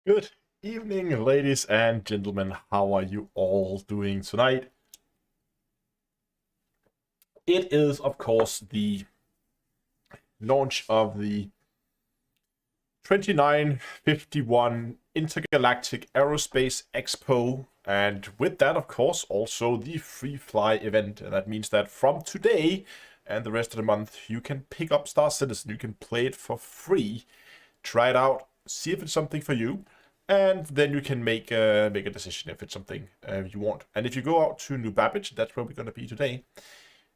Good evening, ladies and gentlemen. How are you all doing tonight? It is, of course, the launch of the 2951 Intergalactic Aerospace Expo, and with that, of course, also the Free Fly event. And that means that from today, and the rest of the month, you can pick up Star Citizen. You can play it for free, try it out, see if it's something for you, and then you can make a decision if it's something you want. And if you go out to New Babbage, that's where we're going to be today.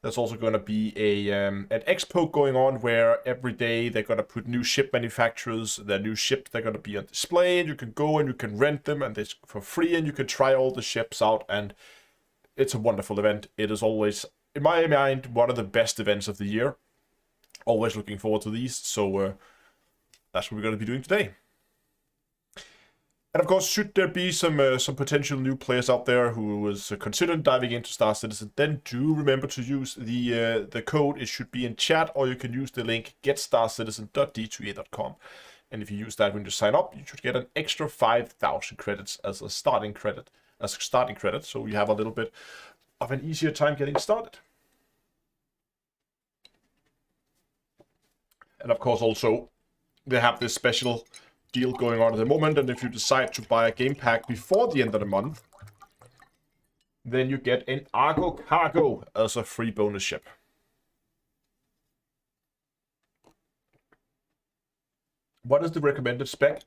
There's also going to be an expo going on where every day they're going to put new ship manufacturers, their new ships, they're going to be on display, and you can go and you can rent them, and it's for free, and you can try all the ships out, and it's a wonderful event. It is always, in my mind, one of the best events of the year. Always looking forward to these, so that's what we're going to be doing today. And of course, should there be some potential new players out there who was considering diving into Star Citizen, then do remember to use the code. It should be in chat, or you can use the link getstarcitizen.d2a.com. And if you use that when you sign up, you should get an extra 5,000 credits as a starting credit. So you have a little bit of an easier time getting started. And of course, also they have this special deal going on at the moment, and if you decide to buy a game pack before the end of the month, then you get an Argo Cargo as a free bonus ship. What is the recommended spec?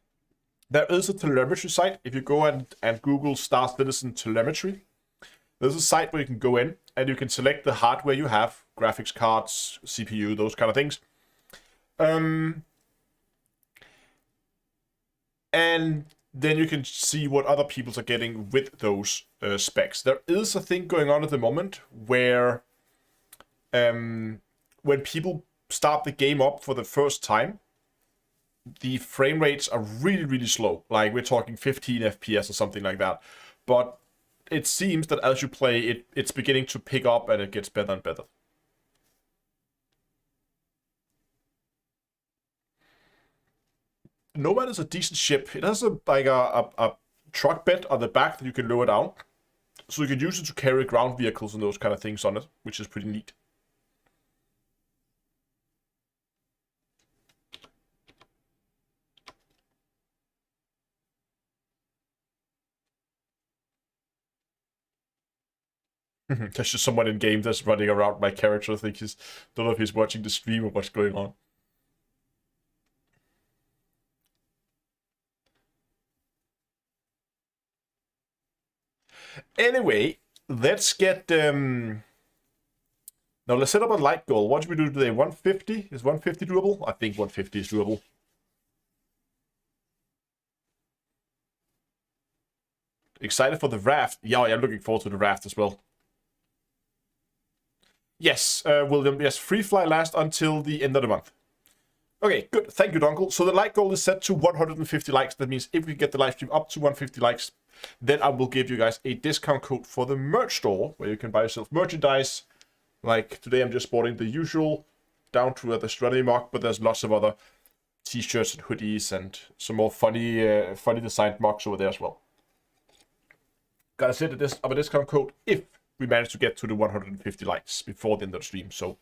There is a telemetry site. If you go and Google Star Citizen telemetry, there's a site where you can go in and you can select the hardware you have, graphics cards, CPU, those kind of things. And then you can see what other people are getting with those specs. There is a thing going on at the moment where when people start the game up for the first time, the frame rates are really, really slow. Like we're talking 15 FPS or something like that. But it seems that as you play, it's beginning to pick up and it gets better and better. Nomad is a decent ship. It has a truck bed on the back that you can lower down. So you can use it to carry ground vehicles and those kind of things on it, which is pretty neat. There's just someone in game that's running around my character. I think don't know if he's watching the stream or what's going on. Anyway, let's get now let's set up a light goal. What should we do today? 150? Is 150 doable? I think 150 is doable. Excited for the raft? Yeah, I'm looking forward to the raft as well. Yes, William, yes, free fly last until the end of the month. Okay, good. Thank you, Dunkel. So the like goal is set to 150 likes. That means if we get the live stream up to 150 likes, then I will give you guys a discount code for the merch store where you can buy yourself merchandise. Like today, I'm just sporting the usual down to the Astronomy mug, but there's lots of other t-shirts and hoodies and some more funny designed mugs over there as well. Gotta set up a discount code if we manage to get to the 150 likes before the end of the stream. So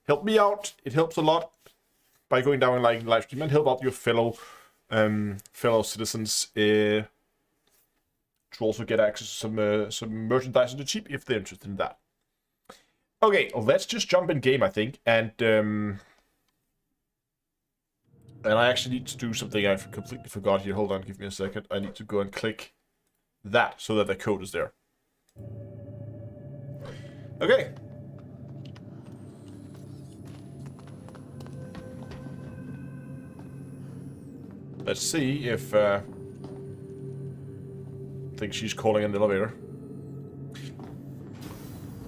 help me out. It helps a lot by going down and liking the live stream, and help out your fellow citizens to also get access to some merchandise on the cheap if they're interested in that. Okay, let's just jump in game, I think, and I actually need to do something I completely forgot here. Hold on, give me a second. I need to go and click that so that the code is there. Okay. Let's see if I think she's calling an elevator.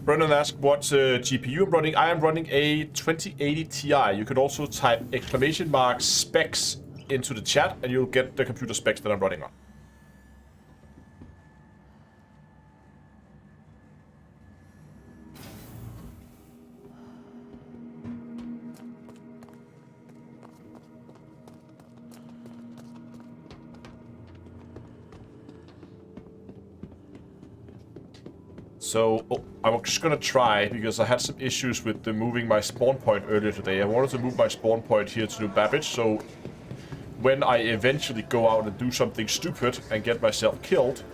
Brendan asked what GPU I'm running. I am running a 2080 Ti. You could also type ! specs into the chat and you'll get the computer specs that I'm running on. So, I'm just gonna try, because I had some issues with moving my spawn point earlier today. I wanted to move my spawn point here to New Babbage, so when I eventually go out and do something stupid and get myself killed,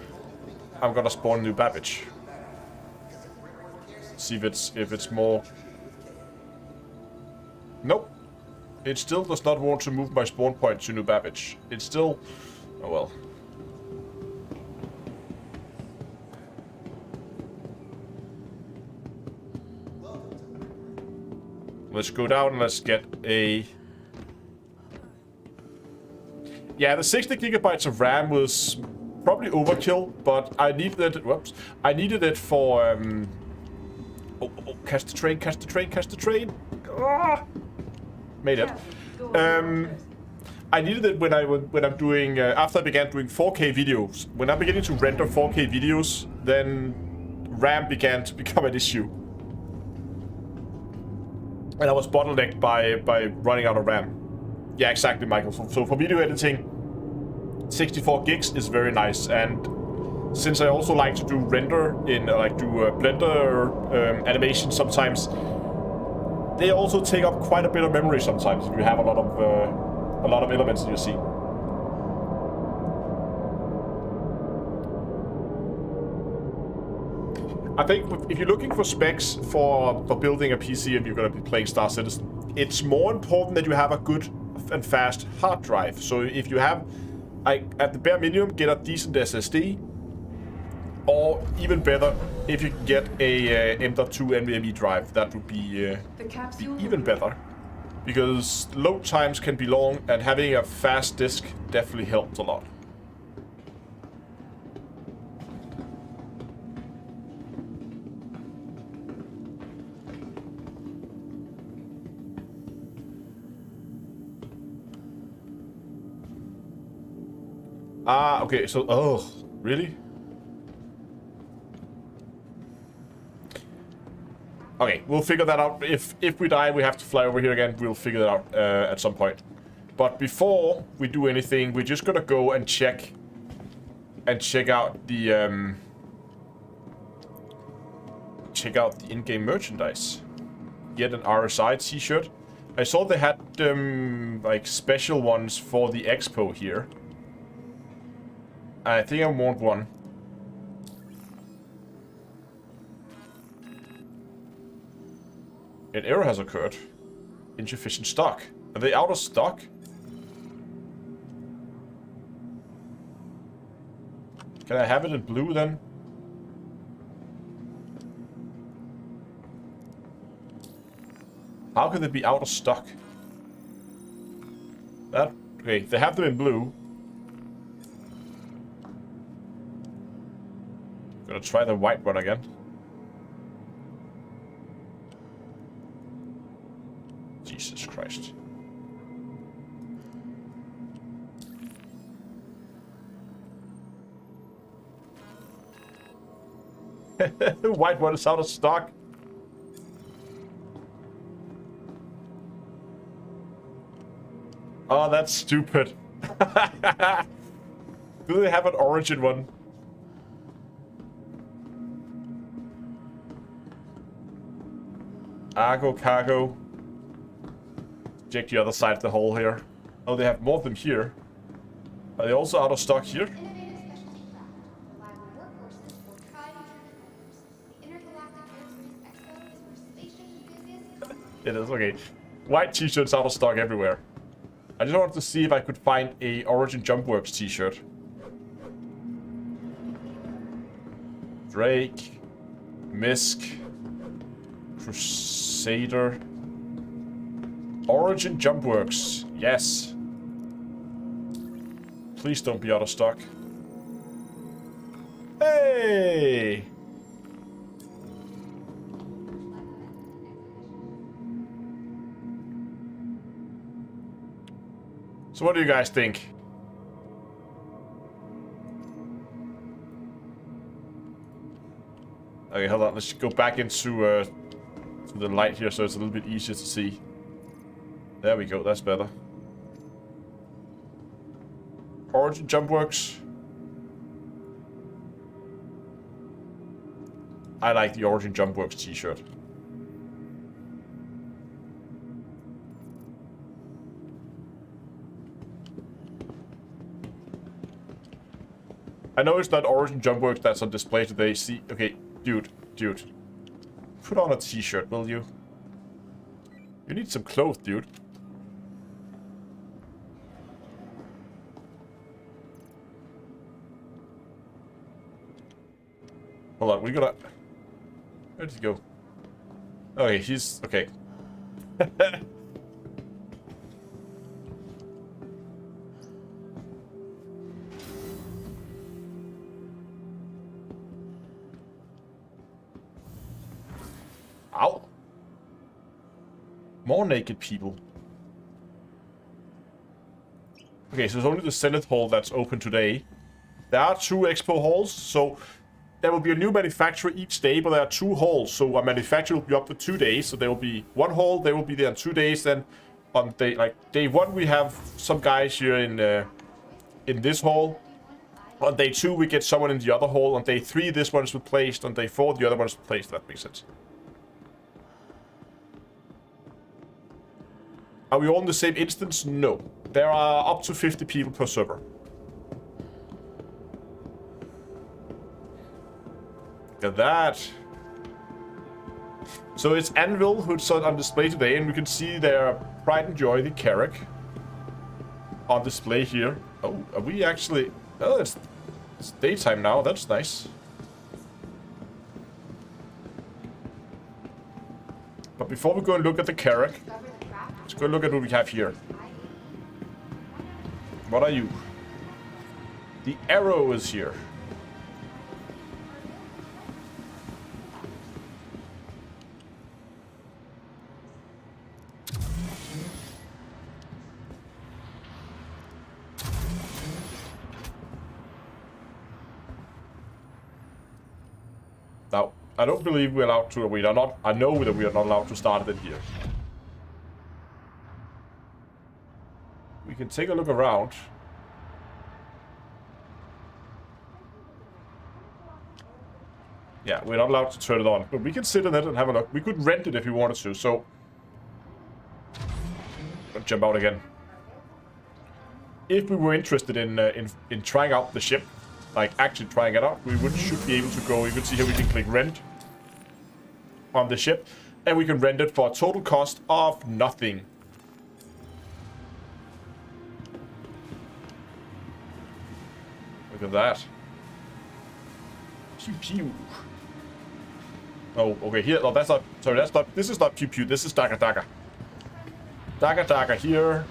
I'm gonna spawn New Babbage. See if it's more Nope. It still does not want to move my spawn point to New Babbage. It's still... Oh well. Let's go down and let's get a... Yeah, the 60 gigabytes of RAM was probably overkill, but I needed it... Whoops. I needed it for... catch the train, catch the train, catch the train! Ah! Made it. I needed it when I'm doing... after I began doing 4K videos. When I'm beginning to render 4K videos, then RAM began to become an issue. And I was bottlenecked by running out of RAM. Yeah, exactly, Michael. So for video editing, 64 gigs is very nice. And since I also like to do render in, Blender animation sometimes, they also take up quite a bit of memory sometimes if you have a lot of elements in your scene. I think if you're looking for specs for building a PC and you're going to be playing Star Citizen, it's more important that you have a good and fast hard drive. So if you have, at the bare minimum, get a decent SSD, or even better, if you can get a M.2 NVMe drive, that would be even better. Because load times can be long, and having a fast disk definitely helps a lot. Ah, okay, so... Oh, really? Okay, we'll figure that out. If we die, we have to fly over here again. We'll figure that out at some point. But before we do anything, we're just gonna go and check out the in-game merchandise. Get an RSI t-shirt. I saw they had like special ones for the expo here. I think I want one. An error has occurred. Insufficient stock. Are they out of stock? Can I have it in blue then? How can they be out of stock? Okay, they have them in blue. Gonna try the white one again. Jesus Christ. The white one is out of stock. Oh, that's stupid. Do they have an origin one? Cargo. Check the other side of the hole here. Oh, they have more of them here. Are they also out of stock here? It is, okay. White t-shirts out of stock everywhere. I just wanted to see if I could find a Origin Jumpworks t-shirt. Drake. Misk. Crusader. Origin Jumpworks. Yes. Please don't be out of stock. Hey! So what do you guys think? Okay, hold on. Let's go back into to the light here so it's a little bit easier to see. There we go. That's better. Origin Jumpworks. I like the Origin Jumpworks t-shirt. I know it's not Origin Jumpworks that's on display today. See, okay, dude. Put on a t-shirt, will you? You need some clothes, dude. Hold on, we gotta... Where did he go? Okay, he's... Okay. Ow! More naked people. Okay, so it's only the Senate Hall that's open today. There are 2 expo halls, so there will be a new manufacturer each day, but there are 2 halls, so a manufacturer will be up for 2 days. So there will be 1 hall, they will be there on 2 days. Then on day 1, we have some guys here in this hall. On day 2, we get someone in the other hall. On day 3, this one is replaced. On day 4, the other one is replaced. That makes sense. Are we all in the same instance? No. There are up to 50 people per server. Look at that. So it's Anvil who's on display today, and we can see their Pride and Joy, the Carrack, on display here. Oh, are we actually... Oh, it's daytime now. That's nice. But before we go and look at the Carrack, let's go look at what we have here. What are you? The Arrow is here. Now, I don't believe we're allowed to, we are not, I know that we are not allowed to start it here. We can take a look around. Yeah, we're not allowed to turn it on, but we can sit in it and have a look. We could rent it if we wanted to, so... Let's jump out again. If we were interested in trying out the ship, like actually trying it out, we should be able to go. You can see here we can click rent on the ship, and we can rent it for a total cost of nothing. Look at that. Pew pew. Oh, okay, here. Oh, that's not. Sorry, that's not. This is not pew pew. This is Daga Daga. Daga Daga here.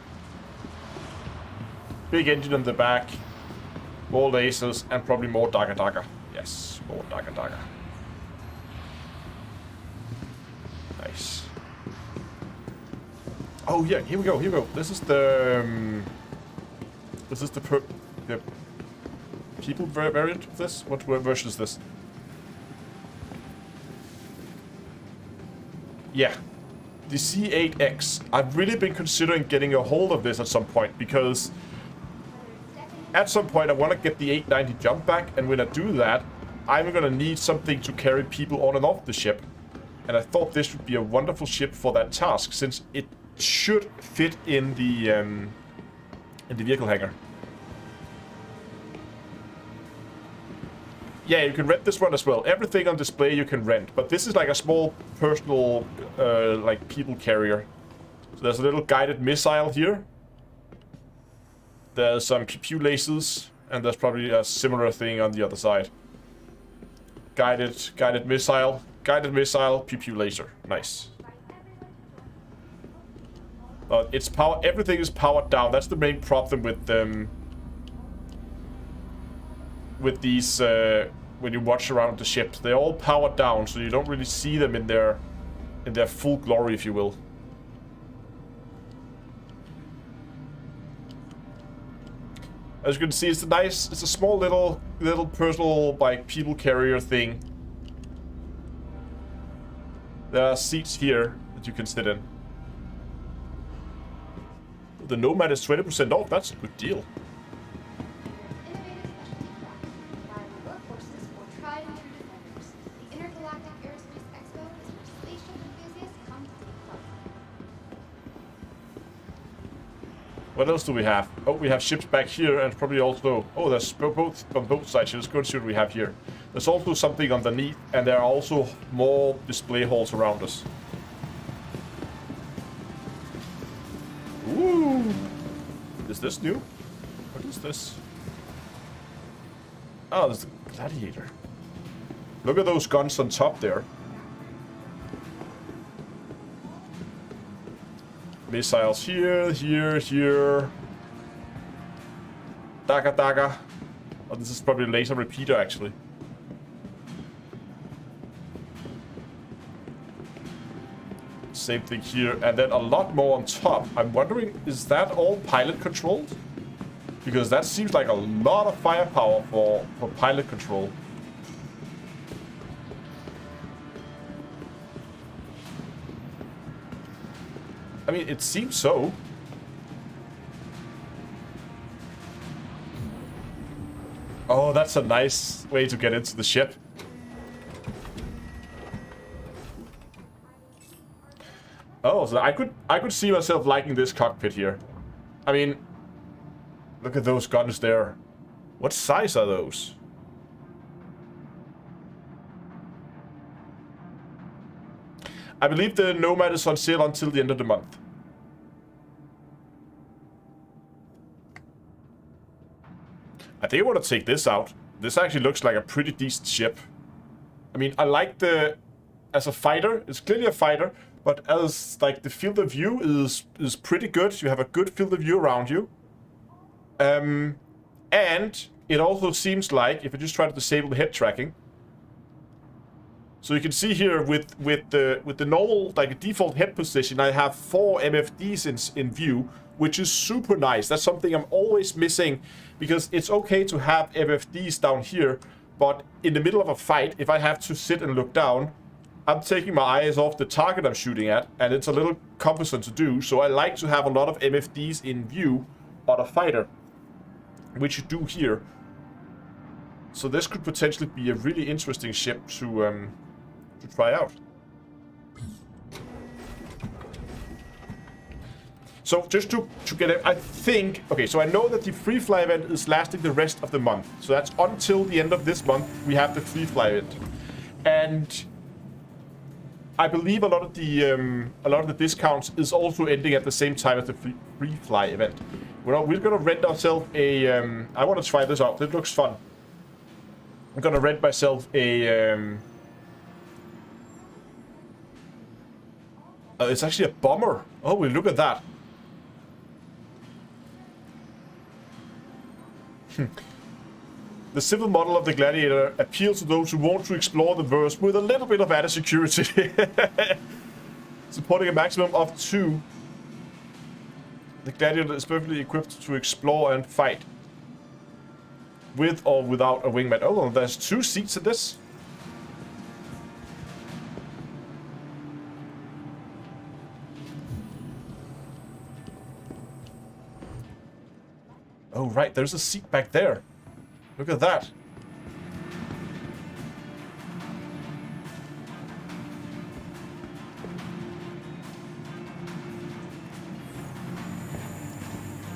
Big engine in the back. More lasers and probably more Daga Daga. Yes, more Daga Daga. Nice. Oh yeah, here we go. Here we go. This is the. This is the people variant of this. What version is this? Yeah, the C8X. I've really been considering getting a hold of this at some point, because at some point I want to get the 890 jump back, and when I do that, I'm going to need something to carry people on and off the ship. And I thought this would be a wonderful ship for that task, since it should fit in the vehicle hangar. Yeah, you can rent this one as well. Everything on display you can rent, but this is like a small personal, like people carrier. So there's a little guided missile here. There's some pew lasers, and there's probably a similar thing on the other side. Guided missile, pew laser. Nice. It's power. Everything is powered down. That's the main problem with them. With these, when you watch around the ships, they're all powered down, so you don't really see them in their full glory, if you will. As you can see, it's a small little personal like people carrier thing. There are seats here that you can sit in. The Nomad is 20% off. That's a good deal. What else do we have? Oh, we have ships back here, and probably also... Oh, there's both on both sides. Let's go and see what we have here. There's also something underneath, and there are also more display halls around us. Ooh! Is this new? What is this? Oh, there's the gladiator. Look at those guns on top there. Missiles here, here, here. Dagger, dagger. Oh, this is probably a laser repeater, actually. Same thing here, and then a lot more on top. I'm wondering, is that all pilot controlled? Because that seems like a lot of firepower for pilot control. I mean, it seems so. Oh, that's a nice way to get into the ship. Oh, so I could see myself liking this cockpit here. I mean, look at those guns there. What size are those? I believe the Nomad is on sale until the end of the month. I think I want to take this out. This actually looks like a pretty decent ship. I mean, I like the... As a fighter, it's clearly a fighter, but as, like, the field of view is pretty good. You have a good field of view around you. And it also seems like, if I just try to disable the head tracking, so you can see here with the normal, like, default head position, I have 4 MFDs in view, which is super nice. That's something I'm always missing, because it's okay to have MFDs down here, but in the middle of a fight, if I have to sit and look down, I'm taking my eyes off the target I'm shooting at, and it's a little cumbersome to do, so I like to have a lot of MFDs in view on a fighter, which you do here. So this could potentially be a really interesting ship to try out. So just to get it, I think, okay, so I know that the free fly event is lasting the rest of the month. So that's until the end of this month, we have the free fly event. And I believe a lot of the discounts is also ending at the same time as the free fly event. We're gonna rent ourselves a, I want to try this out, it looks fun. I'm gonna rent myself a, it's actually a bomber. Oh, we look at that. The civil model of the Gladiator appeals to those who want to explore the verse with a little bit of added security. Supporting a maximum of 2. The Gladiator is perfectly equipped to explore and fight. With or without a wingman. Oh, there's 2 seats in this. Oh, right, there's a seat back there. Look at that.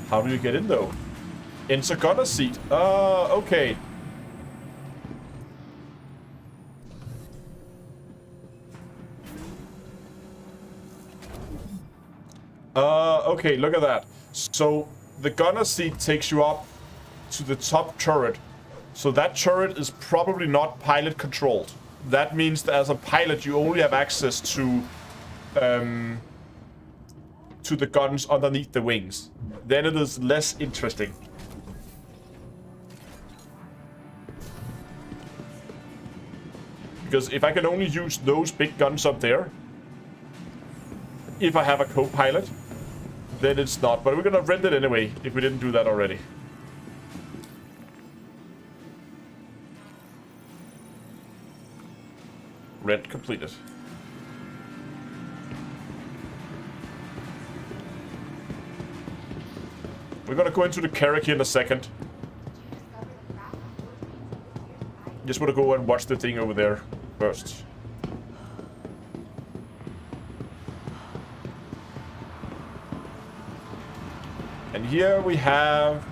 How do you get in, though? Enter gunner seat. Okay. Okay, look at that. So, the gunner seat takes you up to the top turret. So that turret is probably not pilot controlled. That means that as a pilot you only have access to the guns underneath the wings. Then it is less interesting. Because if I can only use those big guns up there, if I have a co-pilot, then it's not. But we're gonna rent it anyway, if we didn't do that already. Rent completed. We're gonna go into the Carrack here in a second. Just wanna go and watch the thing over there first. And here we have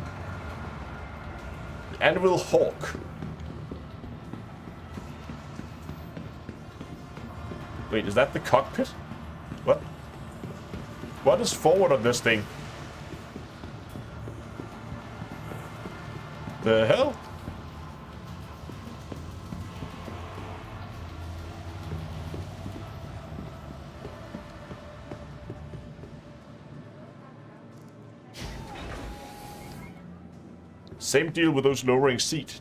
the Anvil Hawk. Wait, is that the cockpit? What? What is forward on this thing? The hell? Same deal with those lowering seat.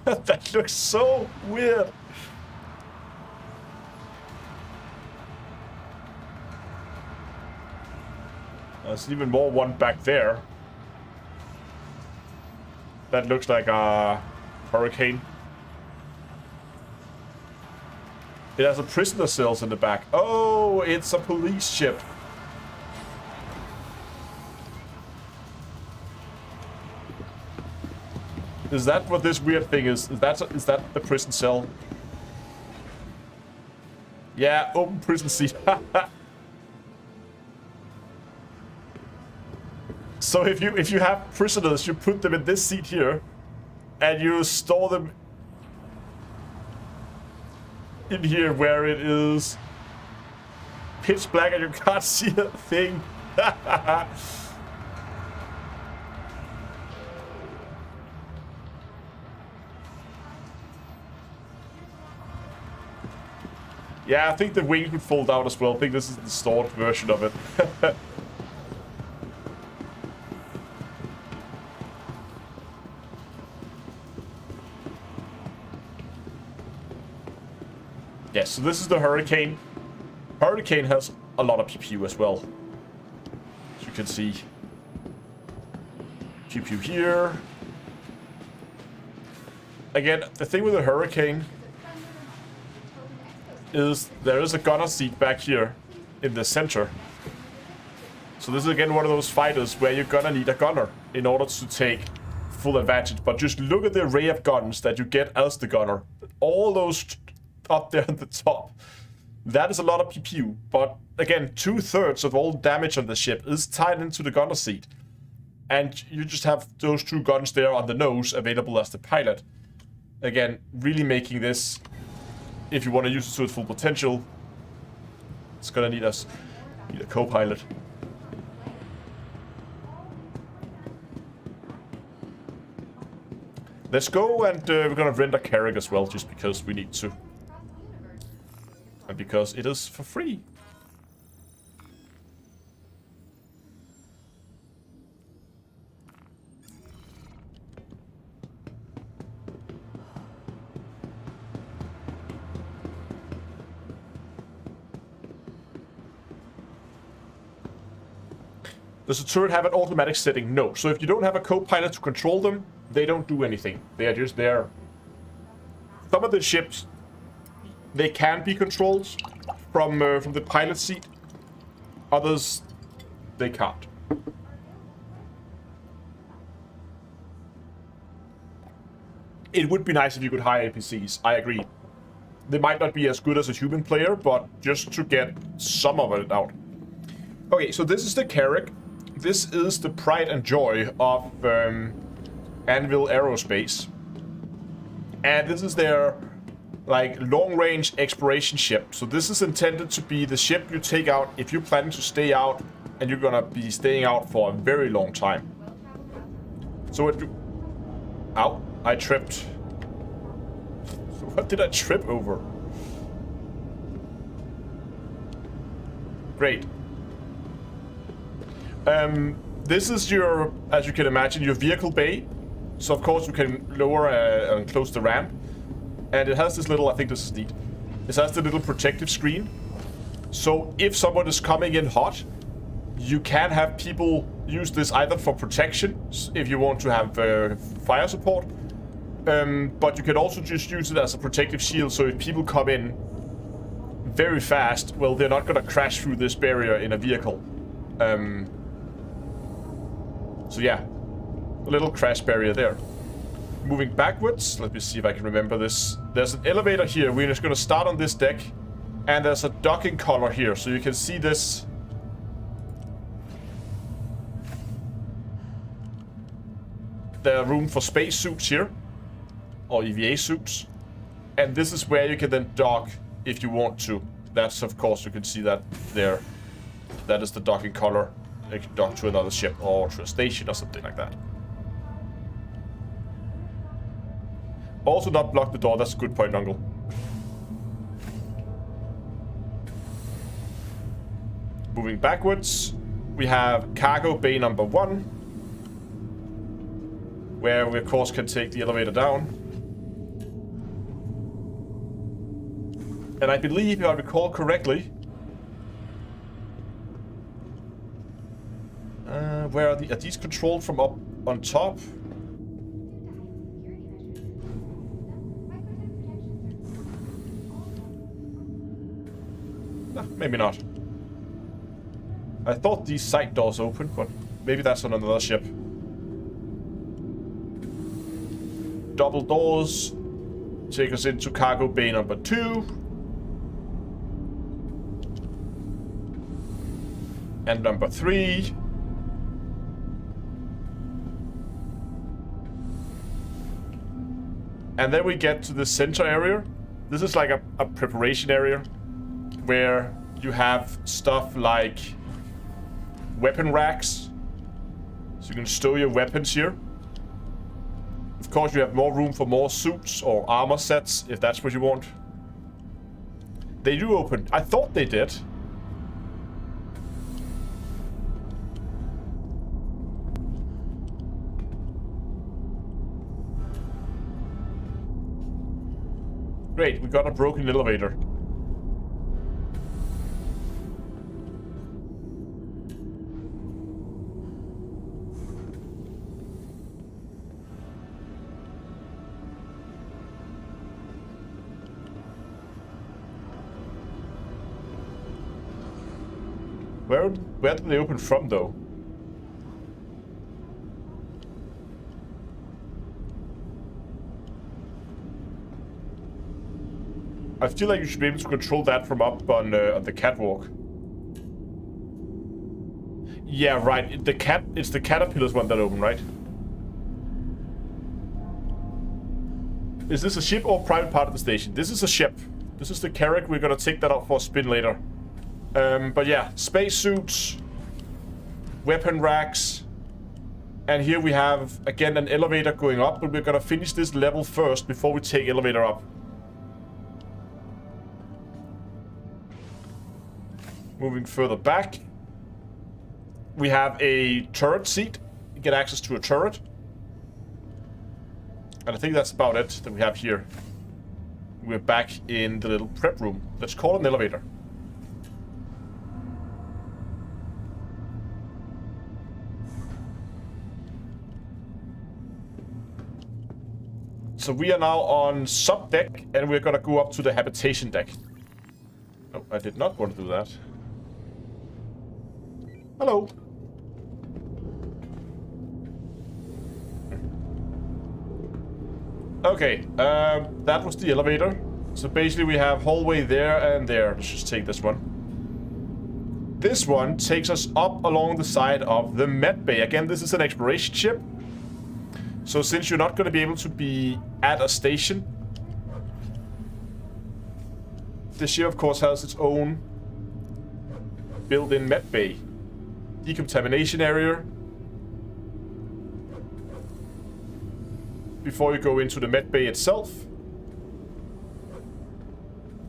That looks so weird. There's even more one back there. That looks like a hurricane. It has a prisoner cells in the back. Oh, it's a police ship. Is that what this weird thing is? Is that the prison cell? Yeah, open prison seat. So if you have prisoners, you put them in this seat here, and you store them in here where it is pitch black and you can't see a thing. Yeah, I think the wings would fold out as well. I think this is the stored version of it. Yes, so this is the Hurricane. Hurricane has a lot of PPU as well. As you can see. PPU here. Again, the thing with the Hurricane is there is a gunner seat back here in the center. So this is again one of those fighters where you're gonna need a gunner in order to take full advantage. But just look at the array of guns that you get as the gunner. All those up there at the top. That is a lot of PPU. But again, 2/3 of all damage on the ship is tied into the gunner seat. And you just have those two guns there on the nose available as the pilot. Again, really making this, if you want to use it to its full potential, it's gonna need a co-pilot. Let's go, and we're gonna rent a Carrack as well, just because we need to. And because it is for free. Does the turret have an automatic setting? No. So if you don't have a co-pilot to control them, they don't do anything. They are just there. Some of the ships, they can be controlled from the pilot seat. Others, they can't. It would be nice if you could hire APCs. I agree. They might not be as good as a human player, but just to get some of it out. Okay, so this is the Carrack. This is the pride and joy of Anvil Aerospace. And this is their like long-range exploration ship. So this is intended to be the ship you take out if you're planning to stay out and you're gonna be staying out for a very long time. So it... Ow, I tripped. What did I trip over? Great. This is your, as you can imagine, your vehicle bay. So of course you can lower and close the ramp. And it has this little, I think this is neat. It has the little protective screen. So if someone is coming in hot, you can have people use this either for protection, if you want to have fire support. But you can also just use it as a protective shield, so if people come in very fast, well, they're not gonna crash through this barrier in a vehicle. So yeah, a little crash barrier there. Moving backwards, let me see if I can remember this. There's an elevator here. We're just gonna start on this deck, and there's a docking collar here, so you can see this. There's room for space suits here, or EVA suits, and this is where you can then dock if you want to. That's, of course, you can see that there. That is the docking color. You can dock to another ship or to a station or something like that. Also not block the door. That's a good point, Uncle. Moving backwards, we have cargo bay number 1, where we, of course, can take the elevator down. And I believe, if I recall correctly, where are these controlled from up on top? No, maybe not. I thought these side doors open, but maybe that's on another ship. Double doors take us into cargo bay number 2. And number 3. And then we get to the center area. This is like a preparation area where you have stuff like weapon racks. So you can stow your weapons here. Of course, you have more room for more suits or armor sets, if that's what you want. They do open. I thought they did. Great, we got a broken elevator. Where did they open from, though? I feel like you should be able to control that from up on the catwalk. Yeah, right. It's the caterpillars one that open, right? Is this a ship or private part of the station? This is a ship. This is the Carrack. We're gonna take that out for a spin later. But yeah, spacesuits, weapon racks, and here we have again an elevator going up. But we're gonna finish this level first before we take elevator up. Moving further back, we have a turret seat. You get access to a turret. And I think that's about it that we have here. We're back in the little prep room. Let's call it an elevator. So we are now on sub deck, and we're gonna go up to the habitation deck. Oh, I did not want to do that. Hello. Okay, that was the elevator. So basically we have hallway there and there. Let's just take this one. This one takes us up along the side of the med bay. Again, this is an exploration ship. So since you're not going to be able to be at a station, the ship of course has its own built-in med bay. Decontamination area. Before you go into the med bay itself.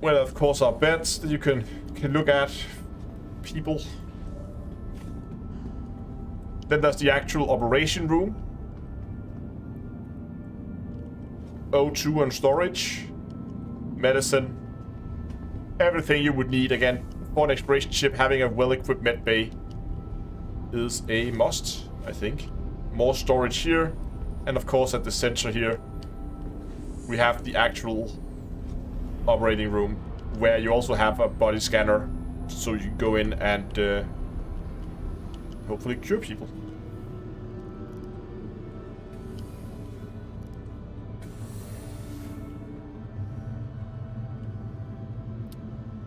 Well, of course, our beds that you can look at. People. Then there's the actual operation room. O2 and storage. Medicine. Everything you would need, again, for an exploration ship. Having a well-equipped med bay is a must, I think. More storage here. And of course, at the center here, we have the actual operating room, where you also have a body scanner, so you can go in and hopefully cure people.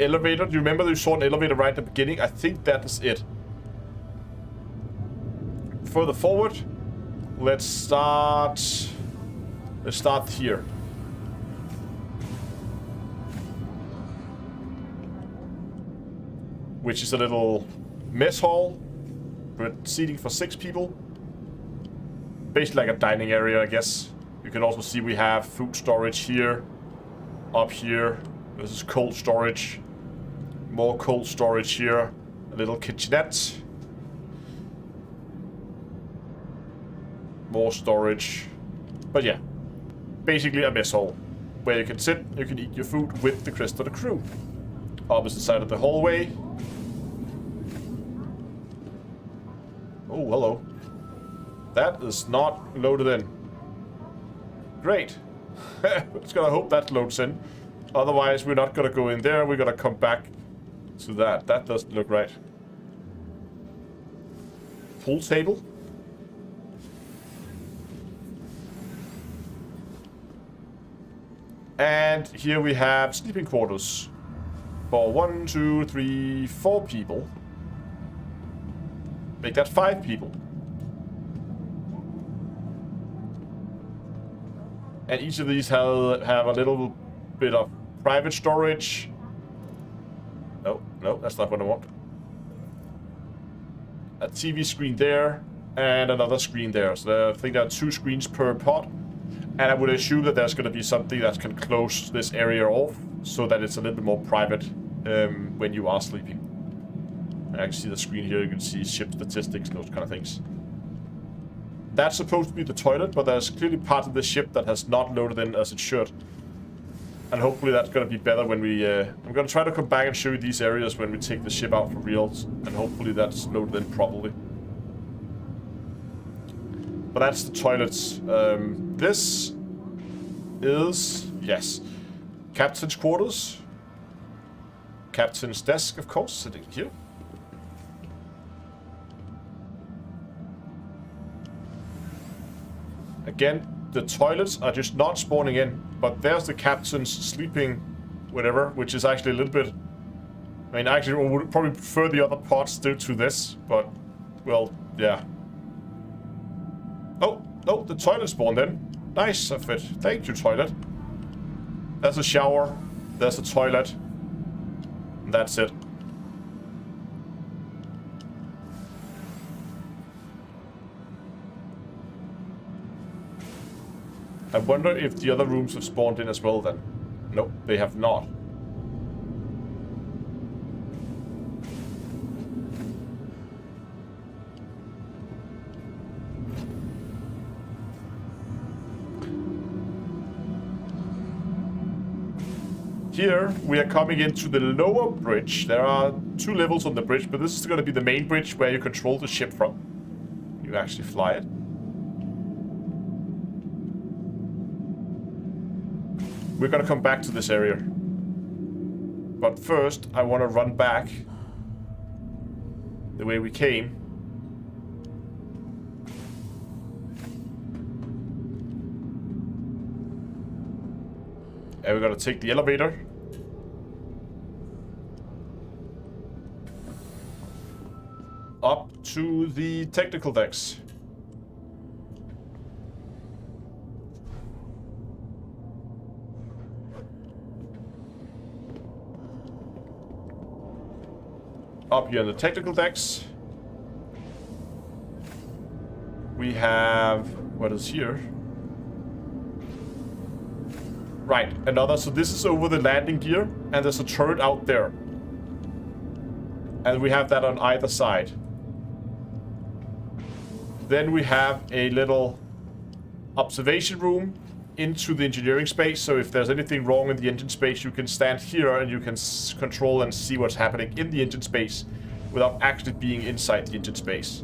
Elevator. Do you remember that you saw an elevator right at the beginning? I think that is it. Further forward, let's start here. which is a little mess hall with seating for 6 people. Basically like a dining area, I guess. You can also see we have food storage here, up here. This is cold storage. More cold storage here. A little kitchenette. More storage. But yeah, basically a mess hall where you can sit, you can eat your food with the rest of the crew. Opposite side of the hallway. Oh, hello. That is not loaded in. Great. Just gotta hope that loads in. Otherwise, we're not gonna go in there. We're gonna come back to that. That doesn't look right. Pool table. And here we have sleeping quarters for 1, 2, 3, 4 people. Make that 5 people. And each of these have a little bit of private storage. No, that's not what I want. A TV screen there, and another screen there. So I think there are 2 screens per pod. And I would assume that there's going to be something that can close this area off, so that it's a little bit more private when you are sleeping. And I can see the screen here, you can see ship statistics, those kind of things. That's supposed to be the toilet, but there's clearly part of the ship that has not loaded in as it should. And hopefully that's going to be better when we... I'm going to try to come back and show you these areas when we take the ship out for reals. And hopefully that's loaded in properly. But that's the toilets. This is... Yes. Captain's quarters. Captain's desk, of course, sitting here. Again, the toilets are just not spawning in, but there's the captain's sleeping whatever, which is actually a little bit... I mean, actually, I would probably prefer the other parts still to this, but, well, yeah. Oh, no, the toilet spawned in. Nice, fit. Thank you, toilet. There's a shower, there's a toilet, and that's it. I wonder if the other rooms have spawned in as well then. Nope, they have not. Here, we are coming into the lower bridge. There are 2 levels on the bridge, but this is going to be the main bridge where you control the ship from. You actually fly it. We're gonna come back to this area. But first, I want to run back the way we came. And we're gonna take the elevator. Up to the technical decks. Up here on the technical decks, we have, what is here? Right, another, so this is over the landing gear, and there's a turret out there. And we have that on either side. Then we have a little observation room into the engineering space, so if there's anything wrong in the engine space, you can stand here and you can control and see what's happening in the engine space without actually being inside the engine space.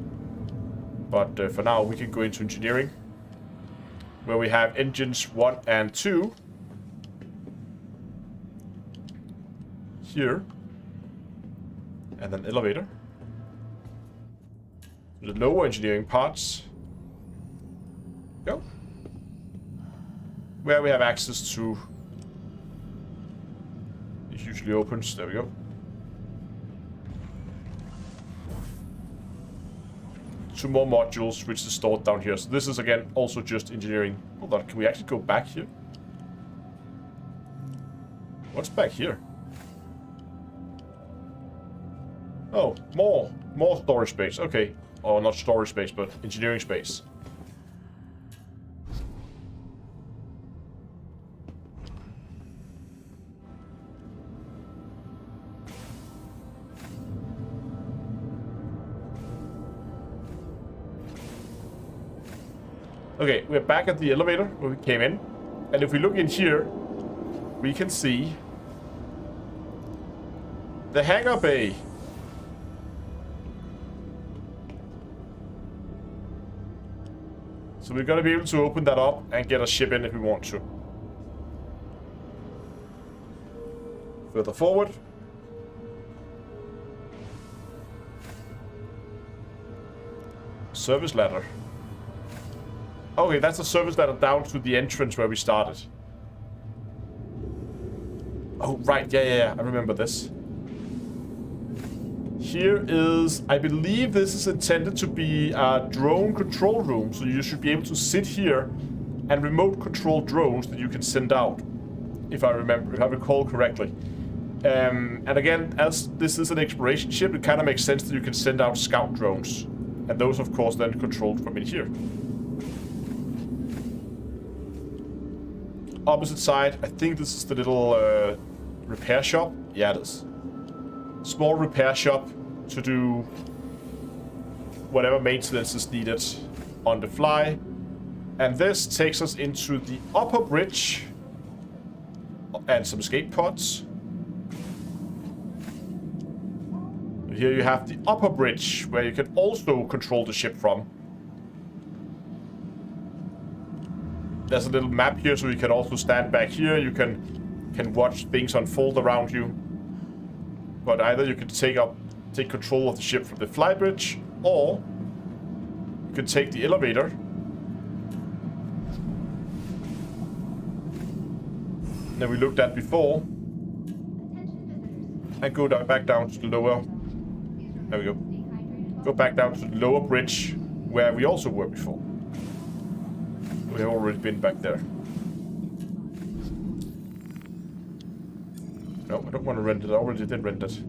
But for now, we can go into engineering, where we have engines 1 and 2 here, and then elevator. The lower engineering parts. Go. Where we have access to... It usually opens. There we go. Two more modules, which is stored down here. So this is, again, also just engineering. Hold on, can we actually go back here? What's back here? Oh, more storage space. Okay. Or not storage space, but engineering space. Okay, we're back at the elevator where we came in. And if we look in here, we can see the hangar bay. So we're gonna be able to open that up and get a ship in if we want to. Further forward. Service ladder. Okay, that's the service ladder down to the entrance where we started. Oh, right. Yeah. I remember this. Here is... I believe this is intended to be a drone control room. So you should be able to sit here and remote control drones that you can send out. If I recall correctly. And again, as this is an exploration ship, it kind of makes sense that you can send out scout drones. And those, of course, then controlled from in here. Opposite side, I think this is the little repair shop. Yeah, it is. Small repair shop to do whatever maintenance is needed on the fly. And this takes us into the upper bridge and some escape pods. Here you have the upper bridge where you can also control the ship from. There's a little map here, so you can also stand back here. You can watch things unfold around you. But either you can take control of the ship from the flybridge, or you can take the elevator that we looked at before and go back down to the lower. There we go. Go back down to the lower bridge where we also were before. We have already been back there. No, I don't want to rent it. I already did rent it.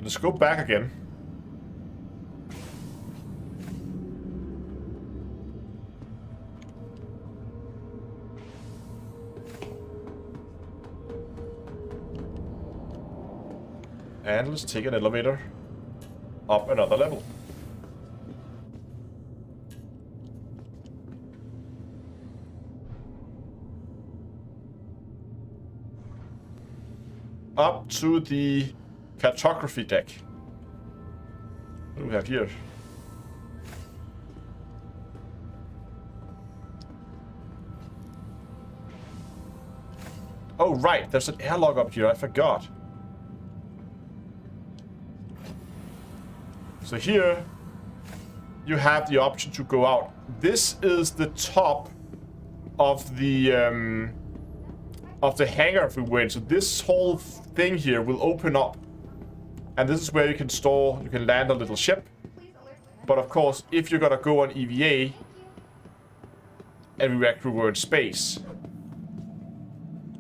Let's go back again. And let's take an elevator up another level. Up to the cartography deck. What do we have here? Oh, right. There's an airlock up here. I forgot. So here, you have the option to go out. This is the top of the hangar if we went. So this whole thing here will open up. And this is where you can land a little ship. But of course, if you're gonna go on EVA, and we actually were in space,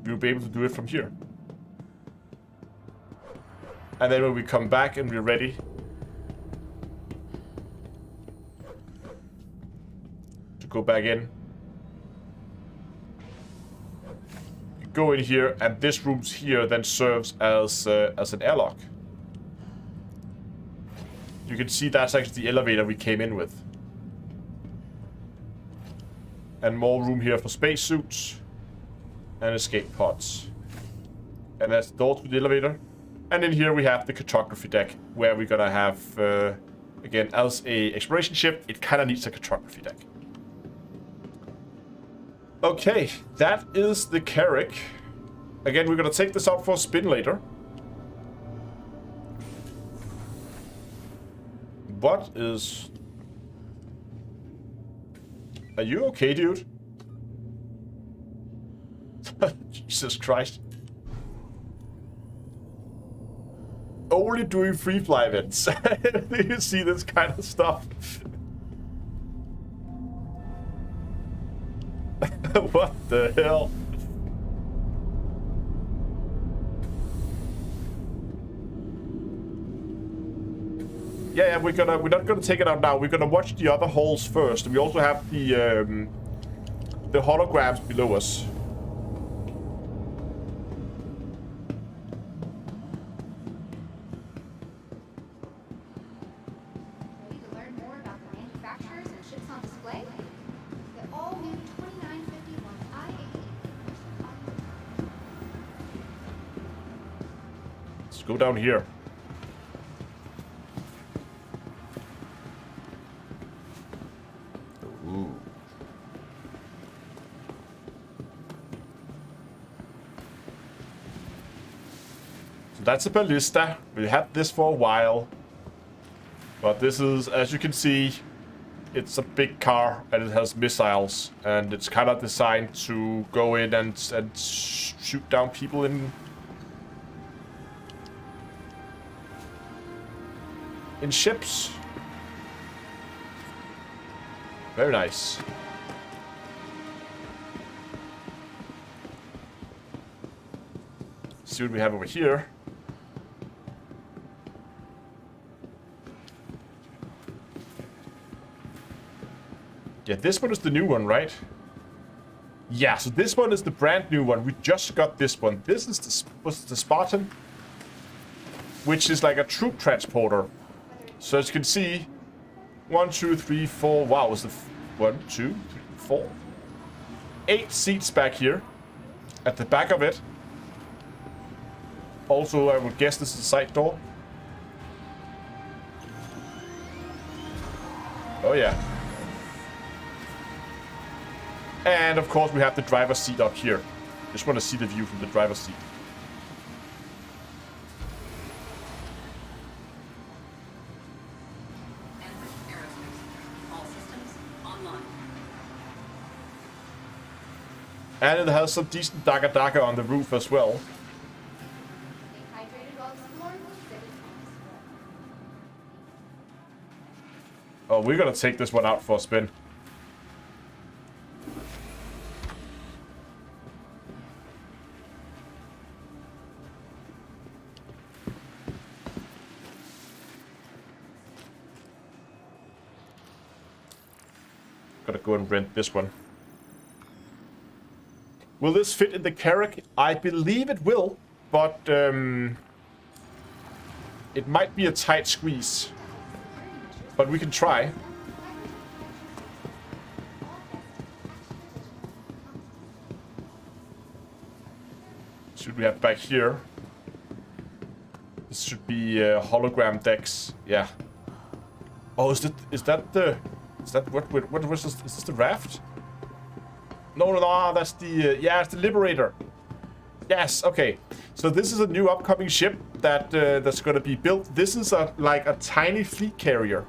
you'll be able to do it from here. And then when we come back and we're ready to go back in, you go in here, and this room here then serves as an airlock. You can see that's actually the elevator we came in with. And more room here for spacesuits and escape pods. And that's the door to the elevator. And in here we have the cartography deck, where we're gonna have, again, as a exploration ship, it kind of needs a cartography deck. Okay, that is the Carrack. Again, we're gonna take this out for a spin later. What is... Are you okay, dude? Jesus Christ. Only doing free fly events. You see this kind of stuff. What the hell? Yeah, we're not gonna take it out now. We're gonna watch the other holes first. We also have the holograms below us. Ready to learn more about the manufacturers and ships on display? The all-new 2951 IAE. Let's go down here. Ooh. So that's a ballista. We had this for a while. But this is, as you can see, it's a big car and it has missiles. And it's kind of designed to go in and shoot down people in ships. Very nice. See what we have over here. Yeah, this one is the new one, right? Yeah, so this one is the brand new one. We just got this one. This is the Spartan, which is like a troop transporter. So as you can see, 1, 2, 3, 4. Wow, is the 1, 2, 3, 4, 8 seats back here at the back of it. Also, I would guess this is a side door. Oh yeah. And of course, we have the driver's seat up here. Just want to see the view from the driver's seat. And it has some decent daga on the roof as well. Stay hydrated while exploring. Oh, we're gonna take this one out for a spin. Gotta go and rent this one. Will this fit in the Carrack? I believe it will, but it might be a tight squeeze. But we can try. Should we have back here? This should be hologram decks. Yeah. Oh, is that what was this? Is this the raft? No, that's the yeah, it's the Liberator. Yes, okay. So this is a new upcoming ship that that's going to be built. This is like a tiny fleet carrier.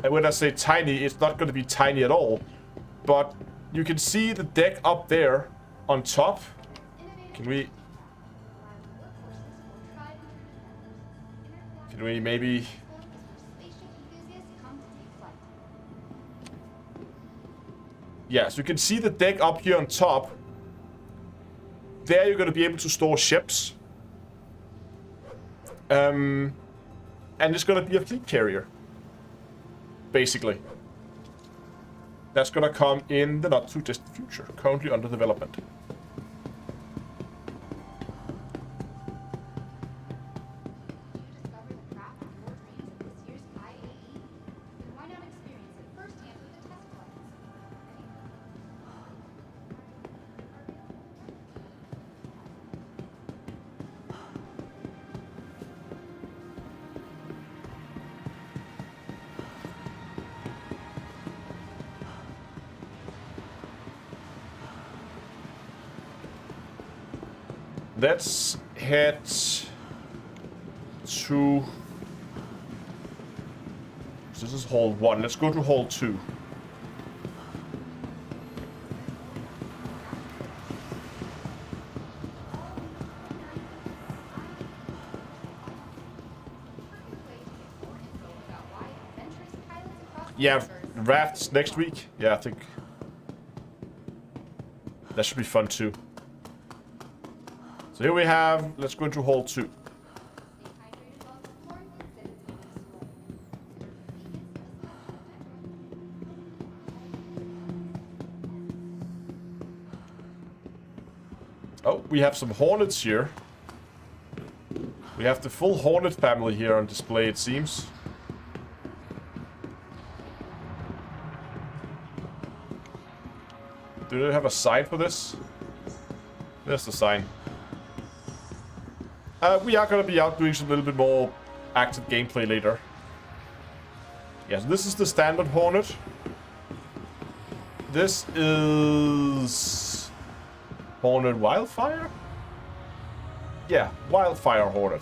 And when I say tiny, it's not going to be tiny at all. But you can see the deck up there on top. Can we maybe? Yeah, so you can see the deck up here on top. There you're going to be able to store ships. And it's going to be a fleet carrier. Basically. That's going to come in the not too distant future. Currently under development. Let's head to... This is hall 1. Let's go to hall 2. Yeah, rafts next week. Yeah, I think that should be fun too. So here we have, let's go into hall 2. Oh, we have some Hornets here. We have the full Hornet family here on display, it seems. Do they have a sign for this? There's the sign. We are going to be out doing some little bit more active gameplay later. Yes, this is the standard Hornet. This is Hornet Wildfire? Yeah, Wildfire Hornet.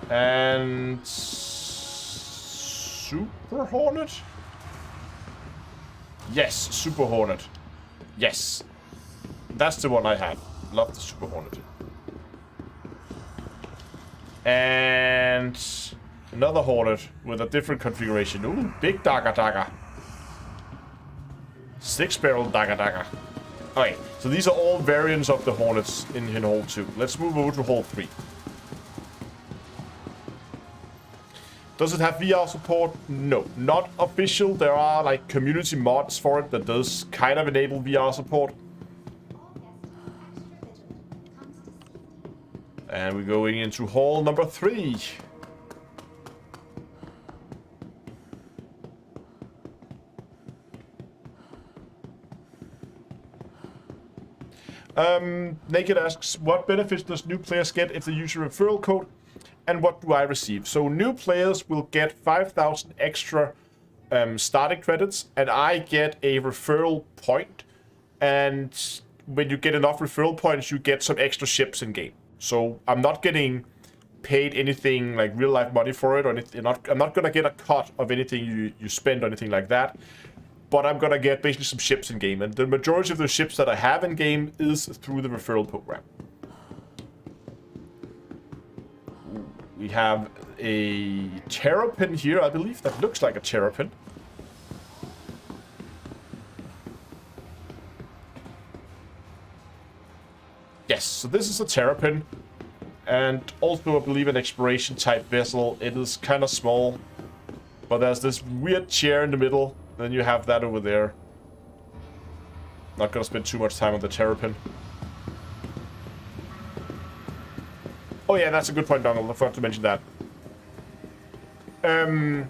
And Super Hornet? Yes, Super Hornet. Yes. That's the one I have. Love the Super Hornet. And another Hornet with a different configuration. Ooh, big dagger. 6-barrel dagger. Okay, so these are all variants of the Hornets in Hall 2. Let's move over to Hall 3. Does it have VR support? No, not official. There are like community mods for it that does kind of enable VR support. And we're going into hall number 3. Naked asks, what benefits does new players get if they use a referral code? And what do I receive? So new players will get 5,000 extra starting credits, and I get a referral point. And when you get enough referral points, you get some extra ships in game. So I'm not getting paid anything like real life money for it, or anything. I'm not gonna get a cut of anything you spend or anything like that. But I'm gonna get basically some ships in game, and the majority of the ships that I have in game is through the referral program. We have a terrapin here, I believe. That looks like a terrapin. Yes, so this is a terrapin. And also, I believe, an exploration type vessel. It is kind of small. But there's this weird chair in the middle. Then you have that over there. Not gonna spend too much time on the terrapin. Oh yeah, that's a good point, Donald. I forgot to mention that. And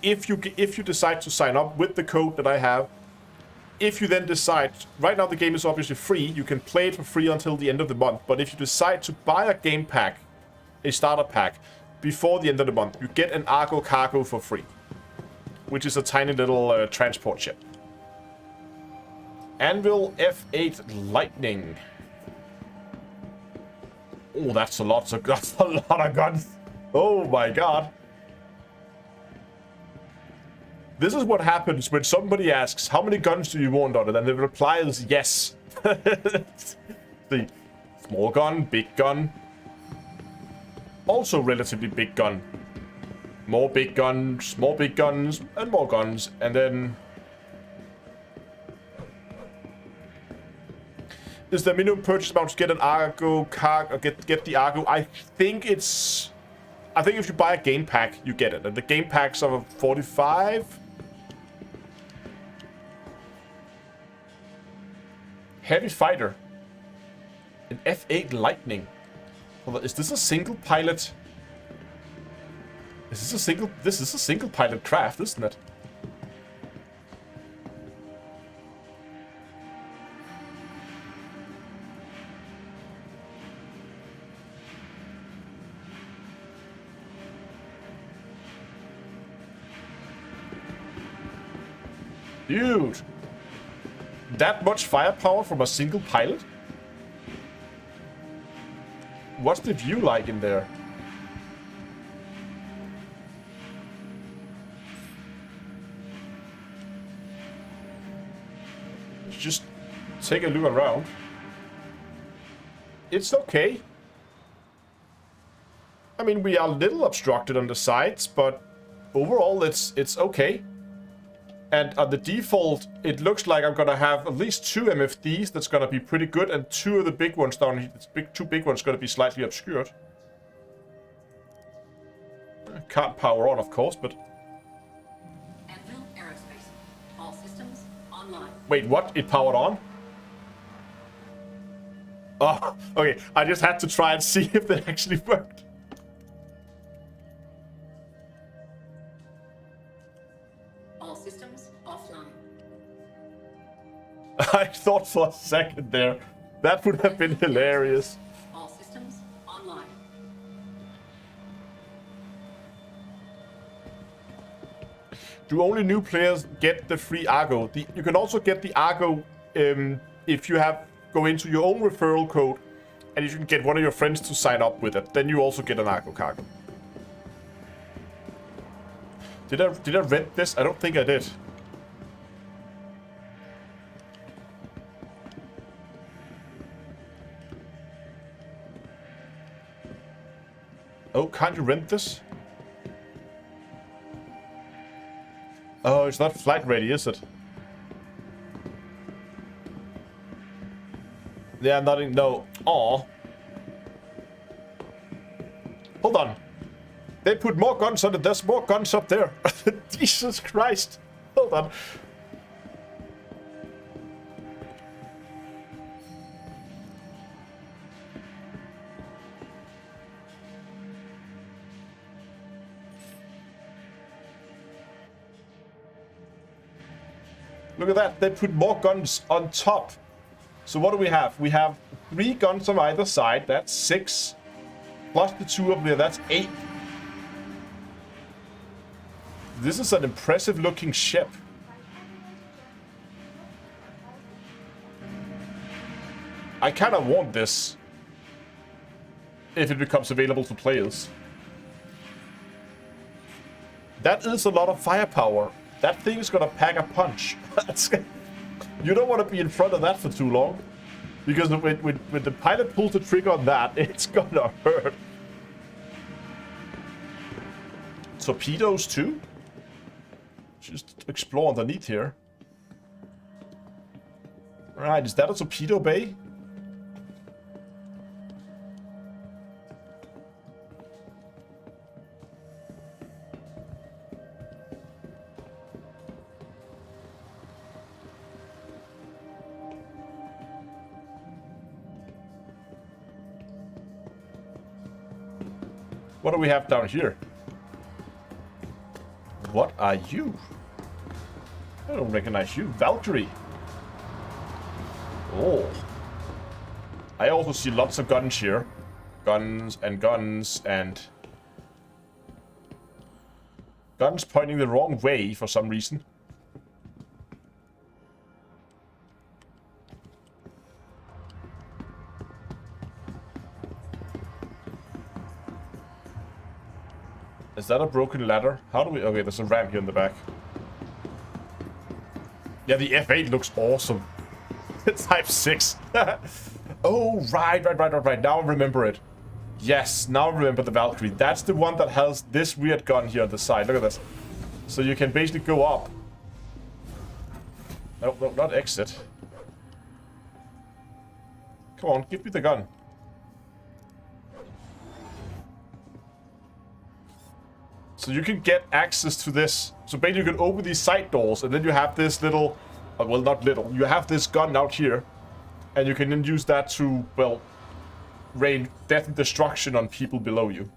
if you decide to sign up with the code that I have, if you then decide, right now the game is obviously free, you can play it for free until the end of the month, but if you decide to buy a game pack, a starter pack, before the end of the month, you get an Argo cargo for free, which is a tiny little transport ship. Anvil F8 Lightning. Oh, that's a lot of guns. Oh my god. This is what happens when somebody asks, how many guns do you want on it? And the reply is yes. The small gun, big gun. Also relatively big gun. More big guns, more big guns, and more guns. And then... is the minimum purchase amount to get an Argo card or get the Argo? I think if you buy a game pack, you get it. And the game packs are 45. Heavy fighter. An F8 Lightning. Hold on, is this a single pilot? This is a single pilot craft, isn't it? Dude, that much firepower from a single pilot? What's the view like in there? Just take a look around. It's okay. I mean, we are a little obstructed on the sides, but overall it's okay. And on the default, it looks like I'm gonna have at least 2 MFDs that's gonna be pretty good, and 2 of the big ones down here, two big ones gonna be slightly obscured. Can't power on, of course, but Wait, what? It powered on? Oh, okay. I just had to try and see if it actually worked. All systems offline. I thought for a second there. That would have been hilarious. All systems online. Do only new players get the free Argo? You can also get the Argo if you go into your own referral code and you can get one of your friends to sign up with it. Then you also get an Argo cargo. Did I rent this? I don't think I did. Oh, can't you rent this? Oh, it's not flight ready, is it? Yeah, nothing. No. Aw. Hold on. They put more guns on it. There's more guns up there. Jesus Christ. Hold on. Look at that. They put more guns on top. So what do we have? We have 3 guns on either side. That's 6. Plus the 2 over there. That's 8. This is an impressive looking ship. I kind of want this. If it becomes available to players. That is a lot of firepower. That thing is gonna pack a punch. You don't want to be in front of that for too long. Because when the pilot pulls the trigger on that, it's gonna hurt. Torpedoes too? Just explore underneath here. Right, is that a torpedo bay? What do we have down here? What are you? I don't recognize you. Valkyrie. Oh. I also see lots of guns here. Guns and guns and... Guns pointing the wrong way for some reason. Is that a broken ladder? How do we... Okay, there's a ramp here in the back. Yeah, the F8 looks awesome. It's Type 6. Oh, right. Now I remember it. Yes, now I remember the Valkyrie. That's the one that has this weird gun here on the side. Look at this. So you can basically go up. No, not exit. Come on, give me the gun. So you can get access to this. So basically you can open these side doors and then you have this little... well, not little. You have this gun out here. And you can then use that to, well, rain death and destruction on people below you.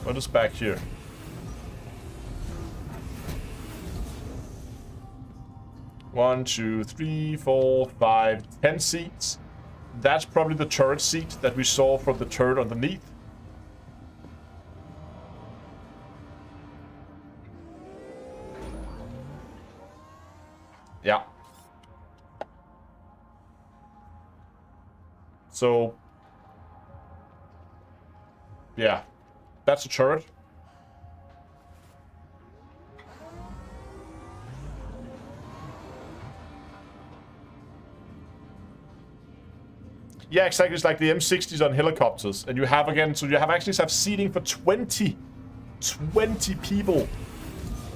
What is back here? One, 2, 3, 4, 5, 10 seats. That's probably the turret seat that we saw from the turret underneath. Yeah. So... yeah. That's a turret. Yeah, exactly. It's like the M60s on helicopters. And you have, again, so you have actually have seating for 20 people.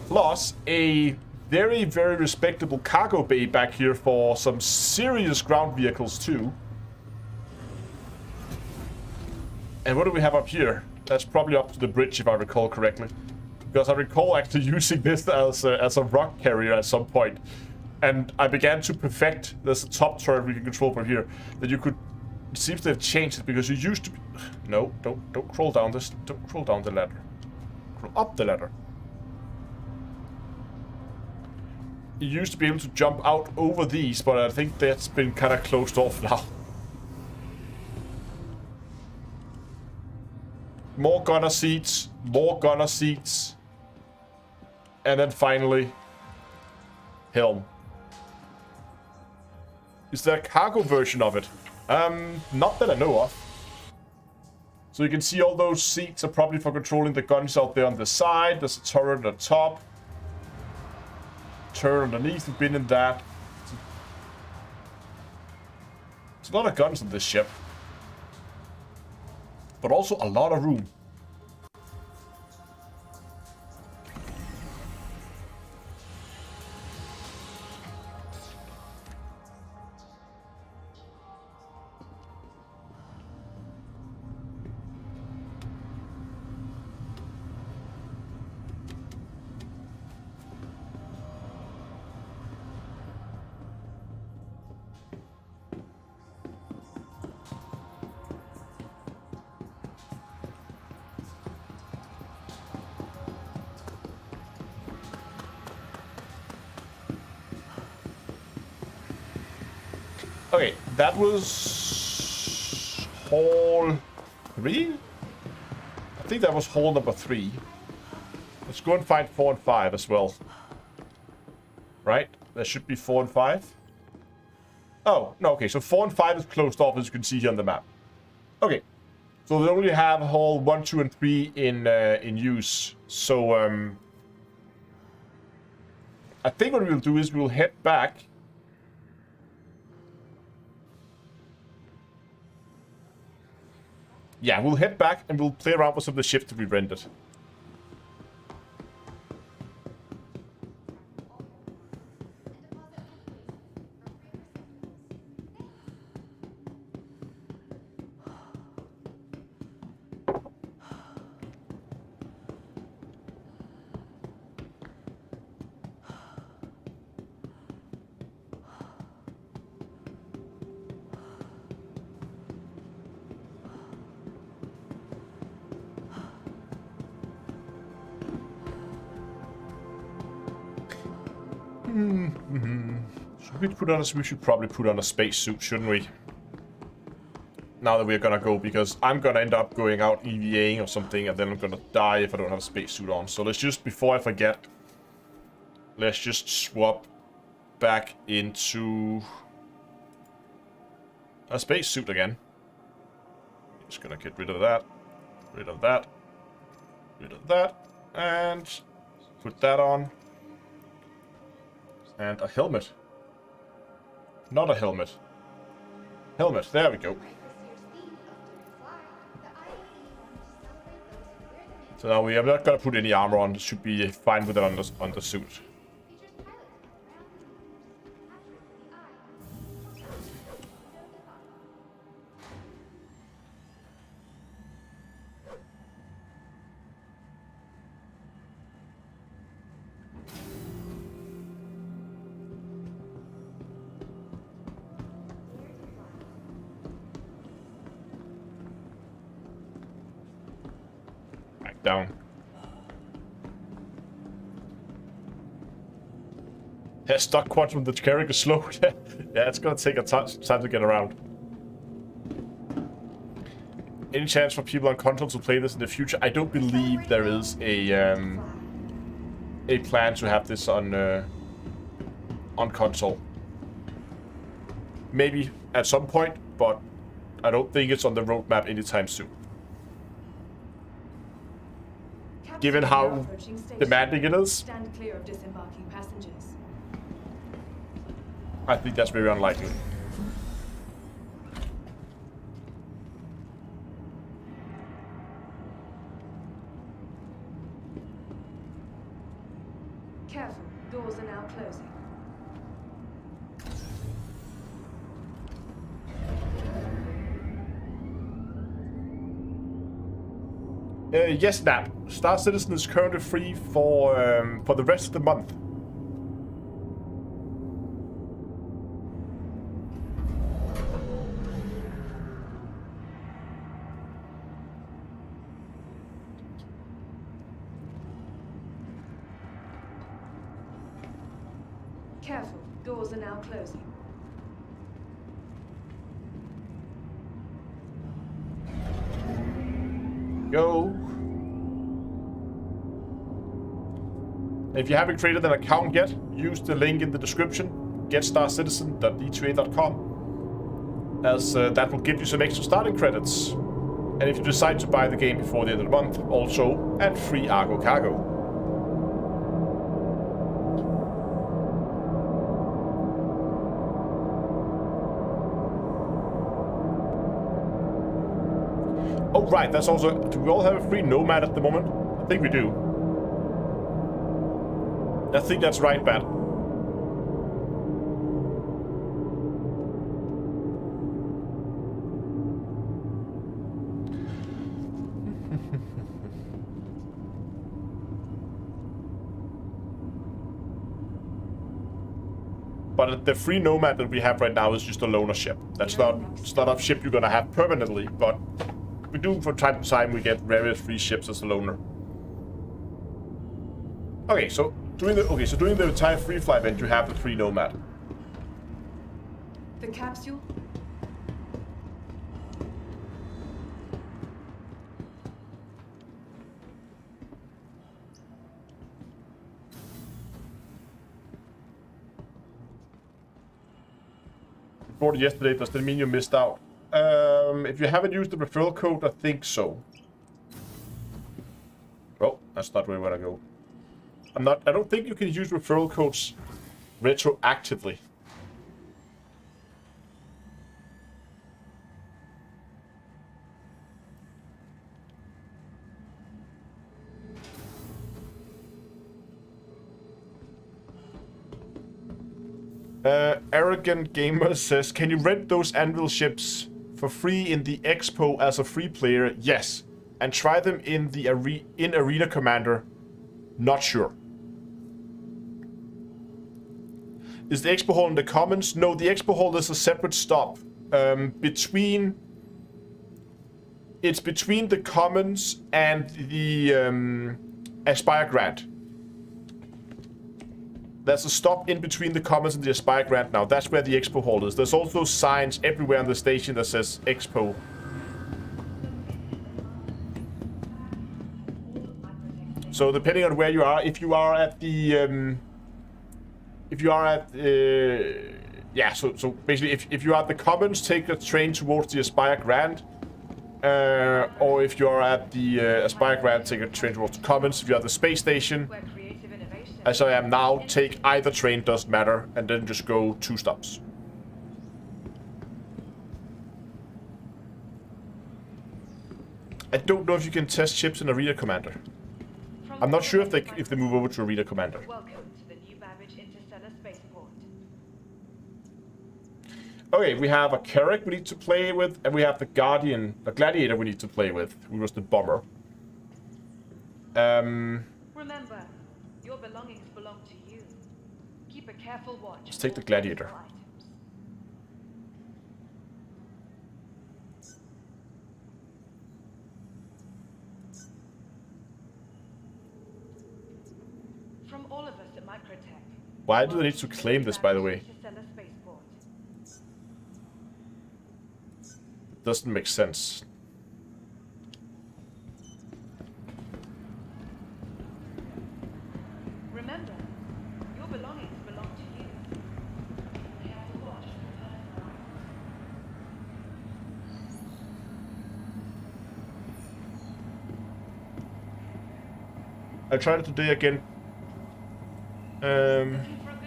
Plus a very, very respectable cargo bay back here for some serious ground vehicles too. And what do we have up here? That's probably up to the bridge if I recall correctly. Because I recall actually using this as a rock carrier at some point. And I began to perfect, there's a top turret we can control from here, that you could, it seems to have changed it, because you used to be, no, don't crawl down this, don't crawl down the ladder. Crawl up the ladder. You used to be able to jump out over these, but I think that's been kind of closed off now. More gunner seats, more gunner seats. And then finally, helm. Is there a cargo version of it? Not that I know of. So you can see all those seats are probably for controlling the guns out there on the side. There's a turret at the top. Turret underneath, we've been in that. It's a lot of guns on this ship. But also a lot of room. Okay, that was hall 3? I think that was hall number 3. Let's go and find 4 and 5 as well. Right? There should be 4 and 5. Oh, no, okay, so 4 and 5 is closed off, as you can see here on the map. Okay, so they only have hall 1, 2, and 3 in use. So, I think what we'll do is we'll head back. Yeah, we'll head back and we'll play around with some of the ships that we rendered. We should probably put on a spacesuit, shouldn't we? Now that we're gonna go, because I'm gonna end up going out EVAing or something, and then I'm gonna die if I don't have a spacesuit on. So let's just, before I forget, let's just swap back into a spacesuit again. Just gonna get rid of that, rid of that, rid of that, and put that on. And a helmet. Not a helmet. Helmet, there we go. So now we are not gonna put any armor on. It should be fine with it on the suit. Down. Yeah, stuck quantum, the carrying is slow. Yeah, it's gonna take a time to get around. Any chance for people on console to play this in the future? I don't believe there is a plan to have this on console. Maybe at some point, but I don't think it's on the roadmap anytime soon. Given how demanding it is, Stand clear of disembarking passengers. I think that's very unlikely. Careful, doors are now closing. Yes, Nap. Star Citizen is currently free for the rest of the month. Careful, doors are now closing. Go. If you haven't created an account yet, use the link in the description, getstarcitizen.d28.com, as that will give you some extra starting credits. And if you decide to buy the game before the end of the month, also add free Argo Cargo. Oh right, that's also... Do we all have a free Nomad at the moment? I think we do. I think that's right, Bat. But the free Nomad that we have right now is just a loaner ship. It's not a ship you're gonna have permanently, but we do from time to time we get various free ships as a loaner. Okay, so during the entire free fly event you have the free Nomad. The capsule? Bought it yesterday, does that mean you missed out? If you haven't used the referral code, I think so. Oh, that's not where I want to go. I don't think you can use referral codes retroactively. Arrogant Gamer says, can you rent those anvil ships for free in the Expo as a free player? Yes. And try them in the Arena Commander? Not sure. Is the Expo Hall in the Commons? No, the Expo Hall is a separate stop. Between the Commons and the Aspire Grant. There's a stop in between the Commons and the Aspire Grant now. That's where the Expo Hall is. There's also signs everywhere on the station that says Expo. So depending on where you are, if you are at the... yeah, so basically if you are at the Commons, take a train towards the Aspire Grant. Or if you're at the Aspire Grant, take a train towards the Commons. If you're at the space station, as I am now, take either train, doesn't matter, and then just go 2 stops. I don't know if you can test ships in Arena Commander. I'm not sure if they move over to Arena Commander. Welcome to the New Babbage Interstellar Spaceport. Okay, we have a Carrack we need to play with, and we have the Gladiator we need to play with, who was the bomber. Remember, your belongings belong to you. Keep a careful watch. Let's take the Gladiator. From all of us at Microtech. Why do they need to claim this, by the way? It doesn't make sense. Remember, your belongings belong to you. They have to watch. I tried it today again.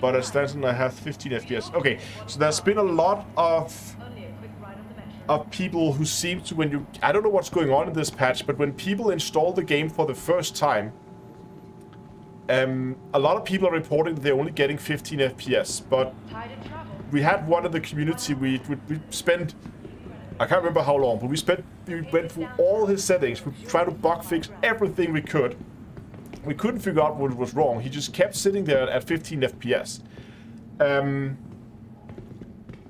But at Stanton I have 15 FPS. Okay, so there's been a lot of people who seem to, when you... I don't know what's going on in this patch, but when people install the game for the first time, a lot of people are reporting that they're only getting 15 FPS, but we had one in the community, we spent I can't remember how long, but we went through all his settings. We tried to bug fix everything we could. We couldn't figure out what was wrong. He just kept sitting there at 15 FPS.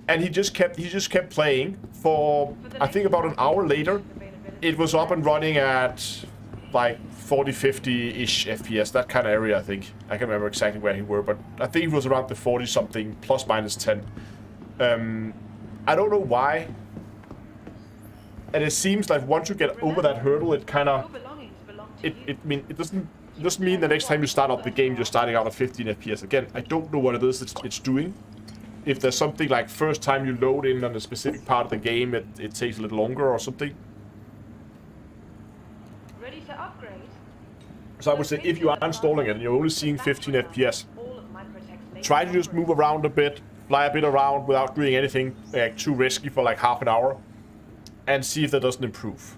And he just kept playing for, I think, about an hour later. It was up and running at like 40, 50-ish FPS, that kind of area, I think. I can't remember exactly where he were, but I think it was around the 40-something, plus minus 10. I don't know why. And it seems like once you get over that hurdle, it kind of... It doesn't mean the next time you start up the game, you're starting out at 15 FPS. Again, I don't know what it is it's doing. If there's something like first time you load in on a specific part of the game, it takes a little longer or something. Ready to upgrade? So I would say if you are installing it and you're only seeing 15 FPS, try to just move around a bit, fly a bit around without doing anything too risky for like half an hour, and see if that doesn't improve.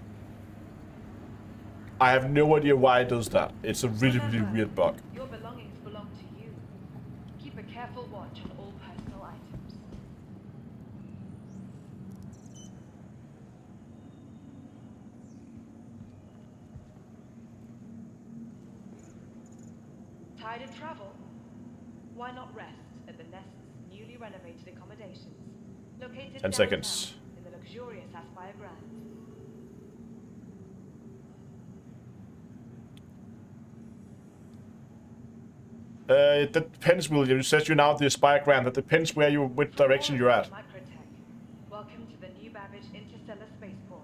I have no idea why it does that. It's a really, really weird bug. Your belongings belong to you. Keep a careful watch on all personal items. Tired of travel? Why not rest at the Nest's newly renovated accommodations, located 10 seconds. in the luxurious Aspire Grand. That depends, William. You said you're now at the Aspire Grand. That depends which direction you're at. Welcome to the new Babbage Interstellar Spaceport.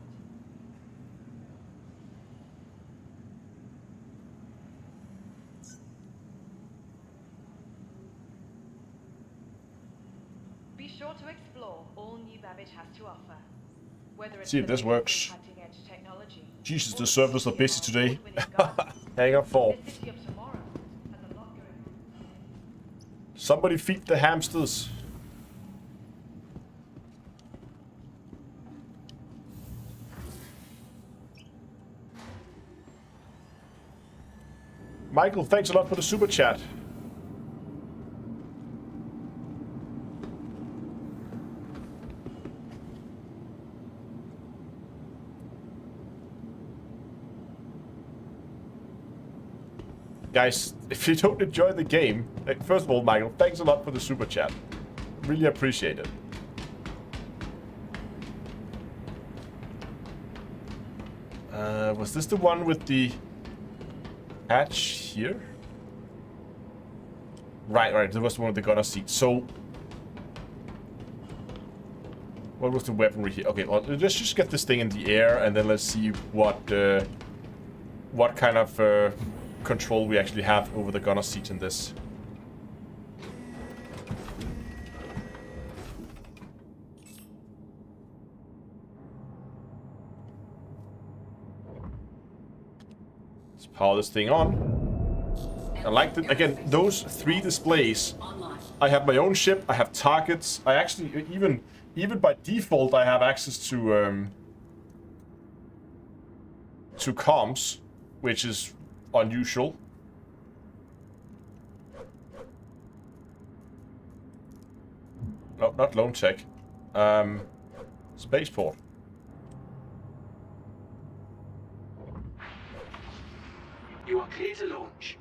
Be sure to explore all new Babbage has to offer. Whether it's See if this the works. cutting-edge technology, Jesus, or the servers are busy today. award-winning guns, Hang up for. the city of tomorrow has a lot going on. Somebody feed the hamsters. Michael, thanks a lot for the super chat. Guys, if you don't enjoy the game, first of all, Michael, thanks a lot for the super chat. Really appreciate it. Was this the one with the hatch here? Right, there was the one with the gunner seat. So, what was the weaponry here? Okay, well, let's just get this thing in the air, and then let's see what kind of control we actually have over the gunner seat in this. Let's power this thing on. I like that, again, those 3 displays. Online. I have my own ship, I have targets, I actually, even by default, I have access to comms, which is unusual. No, not Lone Tech. Spaceport. You are clear to launch.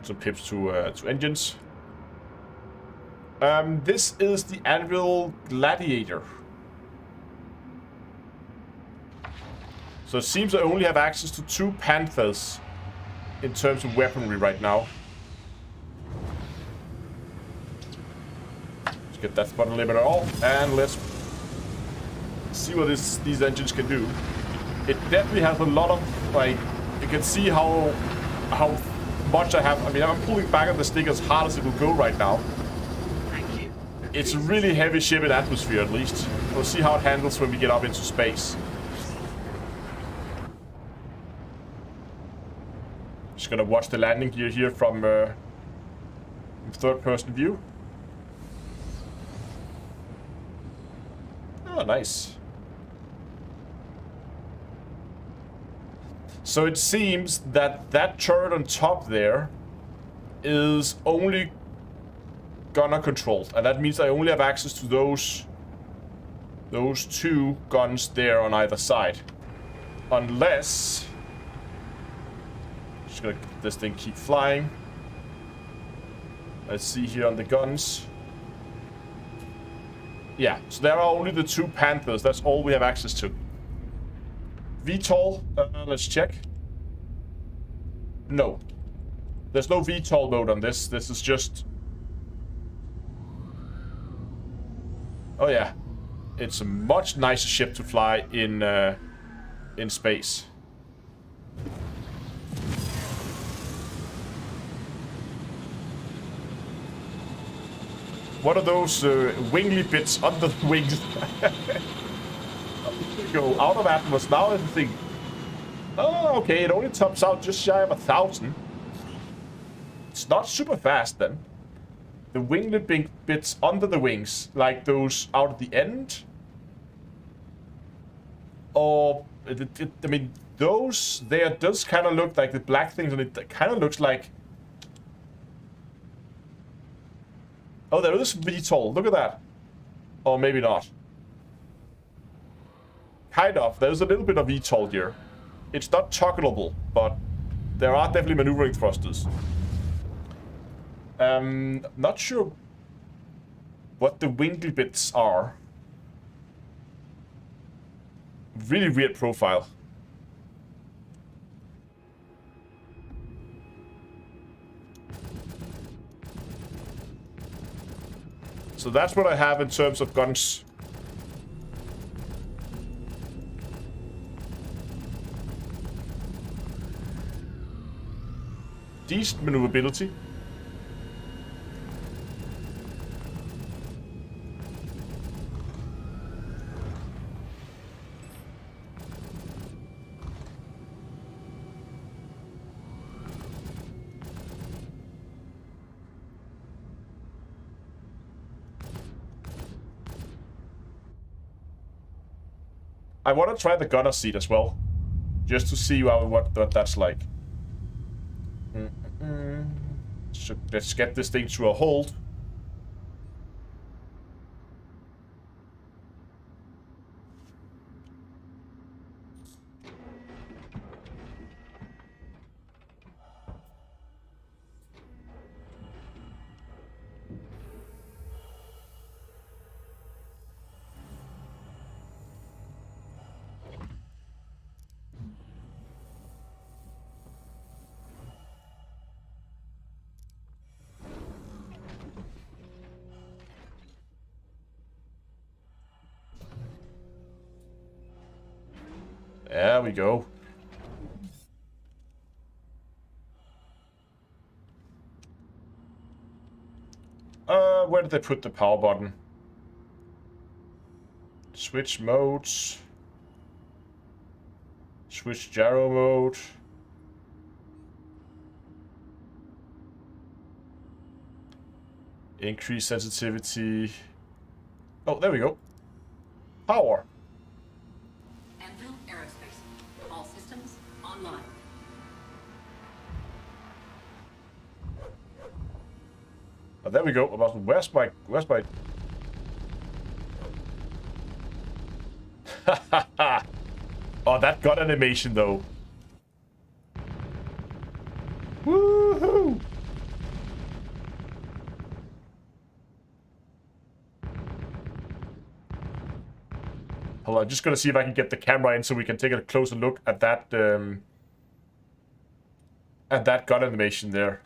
Some pips to engines. This is the Anvil Gladiator. So it seems I only have access to 2 Panthers in terms of weaponry right now. Let's get that button limiter off, and let's see what these engines can do. It definitely has a lot of, like, you can see how much I have. I mean, I'm pulling back on the stick as hard as it will go right now. Thank you. It's a really heavy ship in atmosphere, at least. We'll see how it handles when we get up into space. Just gonna watch the landing gear here from third-person view. Oh, nice. So it seems that that turret on top there is only gunner controlled, and that means I only have access to those those two guns there on either side. Unless... Just gonna let this thing keep flying. Let's see here on the guns. Yeah, so there are only the two Panthers. That's all we have access to. VTOL, let's check. No. There's no VTOL mode on this. This is just... Oh yeah. It's a much nicer ship to fly in space. What are those wingly bits under the wings? Go out of atmos now and think. Oh, okay, it only tops out just shy of 1,000. It's not super fast then. The winglet bits under the wings, like those out at the end. Or, I mean, those there does kind of look like the black things, and it kind of looks like. Oh, there is VTOL. Look at that. Or maybe not. Kind of. There's a little bit of VTOL here. It's not toggleable, but there are definitely maneuvering thrusters. Not sure what the wingly bits are. Really weird profile. So that's what I have in terms of guns. Decent maneuverability. I want to try the gunner seat as well, just to see what that's like. So let's get this thing to a hold. There we go. Where did they put the power button? Switch modes. Switch gyro mode. Increase sensitivity. Oh, there we go. Power. Anvil Aerospace. All systems online. Oh, there we go. Where's my... Oh, that gun animation though. Woohoo! Hold on, just gonna see if I can get the camera in so we can take a closer look at that gun animation there.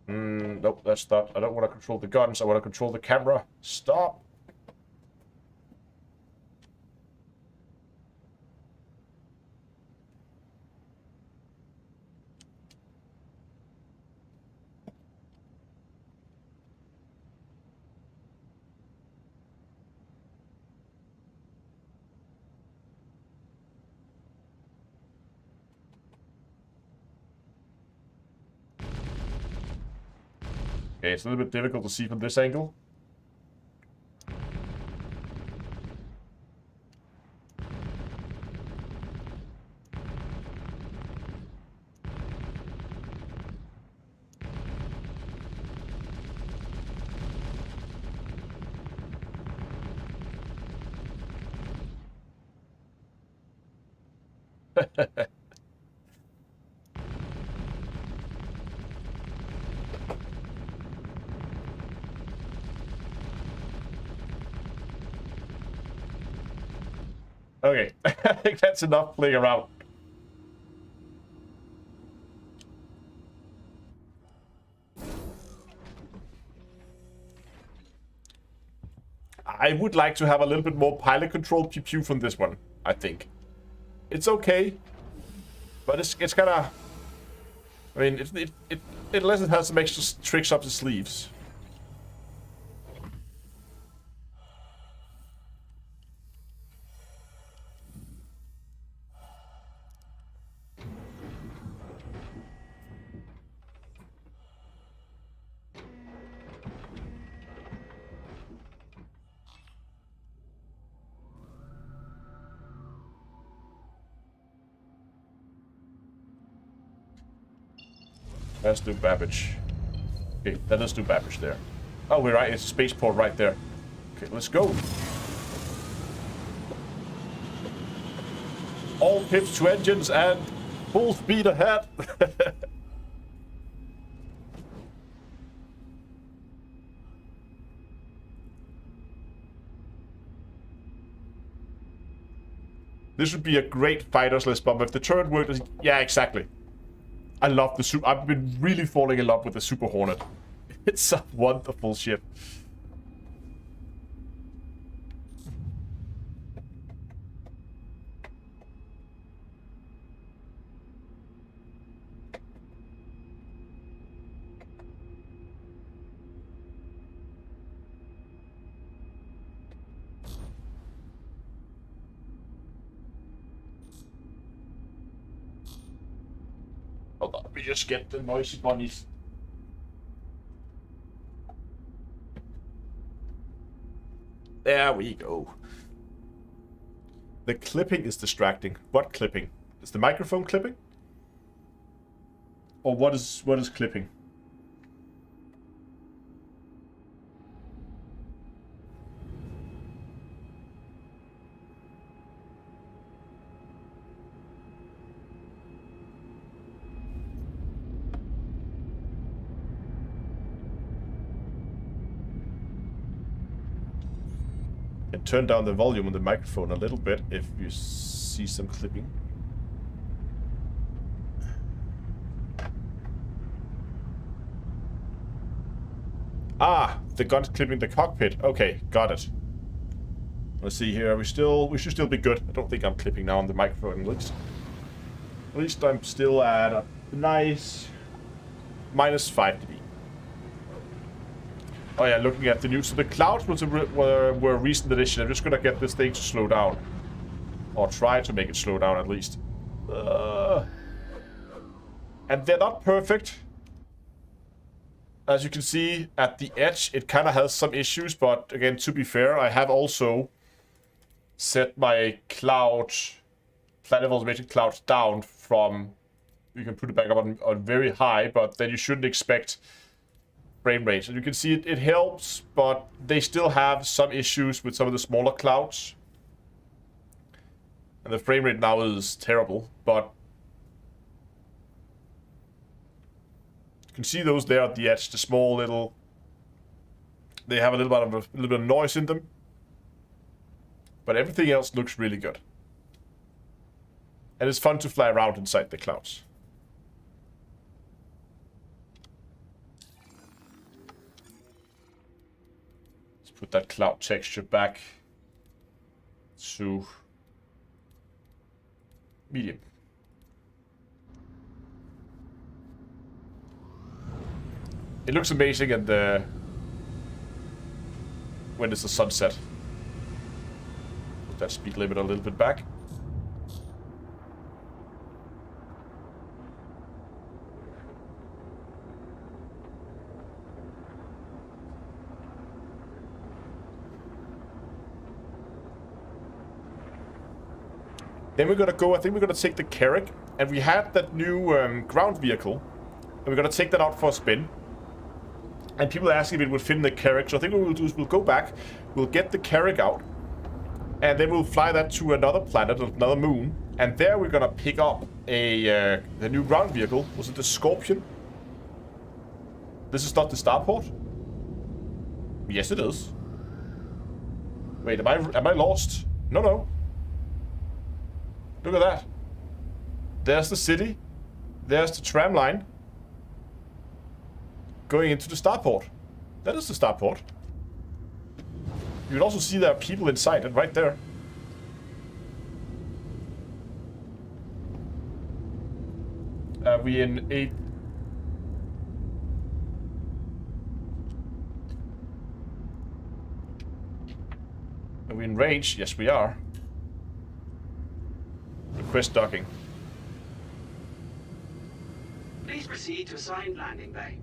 Nope, that's not. I don't want to control the guns. I want to control the camera. Stop. Okay, it's a little bit difficult to see from this angle. Okay, I think that's enough playing around. I would like to have a little bit more pilot control pew pew from this one, I think. It's okay, but it's kind of... I mean, unless it has some extra tricks up the sleeves. Let's do Babbage. Okay, then let's do Babbage there. Oh, we're right. It's a spaceport right there. Okay, let's go. All pips to engines and full speed ahead. This would be a great fighter's list bomb if the turret worked. Yeah, exactly. I love the Super... I've been really falling in love with the Super Hornet. It's a wonderful ship. Hold on, let me just get the noisy bunnies. There we go. The clipping is distracting. What clipping? Is the microphone clipping? Or what is clipping? And turn down the volume on the microphone a little bit if you see some clipping. Ah, the gun's clipping the cockpit. Okay, got it. Let's see here. We should still be good. I don't think I'm clipping now on the microphone at least. At least I'm still at a nice -5 dB. Oh yeah, looking at the news. So the clouds were a recent addition. I'm just gonna get this thing to slow down. Or try to make it slow down at least. And they're not perfect. As you can see, at the edge, it kind of has some issues. But again, to be fair, I have also set my planet evaluation cloud down from... You can put it back up on very high, but then you shouldn't expect frame rate. And you can see it helps, but they still have some issues with some of the smaller clouds. And the frame rate now is terrible, but you can see those there at the edge, the small little... They have a little bit of noise in them. But everything else looks really good. And it's fun to fly around inside the clouds. Let's put that cloud texture back to medium. It looks amazing and when it's the sunset. Put that speed limit a little bit back. Then we're gonna go, I think we're gonna take the Carrack, and we had that new ground vehicle, and we're gonna take that out for a spin. And people are asking if it would fit in the Carrack, so I think what we'll do is we'll go back, we'll get the Carrack out, and then we'll fly that to another planet, another moon, and there we're gonna pick up the new ground vehicle. Was it the Scorpion? This is not the starport? Yes, it is. Wait, am I lost? No. Look at that. There's the city. There's the tram line. Going into the starport. That is the starport. You can also see there are people inside it right there. Are we in 8? Are we in range? Yes, we are. Request docking. Please proceed to assigned landing bay.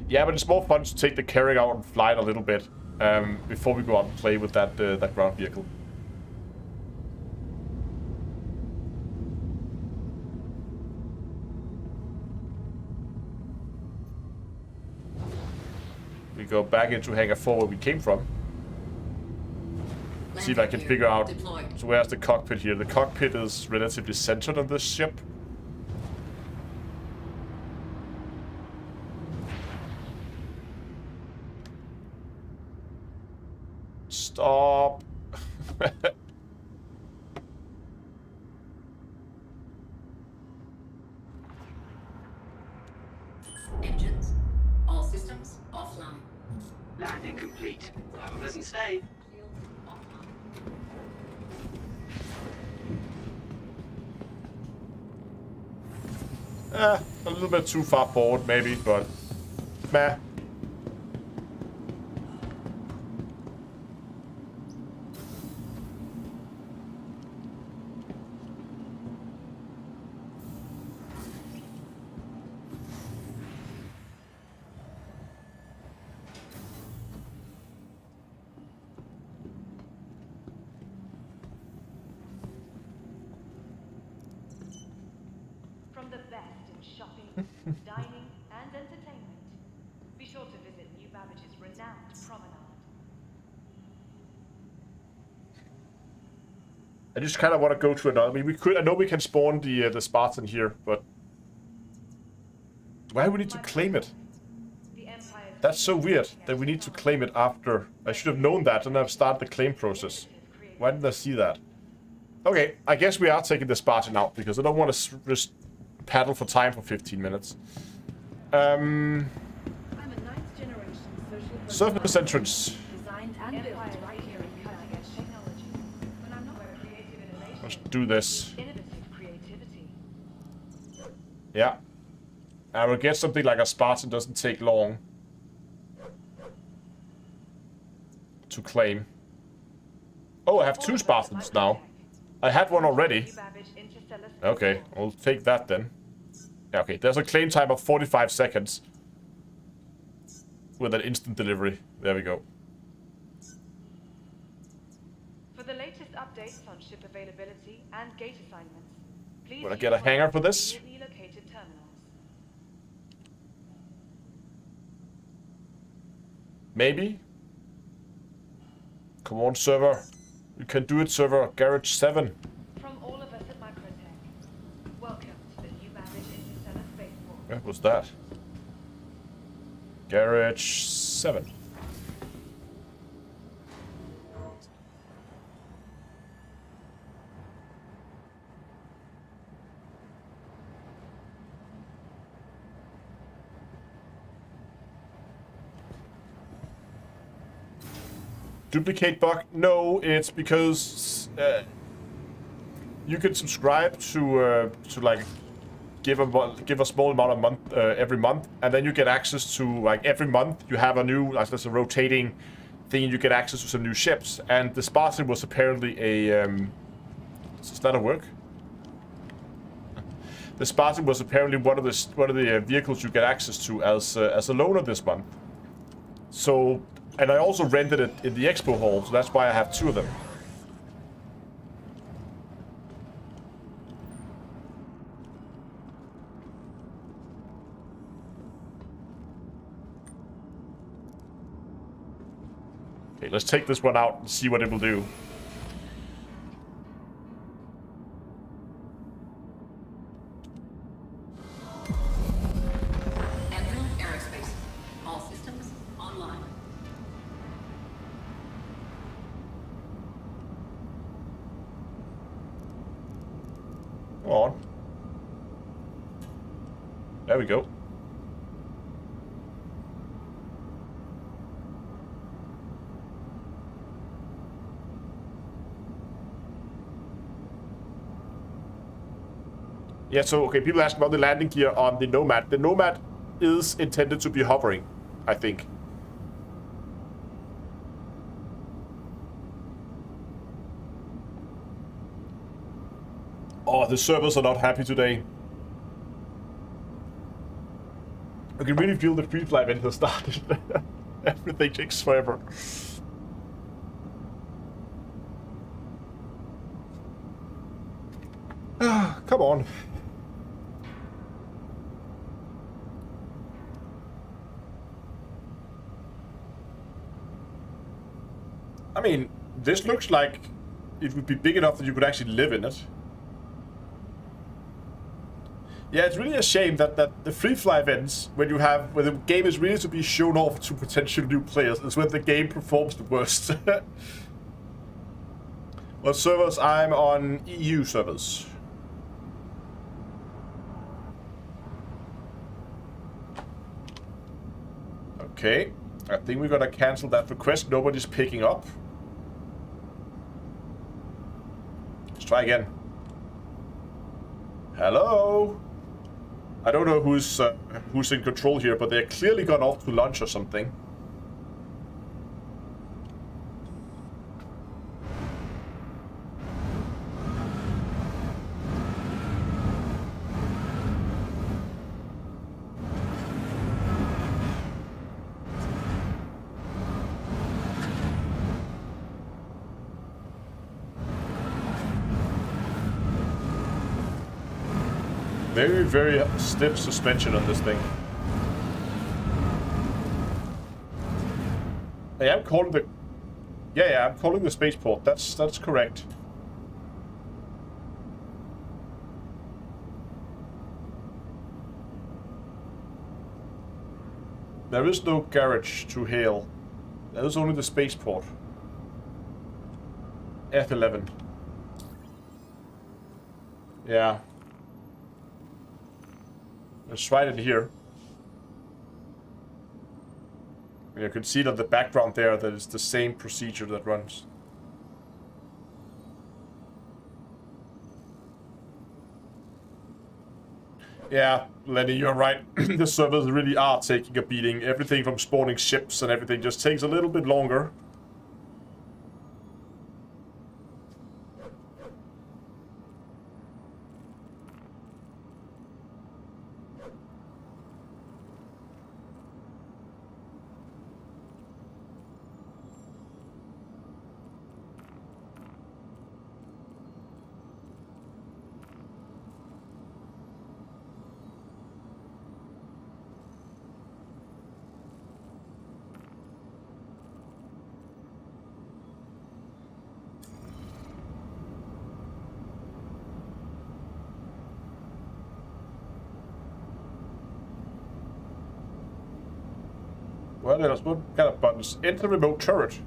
Yeah, but it's more fun to take the Carrack out and fly it a little bit before we go out and play with that ground vehicle. We go back into Hangar 4 where we came from. See if I can figure out. So where's the cockpit here? The cockpit is relatively centered on this ship. Stop. Engines. All systems offline. Landing complete. Have a pleasant stay. Shields offline. A little bit too far forward maybe, but meh. From the best in shopping, dining, and entertainment, be sure to visit New Babbage's renowned promenade. I just kind of want to go to another. I mean, we could. I know we can spawn the Spartan here, but why do we need to claim it? The Empire's That's so weird that we need to claim it after. I should have known that and I've started the claim process. Why didn't I see that? Okay, I guess we are taking the Spartan out because I don't want to just paddle for time for 15 minutes. I'm a ninth generation social Surface entrance. designed and built right here in cutting-edge technology. When I'm not where creative innovation Let's do this. innovative creativity. Yeah. I will get something like a Spartan doesn't take long to claim. Oh, I have 2 Spartans now. I had one already. New Babbage Interstellar Space Okay, I'll take that then. Yeah, okay, there's a claim time of 45 seconds. With an instant delivery. There we go. For the latest updates on ship availability and gate assignments, please Will I get a hangar for this? conveniently located terminals. Maybe? Come on, server. You can do it, server. Garage 7. From all of us at Microtech, welcome to the New Babbage Interstellar Spaceport. Where was that? Garage 7. Duplicate bug? No, it's because you can subscribe to like give a small amount of month every month, and then you get access to, like, every month you have a new, like, there's a rotating thing, and you get access to some new ships. And the Spartan was apparently a is that a work? The Spartan was apparently one of the vehicles you get access to as a loaner this month. So And I also rented it in the expo hall, so that's why I have 2 of them. Okay, let's take this one out and see what it will do. Enfield Aerospace. All systems online. Come on. There we go. Yeah, so, okay, people ask about the landing gear on the Nomad. The Nomad is intended to be hovering, I think. Oh, the servers are not happy today. I can really feel the free fly event has started. Everything takes forever. Come on. I mean, this looks like it would be big enough that you could actually live in it. Yeah, it's really a shame that the free fly events, when the game is really to be shown off to potential new players, is when the game performs the worst. What servers? I'm on EU servers. Okay, I think we're gonna cancel that request. Nobody's picking up. Let's try again. Hello? I don't know who's in control here, but they're clearly gone off to lunch or something. Very, very stiff suspension on this thing. Hey, I'm calling the... Yeah, I'm calling the spaceport. That's correct. There is no garage to hail. There is only the spaceport. F11. Yeah. Let's try it here. You can see it on the background there that it's the same procedure that runs. Yeah, Lenny, you're right. The servers really are taking a beating. Everything from spawning ships and everything just takes a little bit longer. Well, there's one kind of buttons. Enter remote turret.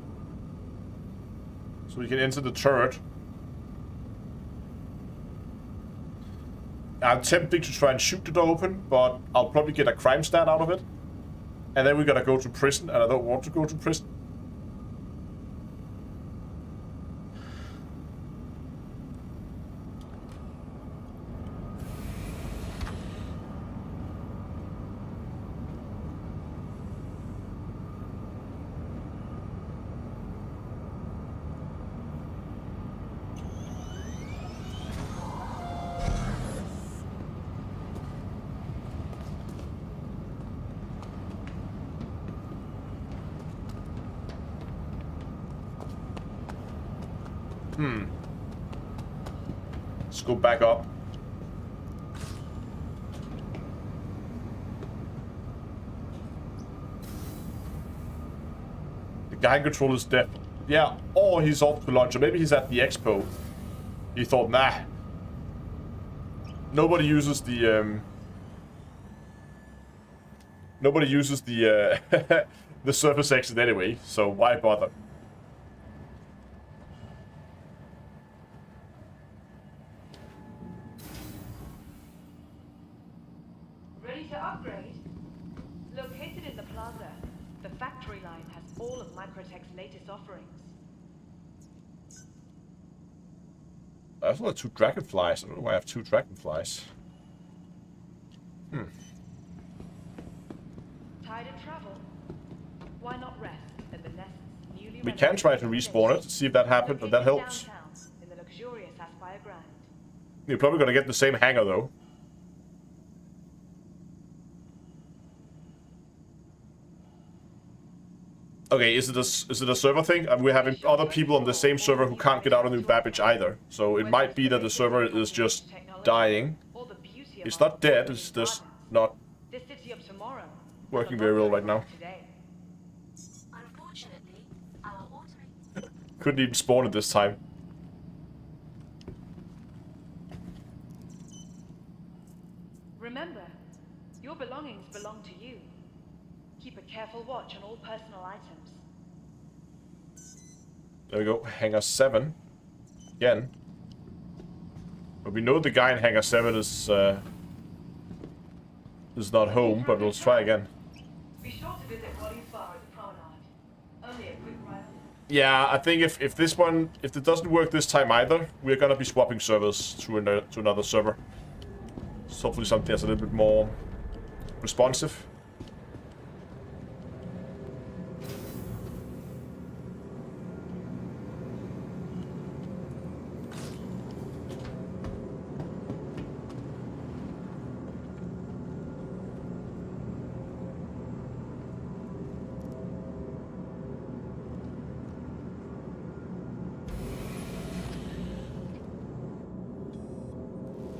So we can enter the turret. I'm tempting to try and shoot the door open, but I'll probably get a crime stat out of it. And then we gotta go to prison, and I don't want to go to prison. Let's go back up. The guy in control is dead. Yeah, or he's off to lunch, or maybe he's at the expo. He thought, nah. Nobody uses the the surface exit anyway, so why bother? Ready to upgrade? Located in the plaza, the factory line has all of Microtech's latest offerings. I also have 2 dragonflies. I don't know why I have 2 dragonflies. Tired of travel? Why not rest at the nest's newly We can try to respawn it, see if that happens, and that helps. downtown in the luxurious Aspire Grand. You're probably gonna get the same hangar though. Okay, is it a server thing? We're having other people on the same server who can't get out of New Babbage either. So it might be that the server is just dying. Or the beauty of It's our not dead, it's just not this city of tomorrow. working very well right now. Today. Unfortunately, our auto Couldn't even spawn it this time. Remember, your belongings belong to you. Keep a careful watch on all personal items. There we go, Hangar 7. Again. But we know the guy in Hangar 7 is not home, but we'll try again. Be sure to visit Waddy's Bar at the promenade. Only a quick ride. Yeah, I think if it doesn't work this time either, we're gonna be swapping servers to another server. So hopefully something that's a little bit more responsive.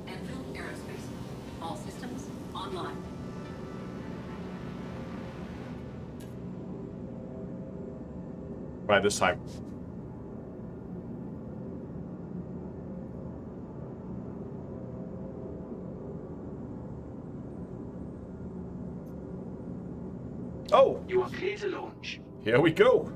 Enfield Aerospace. All systems online. Right this time. Oh, You are clear to launch. here we go.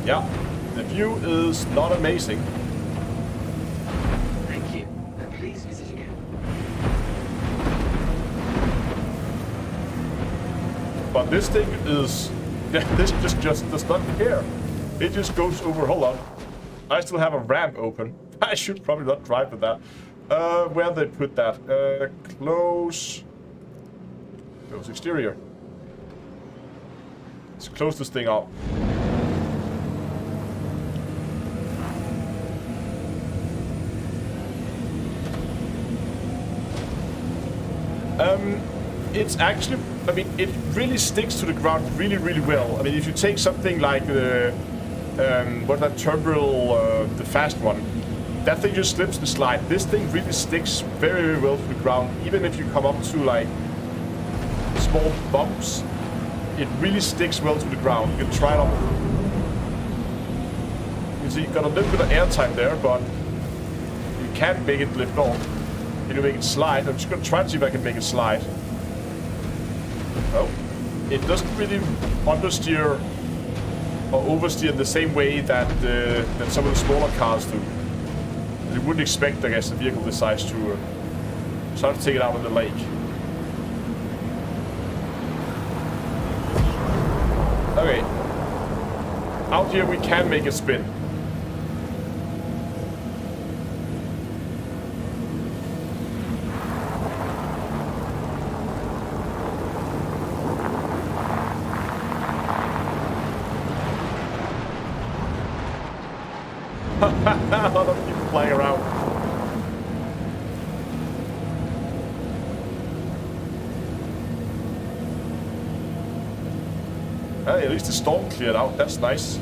Yeah, the view is not amazing. Thank you. Please visit again. But this thing is... this just does not care. It just goes over... Hold on. I still have a ramp open. I should probably not drive with that. Where they put that? Close... Close exterior. Let's close this thing up. It's actually, I mean, it really sticks to the ground really, really well. I mean, if you take something like the, what's that terminal, the fast one, that thing just slips and slides. This thing really sticks very, very well to the ground. Even if you come up to like small bumps, it really sticks well to the ground. You can try it on. You can see you've got a little bit of airtime there, but you can make it lift off. Can you make it slide? I'm just gonna try to see if I can make it slide. Oh, it doesn't really understeer or oversteer in the same way that that some of the smaller cars do. You wouldn't expect, I guess, a vehicle this size to try to take it out on the lake. Okay, out here we can make it spin. A lot of people flying around. Hey, at least the storm cleared out. That's nice.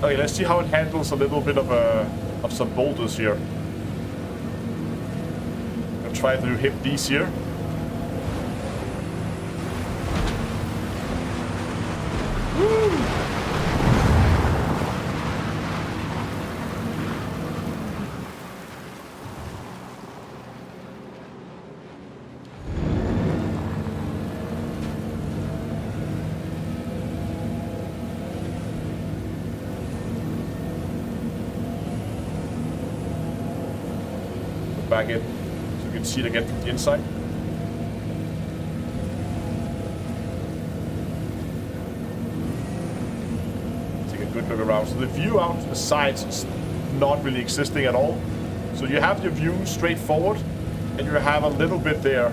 Okay, let's see how it handles a little bit of some boulders here. I'll try to hit these here. Woo! Back in so you can see it again from the inside. Take a good look around. So the view out to the sides is not really existing at all. So you have your view straight forward and you have a little bit there.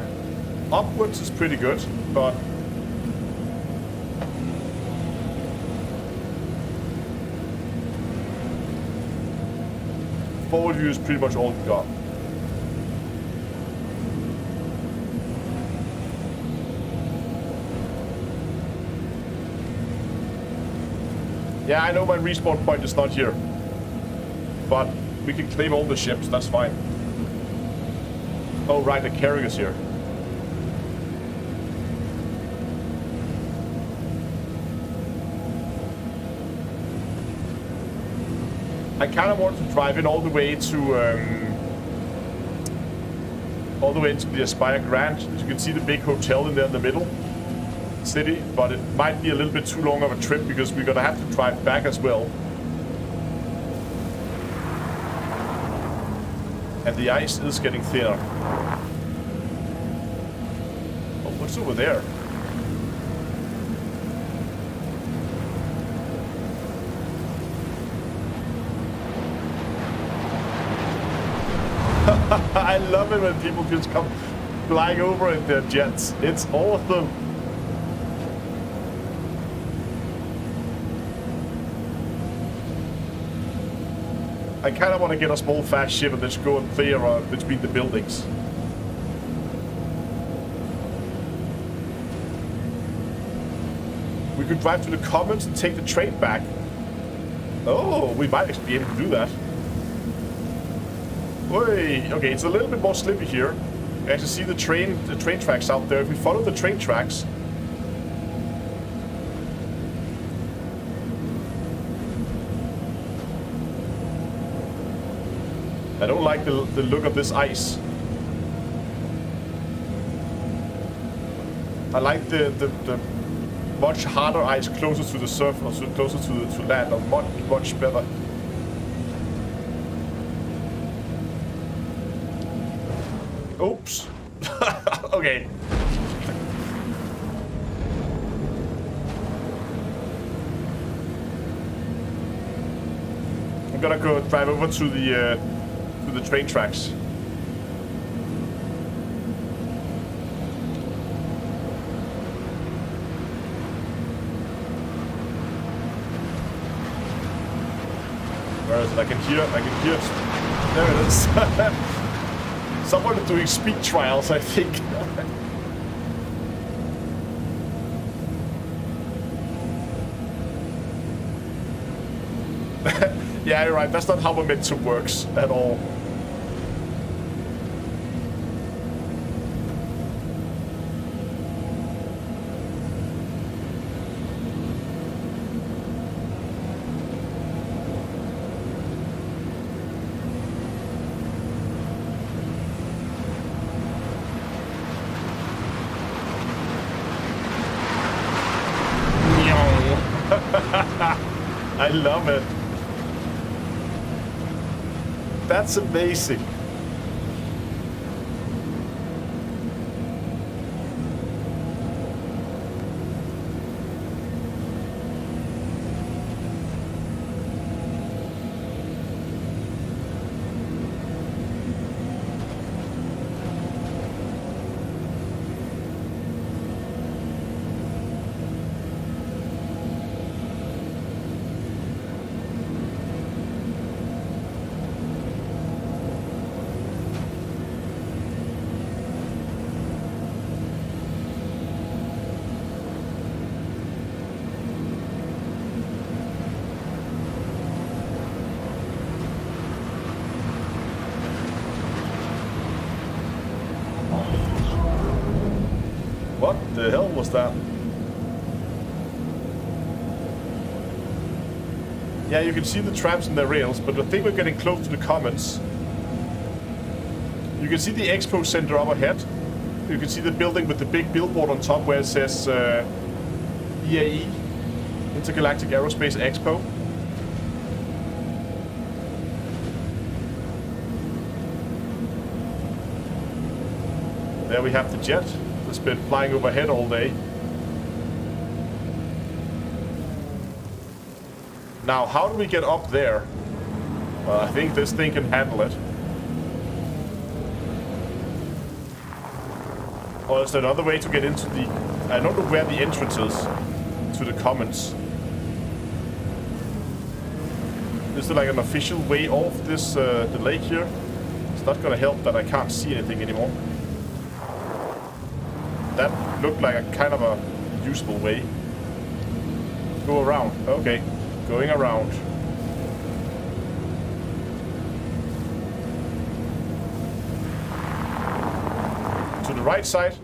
Upwards is pretty good, but forward view is pretty much all you got. Yeah, I know my respawn point is not here, but we can claim all the ships, that's fine. Oh right, the carrier's here. I kind of want to drive in all the way into the Aspire Grand. As you can see the big hotel in there in the middle. City, but it might be a little bit too long of a trip because we're gonna have to drive back as well. And the ice is getting thinner. Oh, what's over there? I love it when people just come flying over in their jets. It's awesome. I kind of want to get a small fast ship and just go and clear between the buildings. We could drive to the Commons and take the train back. Oh, we might actually be able to do that. Wait, okay, it's a little bit more slippy here. You actually see the train tracks out there. If we follow the train tracks, I don't like the look of this ice. I like the much harder ice closer to the surface, closer to land, or much better. Oops. Okay. I'm gonna go drive over to the train tracks. Where is it? I can hear it. There it is. Someone is doing speed trials, I think. Yeah, you're right. That's not how momentum works at all. I love it. That's amazing. What the hell was that? Yeah, you can see the trams and the rails, but I think we're getting close to the commons. You can see the expo center up ahead. You can see the building with the big billboard on top where it says IAE, Intergalactic Aerospace Expo. There we have the jet that's been flying overhead all day. Now, how do we get up there? Well, I think this thing can handle it. Or is there another way to get into the... I don't know where the entrance is to the commons. Is there like an official way off this the lake here? It's not gonna help that I can't see anything anymore. That looked like a kind of a useful way. Go around. Okay, going around. To the right side.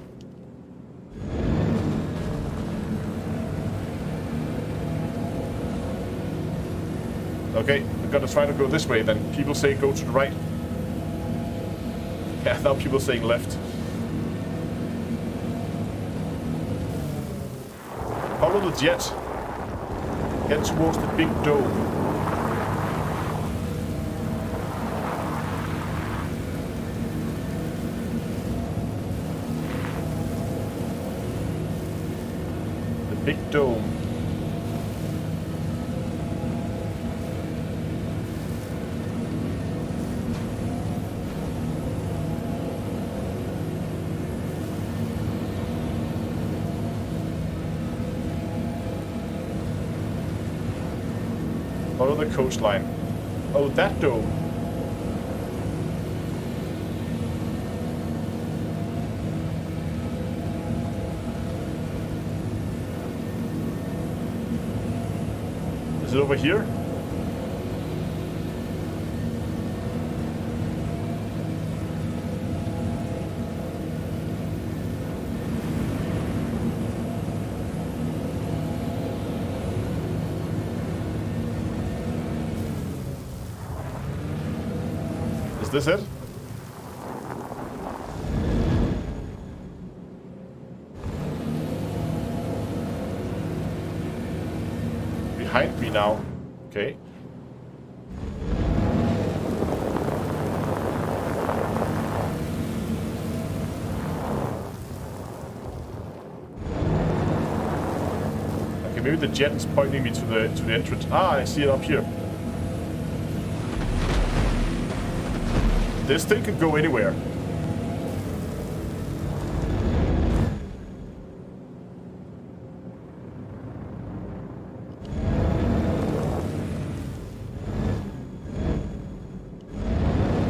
Okay, I'm gonna try to go this way then. People say go to the right. Yeah, now people saying left. Follow the jet. Head towards the big dome. The big dome. Follow the coastline. Oh, that dome. Is it over here? Is this it? Behind me now. Okay. Okay, maybe the jet is pointing me to the entrance. Ah, I see it up here. This thing could go anywhere.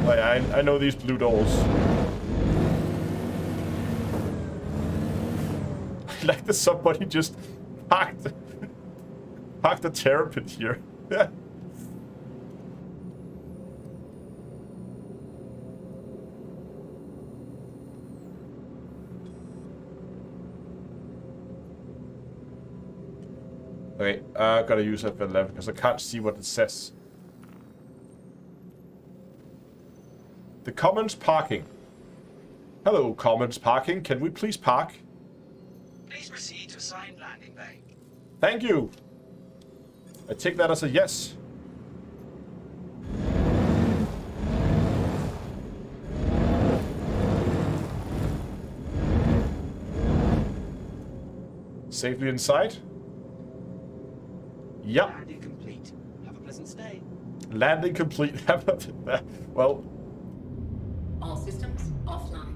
Oh, yeah, I know these blue doors. Like that somebody just parked a terrapin here. Yeah. Okay, I gotta use F11 because I can't see what it says. The Commons parking. Hello, Commons parking. Can we please park? Please proceed to assigned landing bay. Thank you. I take that as a yes. Safely inside. Yep. Landing complete. Have a pleasant stay. Landing complete. Well, All systems offline.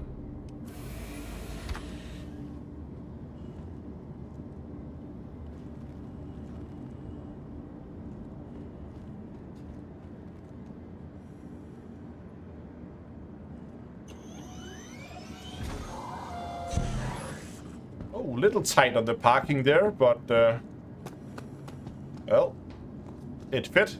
oh, a little tight on the parking there, but well, it fit.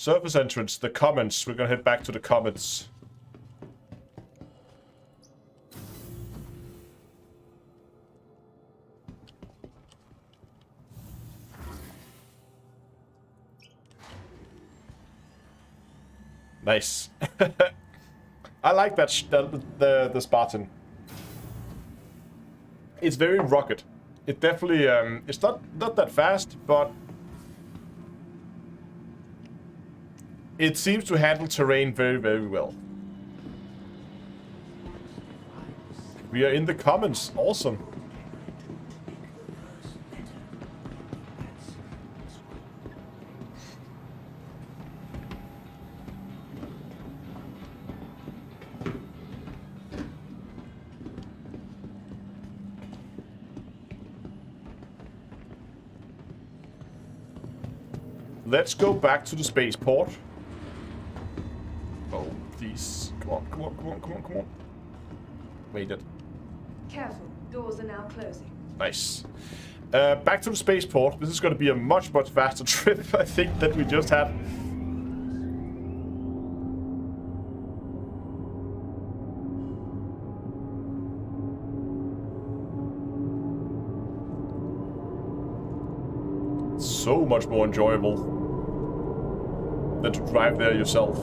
Surface entrance, the comments. We're gonna head back to the comments. Nice. I like that the Spartan. It's very rugged. It definitely it's not that fast, but it seems to handle terrain very, very well. We are in the comments. Awesome. Let's go back to the spaceport. Oh, please. Come on, come on, come on, come on, come on. Waited. Careful, doors are now closing. Nice. Back to the spaceport. This is going to be a much, much faster trip, I think, that we just had. So much more enjoyable than to drive there yourself.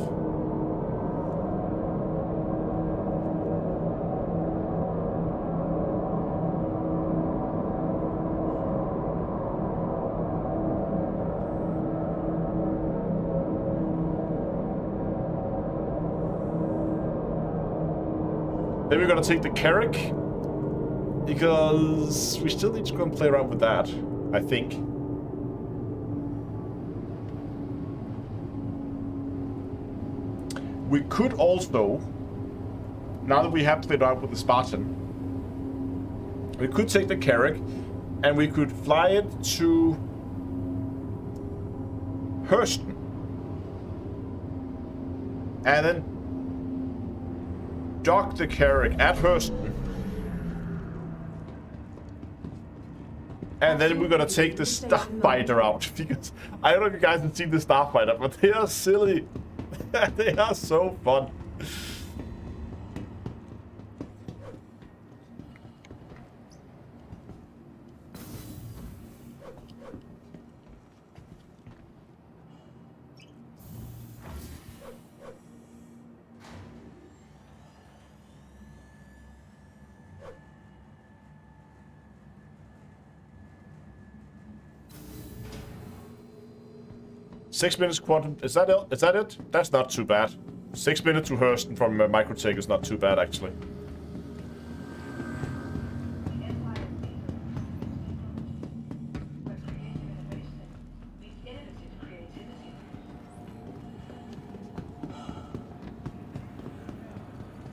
Then we're gonna take the Carrack, because we still need to go and play around with that, I think. We could also, now that we have played around with the Spartan, we could take the Carrack and we could fly it to Hurston. And then dock the Carrack at Hurston. And then we're gonna take the Starfighter out, because I don't know if you guys have seen the Starfighter, but they are silly. They are so fun. Six minutes quantum. Is that it? Is that it? That's not too bad. 6 minutes to Hurston from Microtech is not too bad, actually.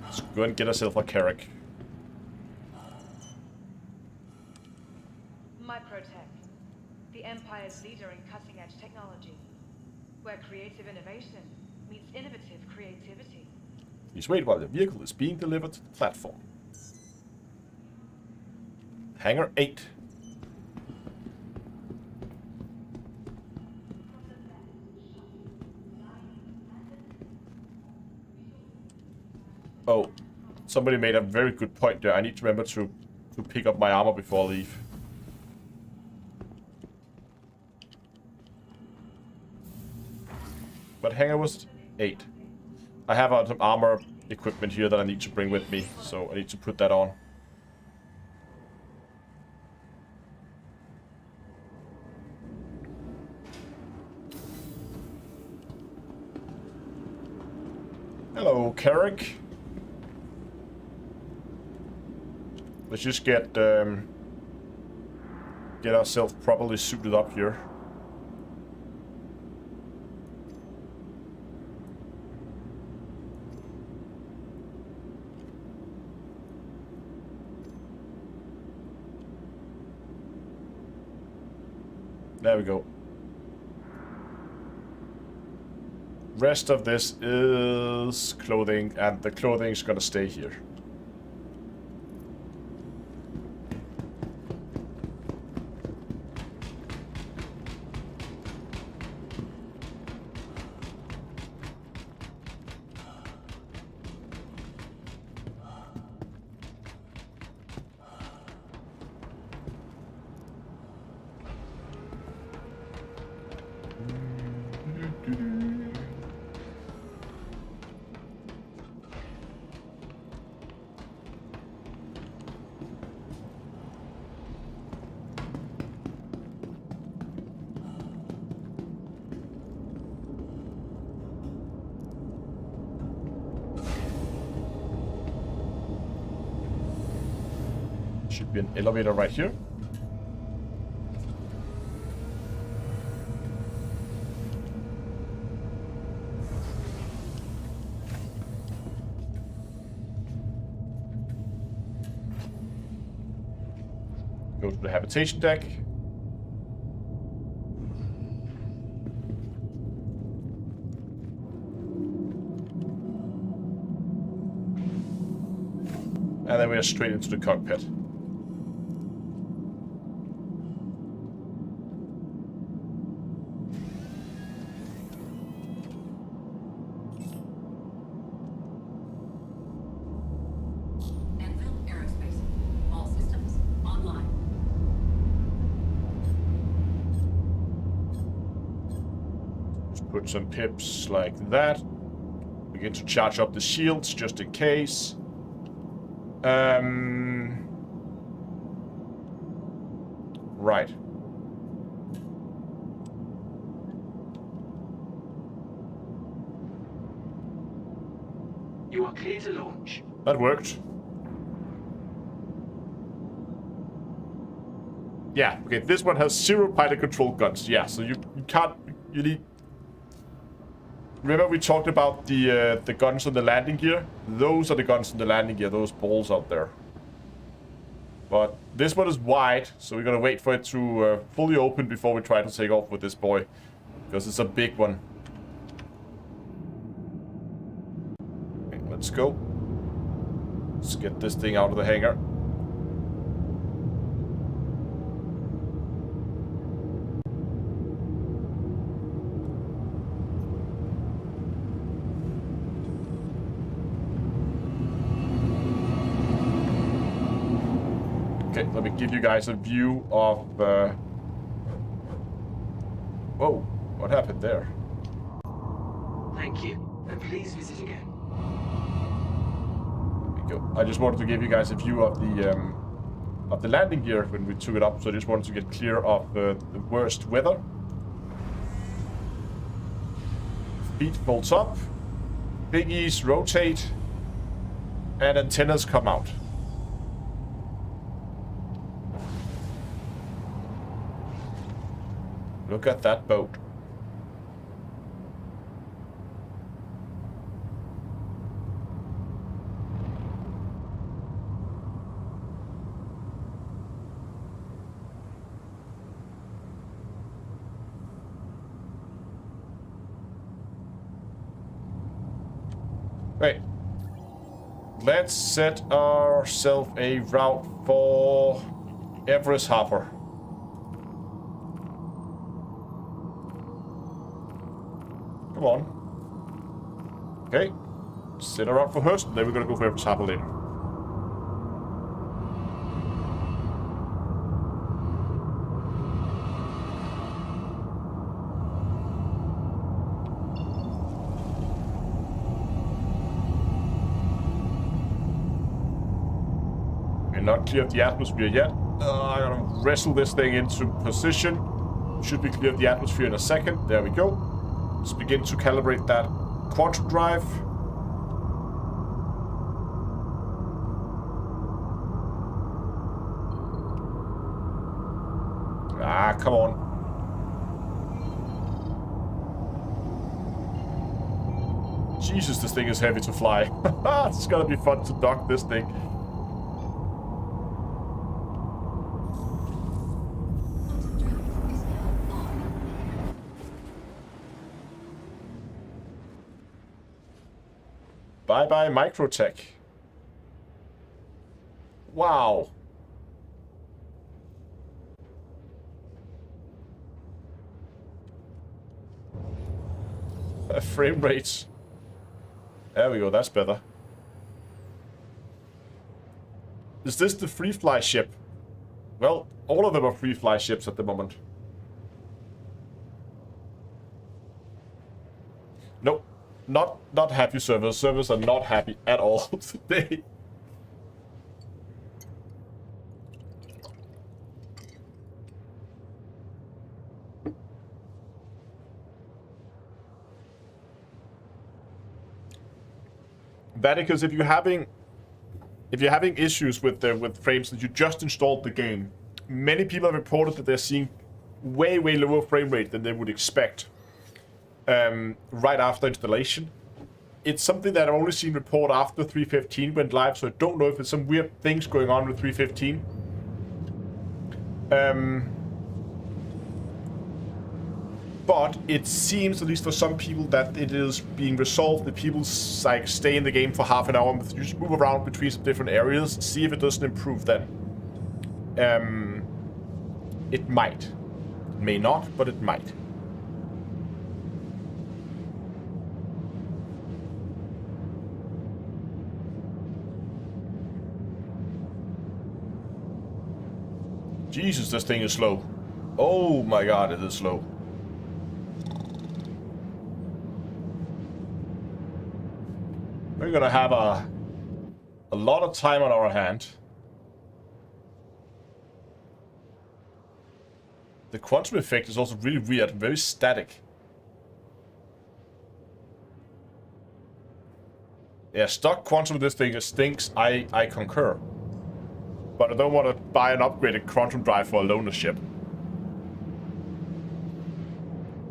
Let's go and get ourselves a Carrack. Microtech, the Empire's leader in cutting-edge technology, where creative innovation meets innovative creativity. Please wait while the vehicle is being delivered to the platform. Hangar 8. Oh, somebody made a very good point there. I need to remember to pick up my armor before I leave. What hangar was it? 8. I have some armor equipment here that I need to bring with me, so I need to put that on. Hello, Carrack. Let's just get ourselves properly suited up here. There we go. Rest of this is clothing, and the clothing is gonna stay here. Should be an elevator right here. Go to the habitation deck. And then we are straight into the cockpit. Anvil Aerospace. All systems online. Just put some pips like that. Begin to charge up the shields just in case. Right. You are clear to launch. That worked. Yeah, okay, this one has 0 pilot control guns. Yeah, so you can't... You need... Remember we talked about the guns on the landing gear? Those are the guns on the landing gear, those balls out there. But this one is wide, so we're gonna wait for it to fully open before we try to take off with this boy. Because it's a big one. Okay, let's go. Let's get this thing out of the hangar. Okay, let me give you guys a view of... Whoa, what happened there? Thank you, and please visit again. There we go. I just wanted to give you guys a view of the landing gear when we took it up, so I just wanted to get clear of the worst weather. Feet folds up, biggies rotate, and antennas come out. Look at that boat. Right. Let's set ourselves a route for Everest Harbor. Come on. Okay. Set her out for Hurst, then we're gonna go for Everest Harbor later. We're not clear of the atmosphere yet. I gotta wrestle this thing into position. Should be clear of the atmosphere in a second. There we go. Let's begin to calibrate that quantum drive. Ah, come on. Jesus, this thing is heavy to fly. It's gonna be fun to dock this thing. Bye-bye, Microtech. Wow. Frame rates. There we go, that's better. Is this the free fly ship? Well, all of them are free fly ships at the moment. Nope. Not happy servers. Servers are not happy at all today. That because if you're having if you're having issues with frames and you just installed the game, many people have reported that they're seeing way lower frame rate than they would expect right after installation. It's something that I've only seen report after 3.15 went live, so I don't know if there's some weird things going on with 3.15. But it seems, at least for some people, that it is being resolved. That people like stay in the game for half an hour, and you just move around between some different areas, see if it doesn't improve then. It might. It may not, but it might. Jesus, this thing is slow. Oh my god, it is slow. We're gonna have a lot of time on our hand. The quantum effect is also really weird, very static. Yeah, stock quantum of this thing stinks, I concur. But I don't want to buy an upgraded quantum drive for a loaner ship.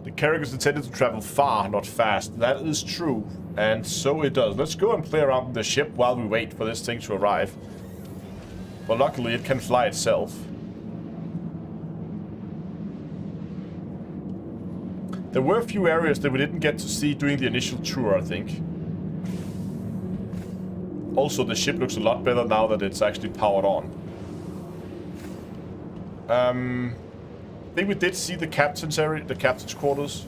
The Carrack is intended to travel far, not fast. That is true, and so it does. Let's go and play around with the ship while we wait for this thing to arrive. But luckily it can fly itself. There were a few areas that we didn't get to see during the initial tour, I think. Also, the ship looks a lot better now that it's actually powered on. I think we did see the captain's area, the captain's quarters.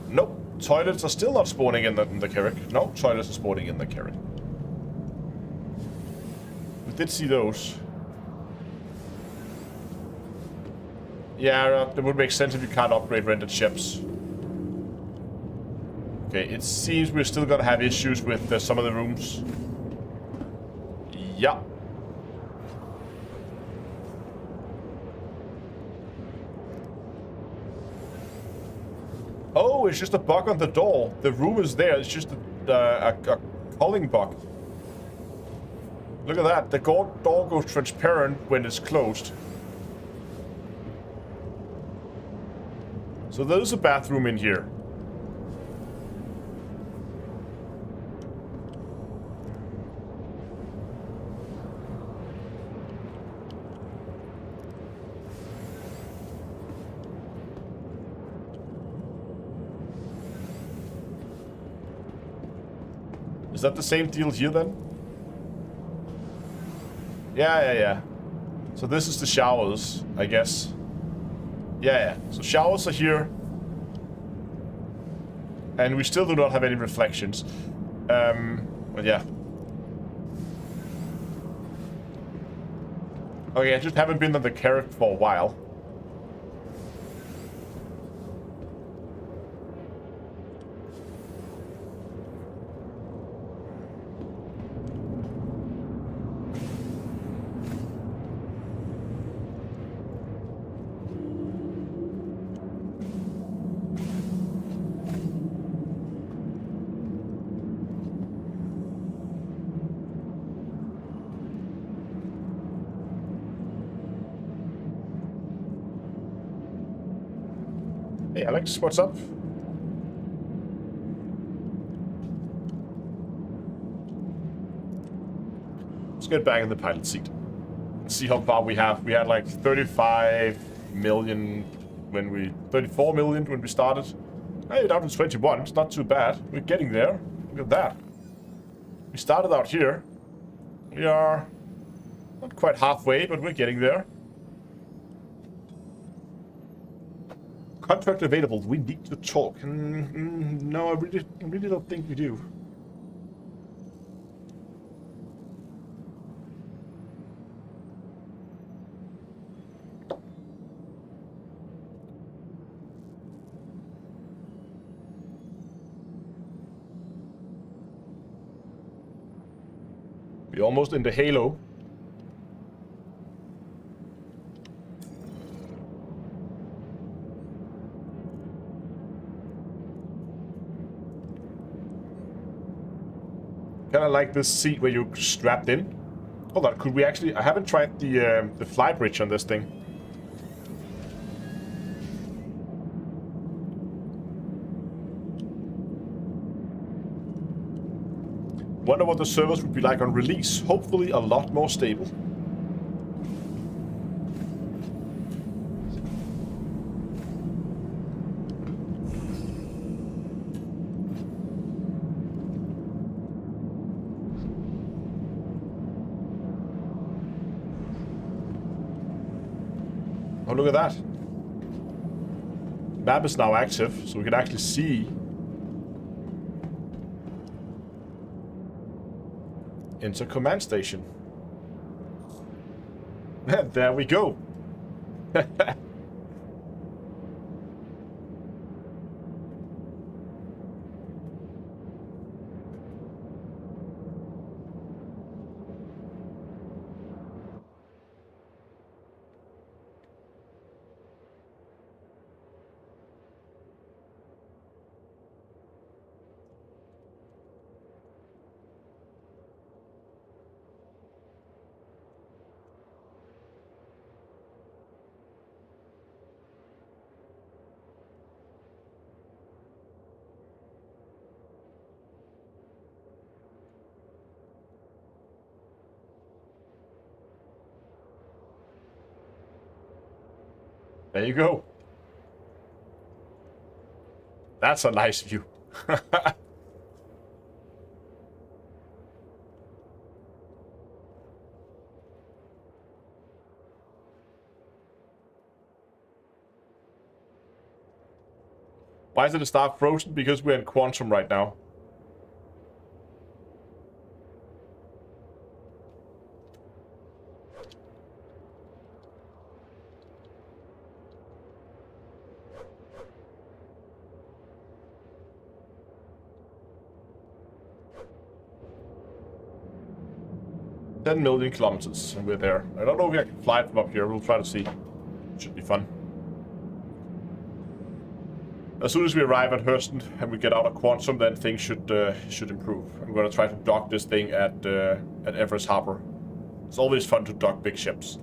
Nope, toilets are still not spawning in the Carrack. No, toilets are spawning in the Carrack. We did see those. Yeah, it would make sense if you can't upgrade rented ships. Okay, it seems we're still gonna have issues with some of the rooms. Yeah. Oh, it's just a bug on the door. The room is there. It's just a calling bug. Look at that. The door goes transparent when it's closed. So there's a bathroom in here. Is that the same deal here then? Yeah. So this is the showers, I guess. Yeah. So showers are here. And we still do not have any reflections. But yeah. Okay, I just haven't been on the Carrack for a while. Hey Alex, what's up? Let's get back in the pilot seat. Let's see how far we have. We had like 35 million when we... 34 million when we started. Hey, down to 21. It's not too bad. We're getting there. Look at that. We started out here. We are not quite halfway, but we're getting there. Contract available. We need to talk. No, I really don't think we do. We're almost in the halo. Kind of like this seat where you're strapped in. Hold on, could we actually... I haven't tried the fly bridge on this thing. Wonder what the servers would be like on release. Hopefully a lot more stable. Oh, look at that. Map is now active, so we can actually see into command station. There we go. There you go. That's a nice view. Why is the star frozen? Because we're in quantum right now. $10 million kilometers, and we're there. I don't know if I can fly from up here. We'll try to see. Should be fun. As soon as we arrive at Hurston and we get out of quantum, then things should improve. I'm going to try to dock this thing at Everest Harbor. It's always fun to dock big ships.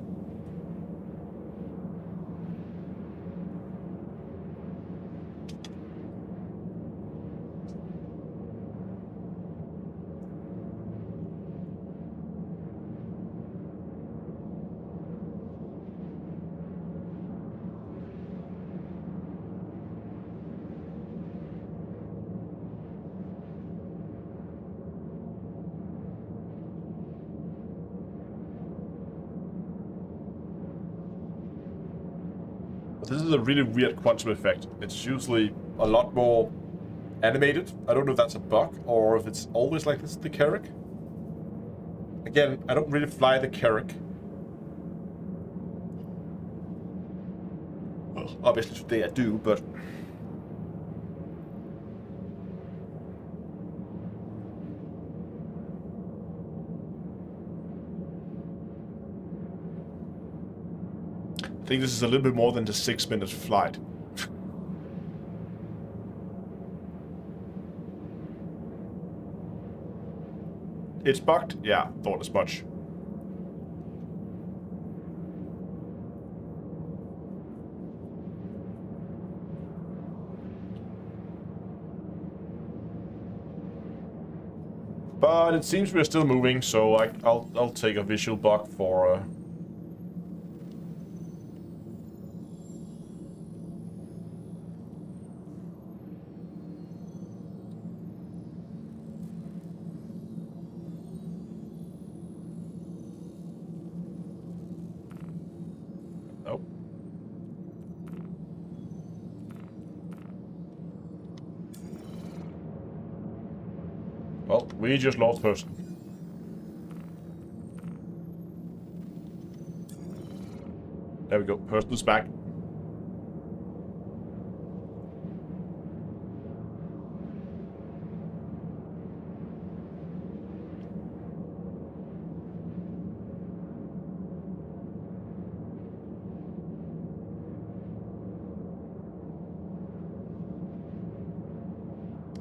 This is a really weird quantum effect. It's usually a lot more animated. I don't know if that's a bug or if it's always like this, the Carrack. Again, I don't really fly the Carrack. Well, obviously today I do, but... I think this is a little bit more than the 6-minute flight. It's bugged? Yeah, thought as much. But it seems we're still moving, so I'll take a visual bug for... Oh. Well, we just lost person. There we go. Person's back.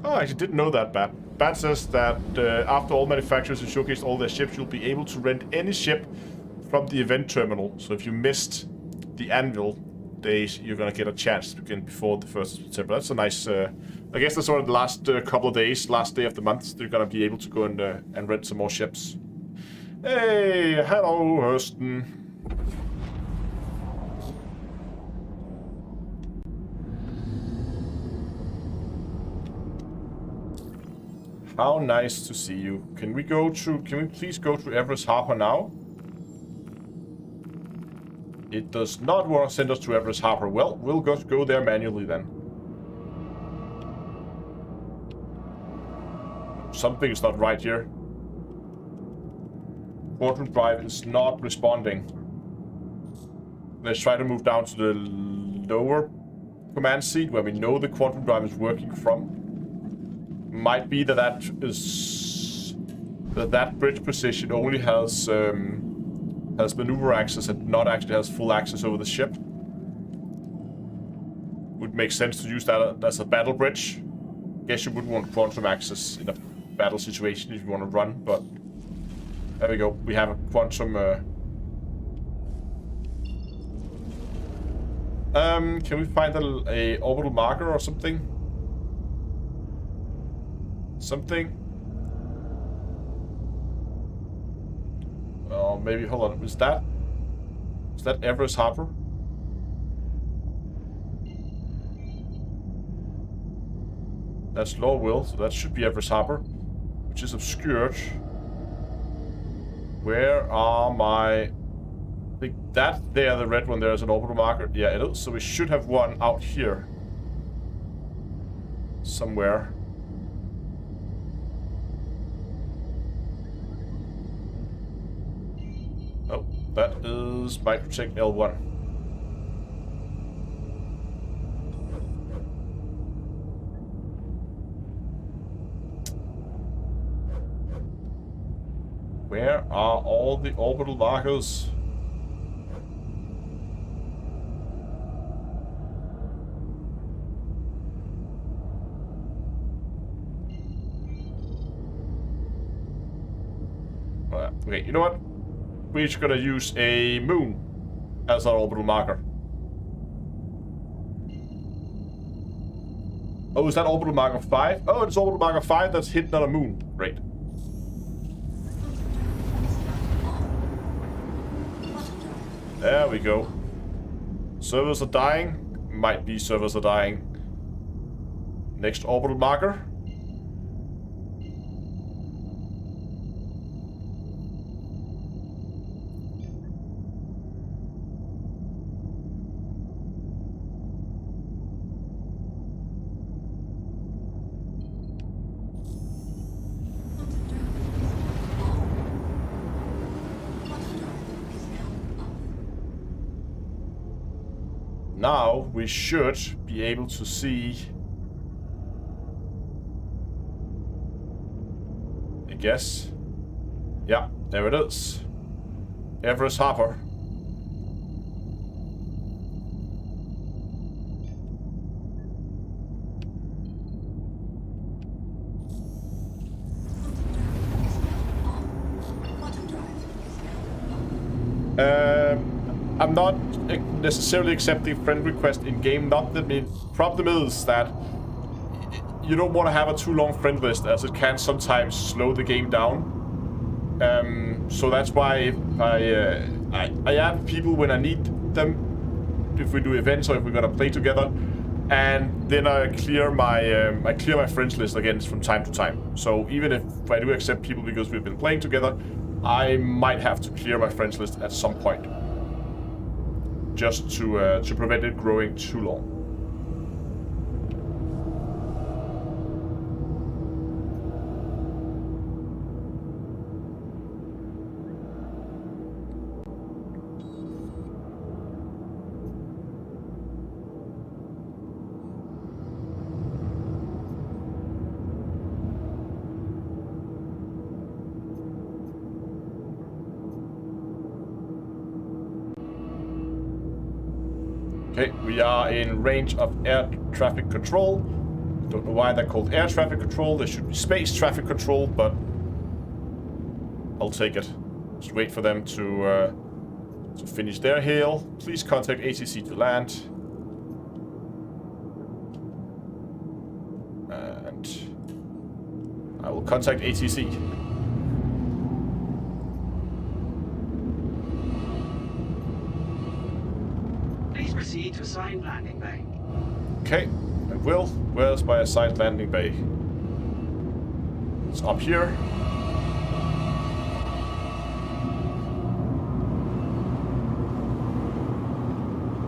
Oh, I actually didn't know that, Bat. Bat says that after all manufacturers have showcased all their ships, you'll be able to rent any ship from the event terminal. So if you missed the annual days, you're gonna get a chance to begin before the 1st of September. That's a nice... I guess that's sort of the last couple of days, last day of the month. They're gonna be able to go and rent some more ships. Hey, hello, Hurston. How nice to see you. Can we please go to Everest Harbor now? It does not want to send us to Everest Harbor. Well, we'll just go there manually then. Something's not right here. Quantum drive is not responding. Let's try to move down to the lower command seat where we know the quantum drive is working from. Might be that that bridge position only has maneuver access and not actually has full access over the ship. Would make sense to use that as a battle bridge. Guess you wouldn't want quantum access in a battle situation if you want to run, but there we go. We have a quantum. Can we find a orbital marker or something? Oh, maybe, hold on. Is that Everest Harbor? That's Lorville, so that should be Everest Harbor, which is obscured. Where are my... I think that there, the red one there, is an orbital marker. Yeah, it is. So we should have one out here. Somewhere. Oh, that is Microtech L1. Where are all the orbital markers? Okay, you know what? We're just gonna use a moon as our orbital marker. Oh, is that orbital marker 5? Oh, it's orbital marker 5 that's hidden on a moon. Great. There we go. Servers are dying. Might be servers are dying. Next orbital marker. Now we should be able to see, I guess. Yeah, there it is. Everest Harbor. I'm not necessarily accepting friend request in game. Not the main problem is that you don't want to have a too long friend list, as it can sometimes slow the game down. So that's why I add people when I need them, if we do events or if we're gonna play together, and then I clear my friends list again from time to time. So even if I do accept people because we've been playing together, I might have to clear my friends list at some point, just to prevent it growing too long. Okay, we are in range of air traffic control. Don't know why they're called air traffic control. They should be space traffic control, but I'll take it. Just wait for them to finish their hail. Please contact ATC to land. And I will contact ATC. Please proceed to assigned landing bay. Okay, I will. Where's my assigned landing bay? It's up here.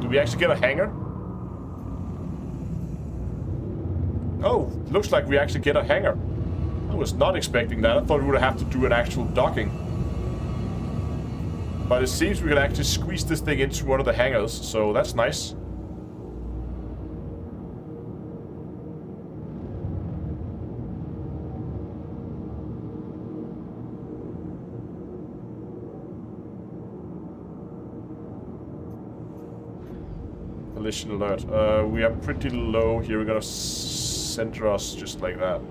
Do we actually get a hangar? Oh, looks like we actually get a hangar. I was not expecting that. I thought we would have to do an actual docking. But it seems we can actually squeeze this thing into one of the hangars, so that's nice. Collision alert. We are pretty low here. We're gonna center us just like that.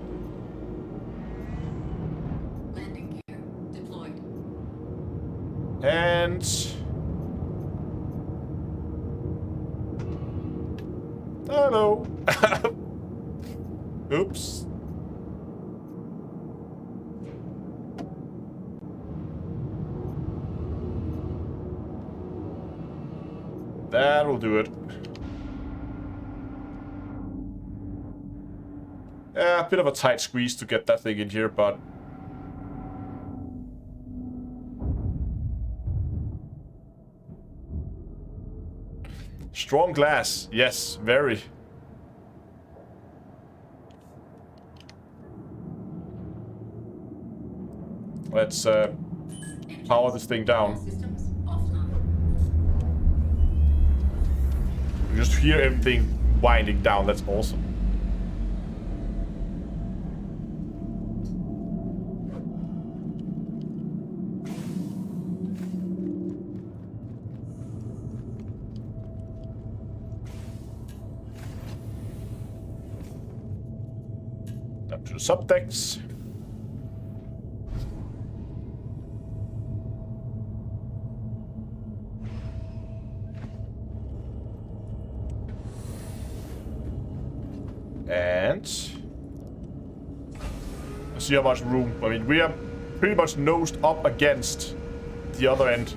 Landing gear deployed. And hello. Oops. That will do it. Yeah, a bit of a tight squeeze to get that thing in here, but strong glass, yes, very. Let's power this thing down. Systems offline. You just hear everything winding down. That's awesome. Up to the subdecks. And see how much room. I mean, we are pretty much nosed up against the other end.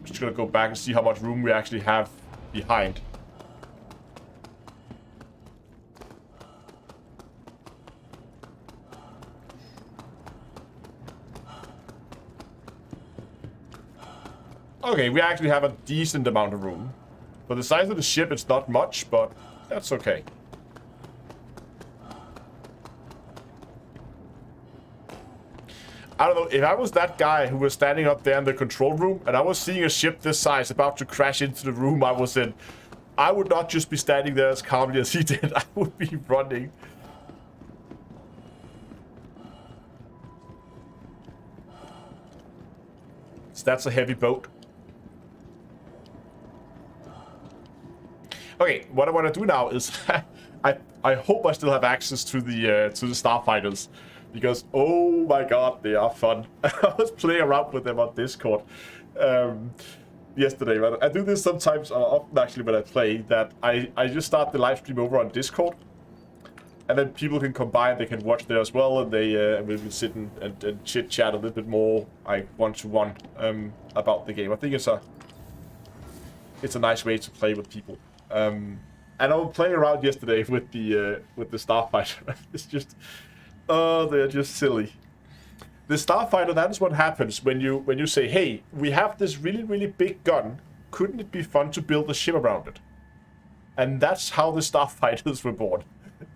Just gonna go back and see how much room we actually have behind. Okay, we actually have a decent amount of room. For the size of the ship, it's not much, but that's okay. I don't know, if I was that guy who was standing up there in the control room, and I was seeing a ship this size about to crash into the room I was in, I would not just be standing there as calmly as he did, I would be running. So that's a heavy boat. Okay, what I want to do now is I hope I still have access to the starfighters, because oh my god, they are fun. I was playing around with them on Discord yesterday. But I do this sometimes, often actually when I play, that I just start the live stream over on Discord, and then people can come by and they can watch there as well, and they will sit and chit chat a little bit more, like one-to-one about the game. I think it's a nice way to play with people. And I was playing around yesterday with the starfighter. It's just, oh, they're just silly. The starfighter, that is what happens when you say, hey, we have this really, really big gun. Couldn't it be fun to build a ship around it? And that's how the starfighters were born.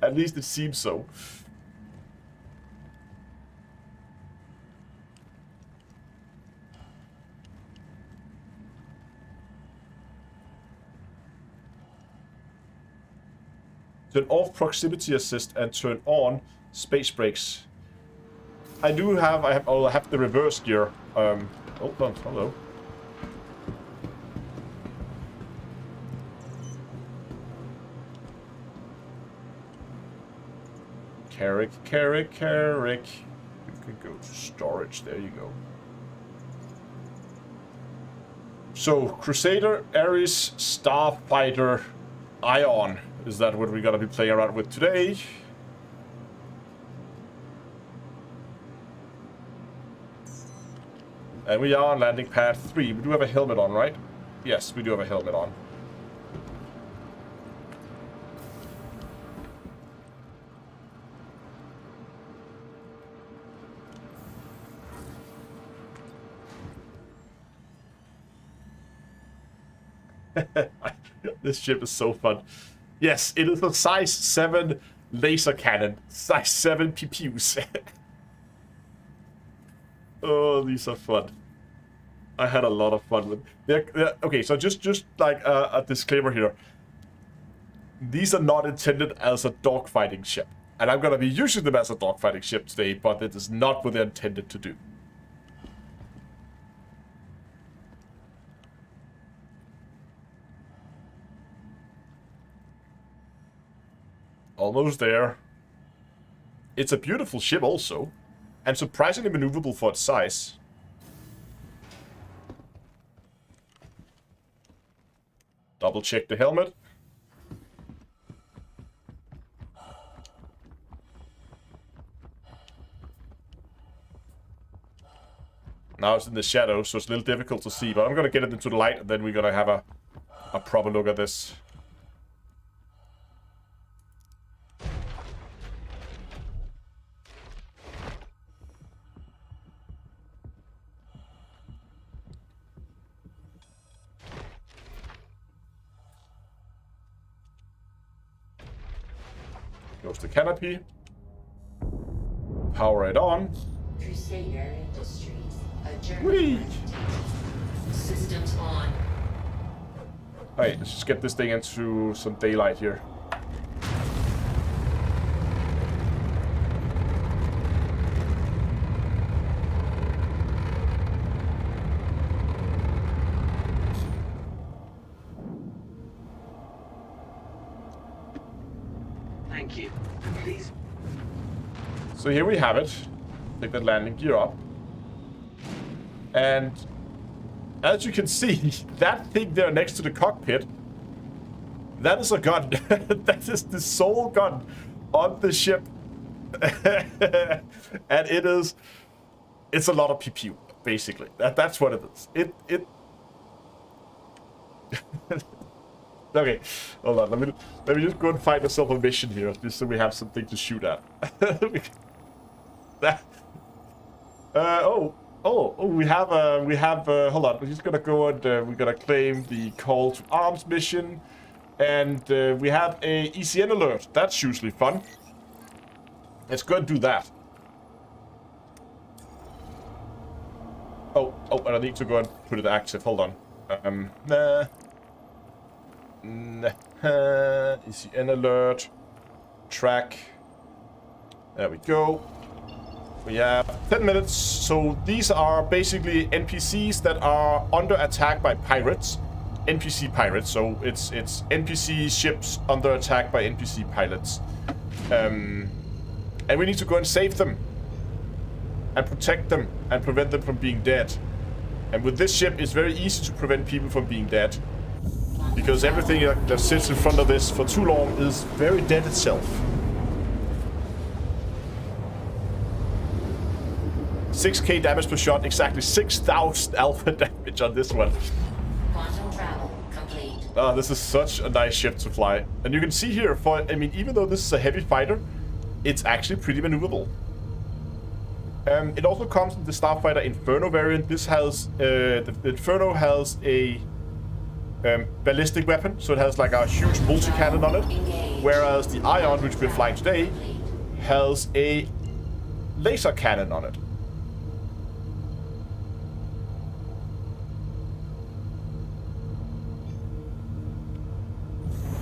At least it seems so. Turn off proximity assist and turn on space brakes. I have the reverse gear. Hold on, hello. Carrick. You can go to storage. There you go. So, Crusader, Ares, Starfighter, Ion. Is that what we're gonna be playing around with today? And we are on landing pad 3. We do have a helmet on, right? Yes, we do have a helmet on. This ship is so fun. Yes, it is a size 7 laser cannon. Size 7 PPUs. Oh, these are fun. I had a lot of fun with. Okay, so just like a disclaimer here. These are not intended as a dogfighting ship, and I'm gonna be using them as a dogfighting ship today, but it is not what they're intended to do. Almost there. It's a beautiful ship also, and surprisingly maneuverable for its size. Double check the helmet. Now it's in the shadow, so it's a little difficult to see, but I'm gonna get it into the light, and then we're gonna have a proper look at this. Goes the canopy. Power it on. Crusader Industries. A German Whee! entity. Systems on. Alright, let's just get this thing into some daylight here. Thank you. Please. So here we have it. Take that landing gear up. And as you can see, that thing there next to the cockpit, that is a gun. That is the sole gun on the ship. And it's a lot of PPU, basically. That's what it is. Okay, hold on. Let me just go and find myself a mission here, just so we have something to shoot at. We have. Hold on. We're just gonna go and we're gonna claim the call to arms mission, and we have a ECN alert. That's usually fun. Let's go and do that. Oh, and I need to go and put it active. Hold on. ECN alert. Track. There we go. We have 10 minutes. So these are basically NPCs that are under attack by pirates. NPC pirates. So it's NPC ships under attack by NPC pilots. And we need to go and save them. And protect them. And prevent them from being dead. And with this ship, it's very easy to prevent people from being dead. Because everything that sits in front of this for too long is very dead itself. 6k damage per shot, exactly 6,000 alpha damage on this one. Quantum travel complete. This is such a nice ship to fly. And you can see here, even though this is a heavy fighter, it's actually pretty maneuverable. It also comes in the Starfighter Inferno variant. This has, the Inferno has a ballistic weapon, so it has like a huge multi-cannon on it. Whereas the Ion, which we're flying today, has a laser cannon on it.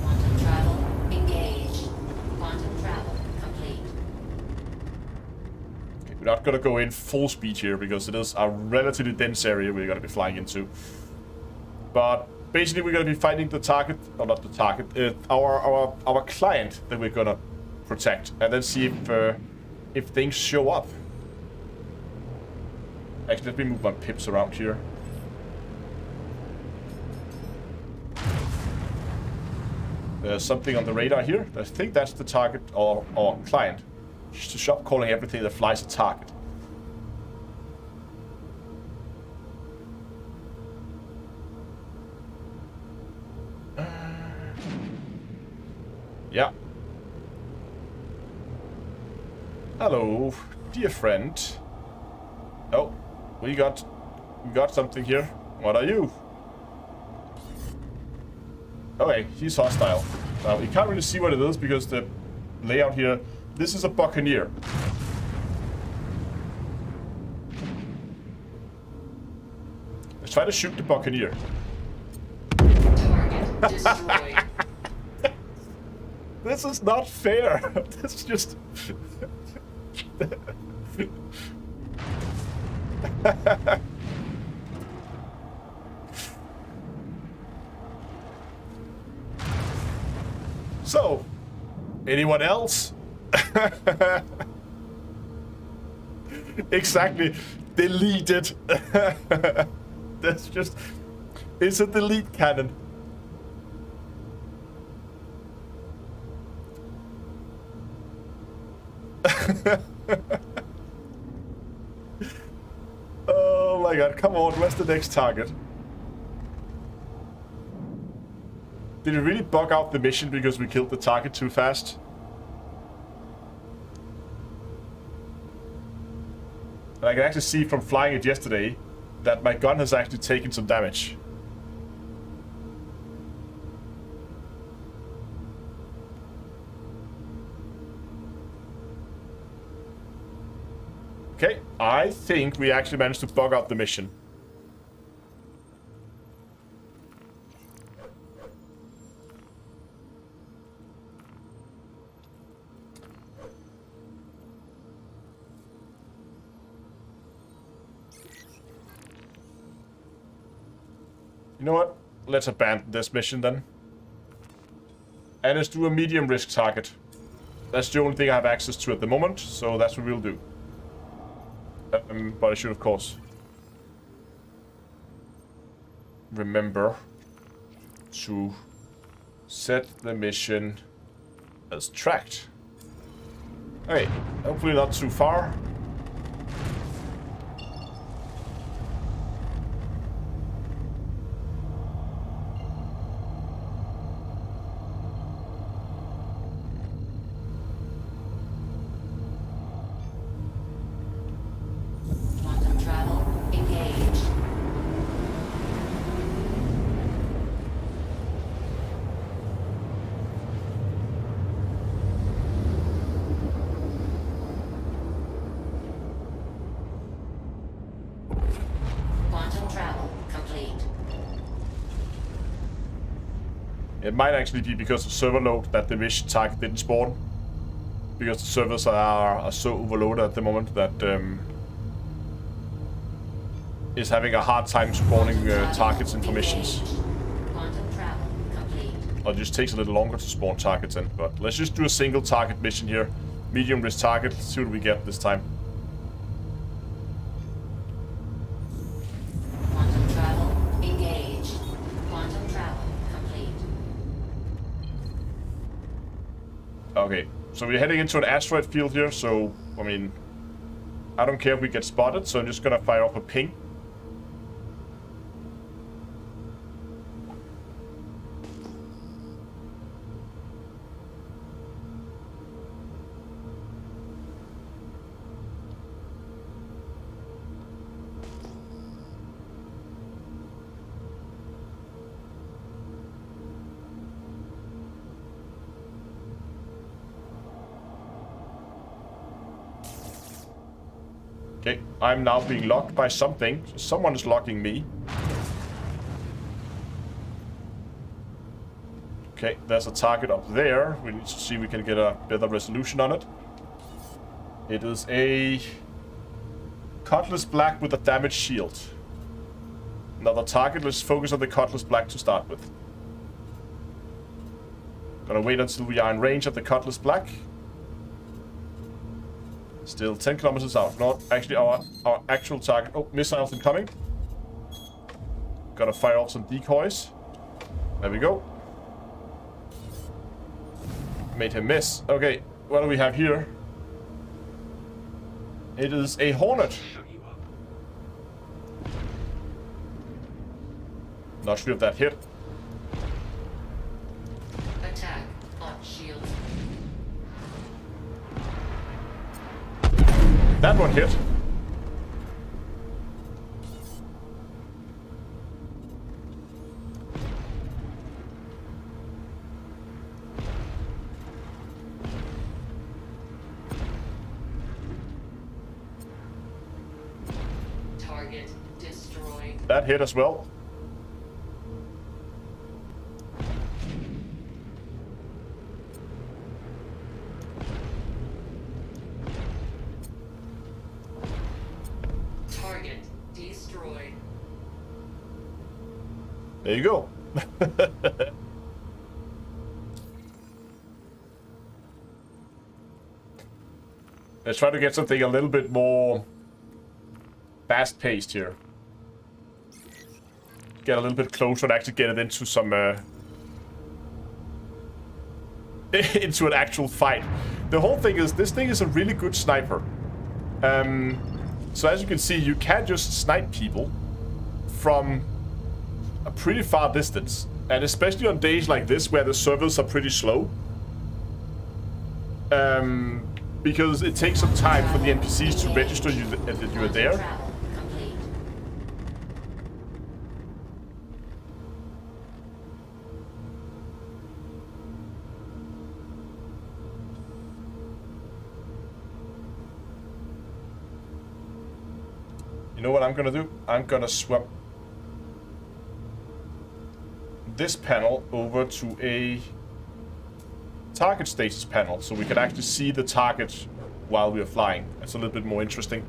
Quantum travel engaged. Quantum travel complete. Okay, we're not gonna go in full speed here because it is a relatively dense area we're gonna be flying into. But basically, we're gonna be finding the target, or not the target, our client that we're gonna protect, and then see if things show up. Actually, let me move my pips around here. There's something on the radar here. I think that's the target or client. Just to stop calling everything that flies a target. Yeah. Hello, dear friend. Oh, we got something here. What are you? Okay, he's hostile. Now, you can't really see what it is because the layout here... This is a Buccaneer. Let's try to shoot the Buccaneer. Target destroyed. This is not fair. This is just... So, anyone else? Exactly. Delete it. That's just... It's a delete cannon. Oh my god, come on, where's the next target? Did it really bug out the mission because we killed the target too fast? And I can actually see from flying it yesterday that my gun has actually taken some damage. Okay, I think we actually managed to bug out the mission. You know what? Let's abandon this mission then. And let's do a medium risk target. That's the only thing I have access to at the moment, so that's what we'll do. But I should, of course, remember to set the mission as tracked. Okay, hopefully not too far. It might actually be because of server load that the mission target didn't spawn. Because the servers are so overloaded at the moment that is having a hard time spawning targets and missions. Or it just takes a little longer to spawn targets in. But let's just do a single target mission here. Medium risk target. Let's see what we get this time. Okay, so we're heading into an asteroid field here, so, I mean, I don't care if we get spotted, so I'm just gonna fire off a ping. Okay, I'm now being locked by something. So someone is locking me. Okay, there's a target up there. We need to see if we can get a better resolution on it. It is a Cutlass Black with a damaged shield. Another target. Let's focus on the Cutlass Black to start with. Gonna wait until we are in range of the Cutlass Black. Still 10 kilometers out. Not actually our actual target. Oh, missiles incoming. Gotta fire off some decoys. There we go. Made him miss. Okay, what do we have here? It is a Hornet. Not sure if that hit. Attack on shields. That one hit. Target destroyed. That hit as well. Target destroyed. There you go. Let's try to get something a little bit more fast-paced here. Get a little bit closer and actually get it into some into an actual fight. The whole thing is, this thing is a really good sniper. So as you can see, you can just snipe people from a pretty far distance. And especially on days like this where the servers are pretty slow. Because it takes some time for the NPCs to register you that you are there. Travel complete. You know what I'm gonna do? I'm gonna swap this panel over to a target status panel, so we can actually see the target while we are flying. It's a little bit more interesting.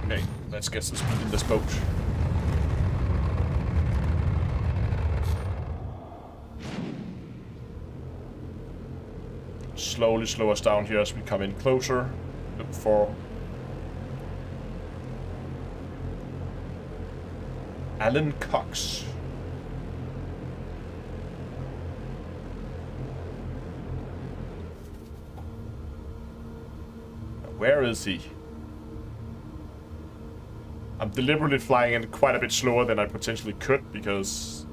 Okay, let's get some speed in this boat. Slowly slow us down here as we come in closer. Look for Alan Cox. Where is he? I'm deliberately flying in quite a bit slower than I potentially could because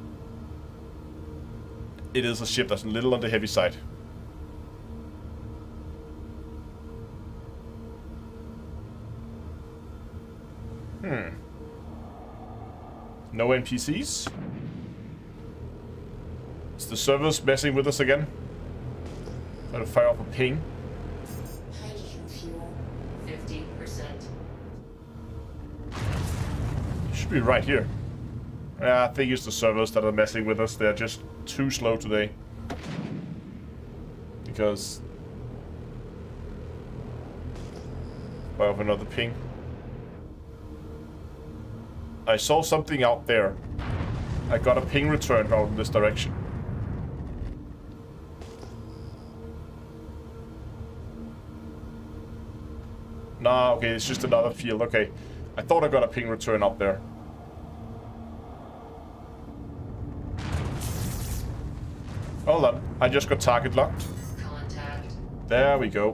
it is a ship that's a little on the heavy side. No NPCs? Is the servers messing with us again? Try to fire off a ping. Hydrogen fuel 50%. Should be right here. I think it's the servers that are messing with us. They're just too slow today. Because... fire off another ping. I saw something out there. I got a ping return out in this direction. Nah, okay, it's just another field. Okay. I thought I got a ping return up there. Hold on. I just got target locked. Contact. There we go.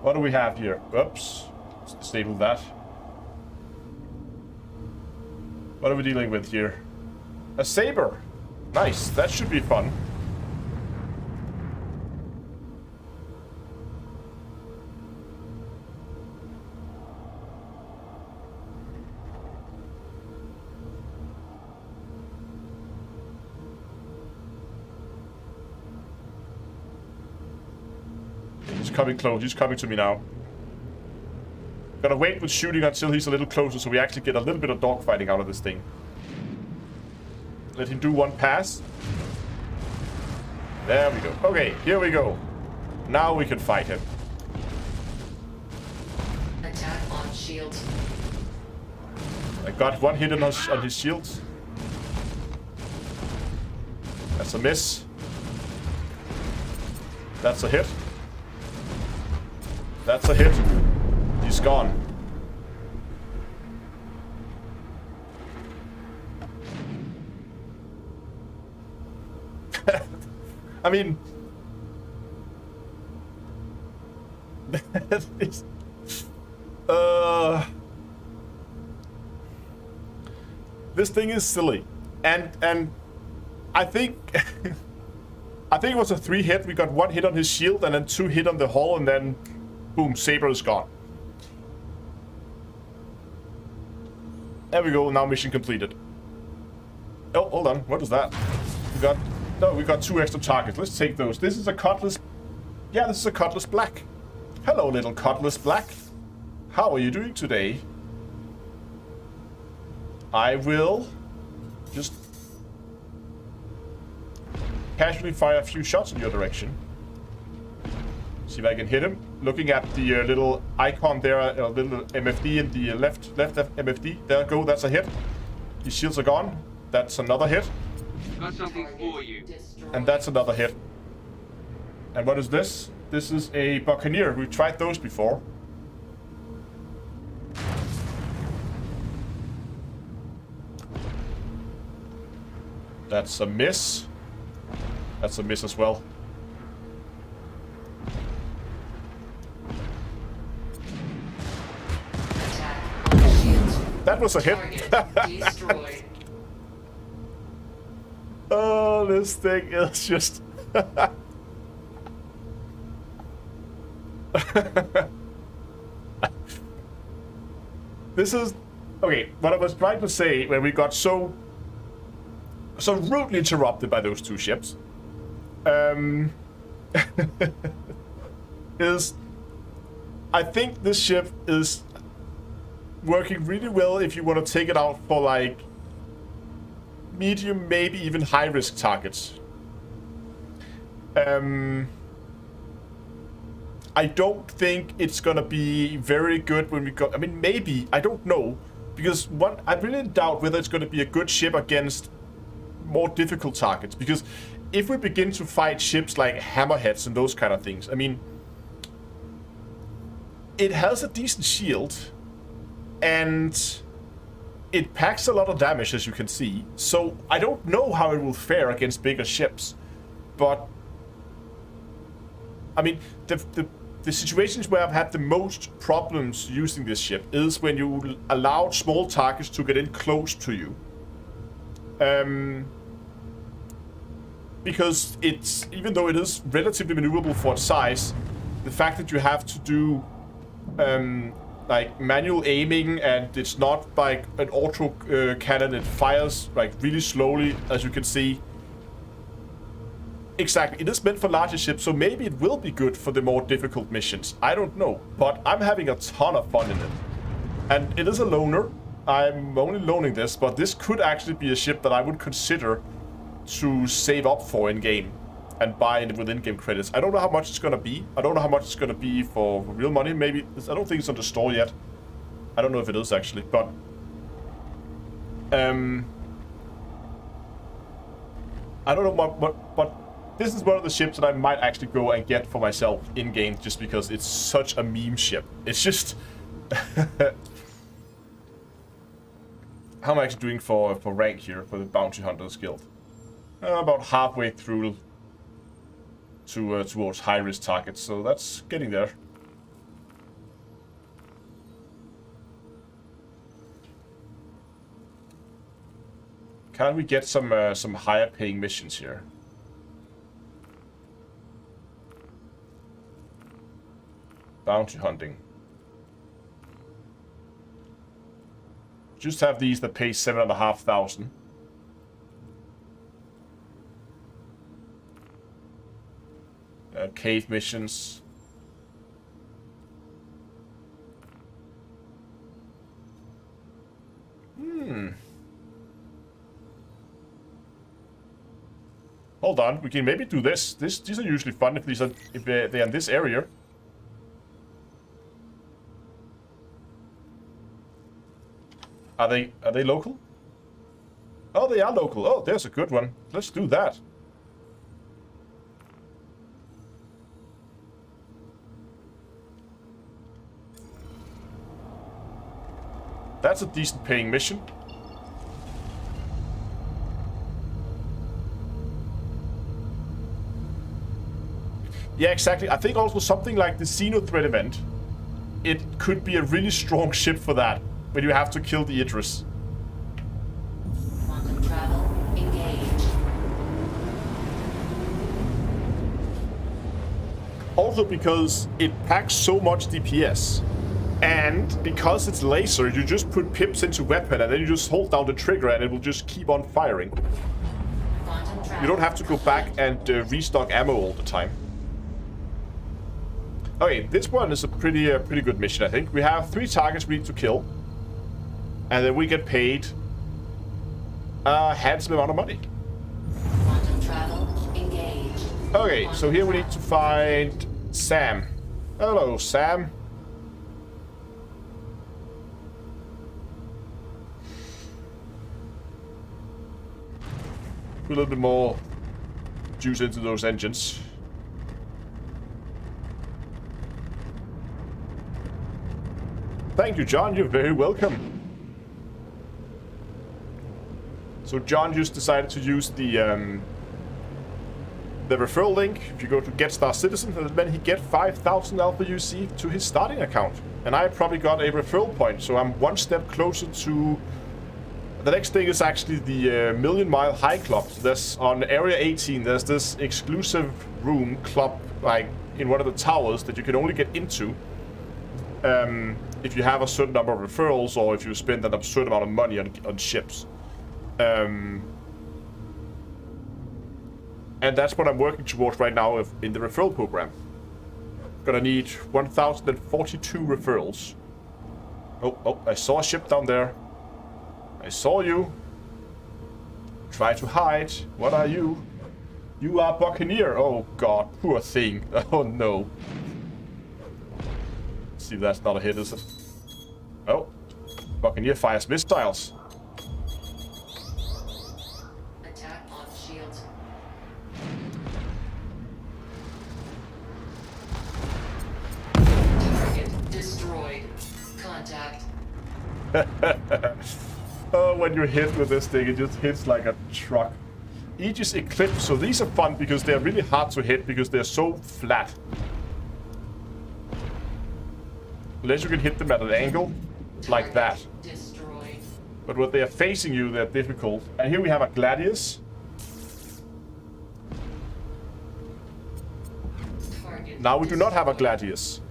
What do we have here? Oops. Let's disable that. What are we dealing with here? A saber. Nice. That should be fun. He's coming close. He's coming to me now. Gotta wait with shooting until he's a little closer so we actually get a little bit of dogfighting out of this thing. Let him do one pass. There we go. Okay, here we go. Now we can fight him. Attack on shields. I got one hit on his shields. That's a miss. That's a hit. That's a hit. He's gone. I mean... this thing is silly. And I think... I think it was a 3 hit. We got 1 hit on his shield and then 2 hit on the hull and then... Boom, Saber is gone. There we go, now mission completed. Oh, hold on, what is that? We got 2 extra targets. Let's take those. This is a Cutlass... Yeah, this is a Cutlass Black. Hello, little Cutlass Black. How are you doing today? I will just casually fire a few shots in your direction. See if I can hit him. Looking at the little icon there, little MFD in the left MFD. There we go, that's a hit. His shields are gone. That's another hit. Got something for you. And that's another hit. And what is this? This is a Buccaneer. We've tried those before. That's a miss. That's a miss as well. That was a hit. Destroyed. Oh, this thing is just... This is... Okay, what I was trying to say when we got so rudely interrupted by those 2 ships is I think this ship is working really well if you want to take it out for like medium, maybe even high risk targets. I don't think it's gonna be very good when we go. I mean, maybe, I don't know, because I really doubt whether it's gonna be a good ship against more difficult targets. Because if we begin to fight ships like hammerheads and those kind of things, I mean, it has a decent shield. And it packs a lot of damage, as you can see. So I don't know how it will fare against bigger ships. But I mean, the situations where I've had the most problems using this ship is when you allow small targets to get in close to you. Because it's, even though it is relatively maneuverable for its size, the fact that you have to do like manual aiming, and it's not like an auto cannon, it fires like really slowly, as you can see. Exactly, it is meant for larger ships, so maybe it will be good for the more difficult missions. I don't know, but I'm having a ton of fun in it. And it is a loner. I'm only loaning this, but this could actually be a ship that I would consider to save up for in-game and buy it with in-game credits. I don't know how much it's gonna be. I don't know how much it's gonna be for real money. Maybe, I don't think it's on the store yet. I don't know if it is actually, but I don't know but this is one of the ships that I might actually go and get for myself in-game, just because it's such a meme ship. It's just... How am I actually doing for rank here, for the Bounty Hunters Guild? About halfway through towards high-risk targets, so that's getting there. Can we get some higher-paying missions here? Bounty hunting. Just have these that pay 7,500. Cave missions. Hold on, we can maybe do this. These are usually fun if they're in this area. Are they local? Oh, they are local. Oh, there's a good one. Let's do that. that's a decent paying mission. Yeah, exactly. I think also something like the Xeno threat event, it could be a really strong ship for that, when you have to kill the Idris. Quantum travel engaged. Also because it packs so much DPS, and because it's laser, you just put pips into weapon and then you just hold down the trigger and it will just keep on firing. Quantum travel. You don't have to go back and restock ammo all the time. Okay, this one is a pretty good mission, I think. We have 3 targets we need to kill, and then we get paid a handsome amount of money. Quantum travel engaged. Okay, so here we need to find Sam. Hello, Sam. Put a little bit more juice into those engines. Thank you, John. You're very welcome. So John just decided to use the referral link. If you go to Get Star Citizen, then he get 5,000 Alpha UC to his starting account. And I probably got a referral point, so I'm one step closer to... The next thing is actually the Million Mile High Club. So there's on Area 18, there's this exclusive room club, like in one of the towers that you can only get into if you have a certain number of referrals or if you spend an absurd amount of money on ships. And that's what I'm working towards right now in the referral program. Gonna need 1,042 referrals. Oh, I saw a ship down there. I saw you. Try to hide. What are you? You are Buccaneer. Oh god, poor thing. Oh no. Let's see if that's not a hit, is it? Oh. Buccaneer fires missiles. Attack on shields. Target destroyed. Contact. Oh, when you're hit with this thing, it just hits like a truck. Aegis Eclipse. So these are fun because they're really hard to hit because they're so flat. Unless you can hit them at an angle like that. Destroyed. But when they are facing you, they're difficult. And here we have a Gladius. Target Now we do not have a Gladius.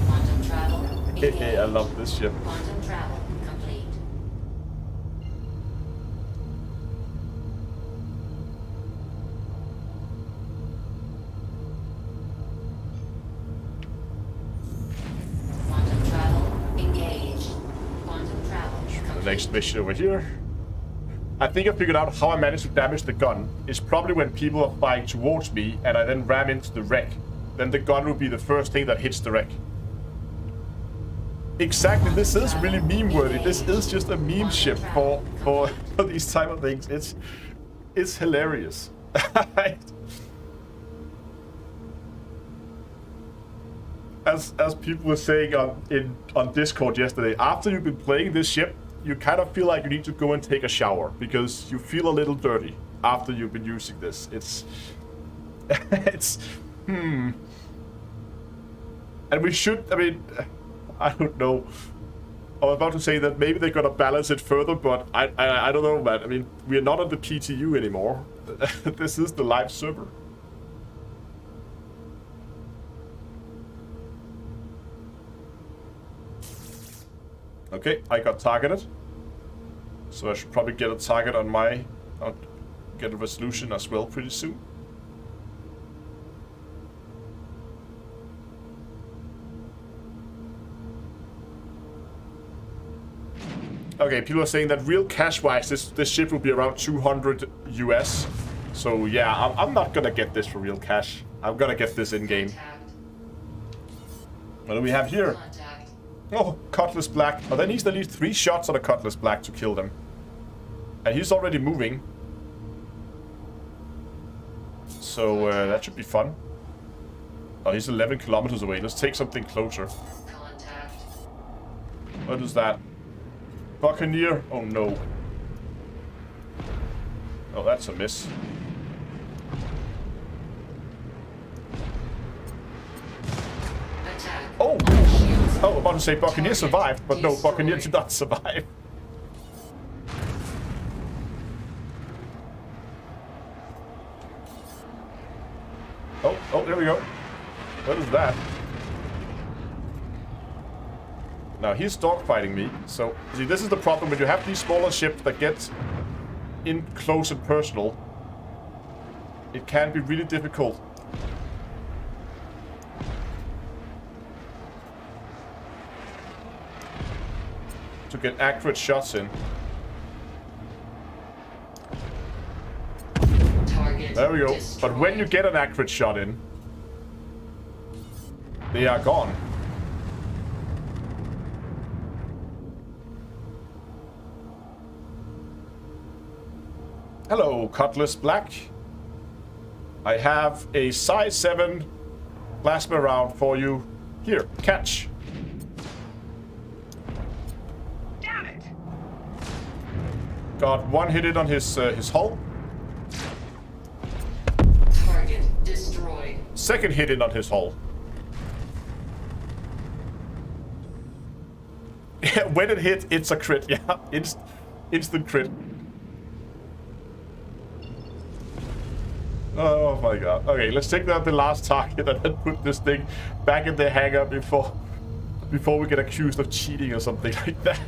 Quantum travel engaged. I love this ship. Quantum travel complete. Quantum travel engaged. Quantum travel complete. The next mission over here. I think I figured out how I managed to damage the gun. It's probably when people are flying towards me and I then ram into the wreck. Then the gun will be the first thing that hits the wreck. Exactly, this is really meme-worthy. This is just a meme ship for these type of things. It's hilarious. As people were saying on Discord yesterday, after you've been playing this ship, you kind of feel like you need to go and take a shower because you feel a little dirty after you've been using this. And we should, I mean, I don't know. I was about to say that maybe they're gonna balance it further, but I don't know, man. I mean, we are not on the PTU anymore. This is the live server. Okay, I got targeted. So I should probably get a target on my... get a resolution as well pretty soon. Okay, people are saying that real cash-wise, this ship will be around 200 US. So yeah, I'm not gonna get this for real cash. I'm gonna get this in-game. Contact. What do we have here? Contact. Oh, Cutlass Black. Oh, that needs at least 3 shots on a Cutlass Black to kill them. And he's already moving. So that should be fun. Oh, he's 11 kilometers away. Let's take something closer. Contact. What is that? Buccaneer? Oh no. Oh, that's a miss. Attack. Oh! Oh, I'm about to say Buccaneer survived, but no, Buccaneer did not survive. Oh, there we go. What is that? Now, he's dogfighting me. So, see, this is the problem when you have these smaller ships that get in close and personal. It can be really difficult. To get accurate shots in. Target. There we go. Destroyed. But when you get an accurate shot in, they are gone. Hello, Cutlass Black. I have a size 7 plasma round for you. Here, catch. Damn it! Got 1 hit in on his hull. Target destroyed. 2nd hit in on his hull. When it hits, it's a crit. Yeah, instant crit. Oh my god. Okay, let's take out the last target and then put this thing back in the hangar before we get accused of cheating or something like that.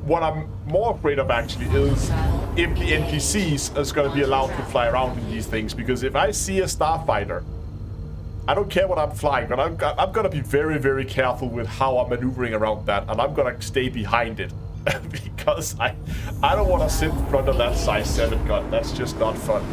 What I'm more afraid of actually is if the NPCs is going to be allowed to fly around in these things, because if I see a starfighter, I don't care what I'm flying, but I'm going to be very, very careful with how I'm maneuvering around that, and I'm going to stay behind it. Because I don't want to sit in front of that size 7 gun. That's just not fun.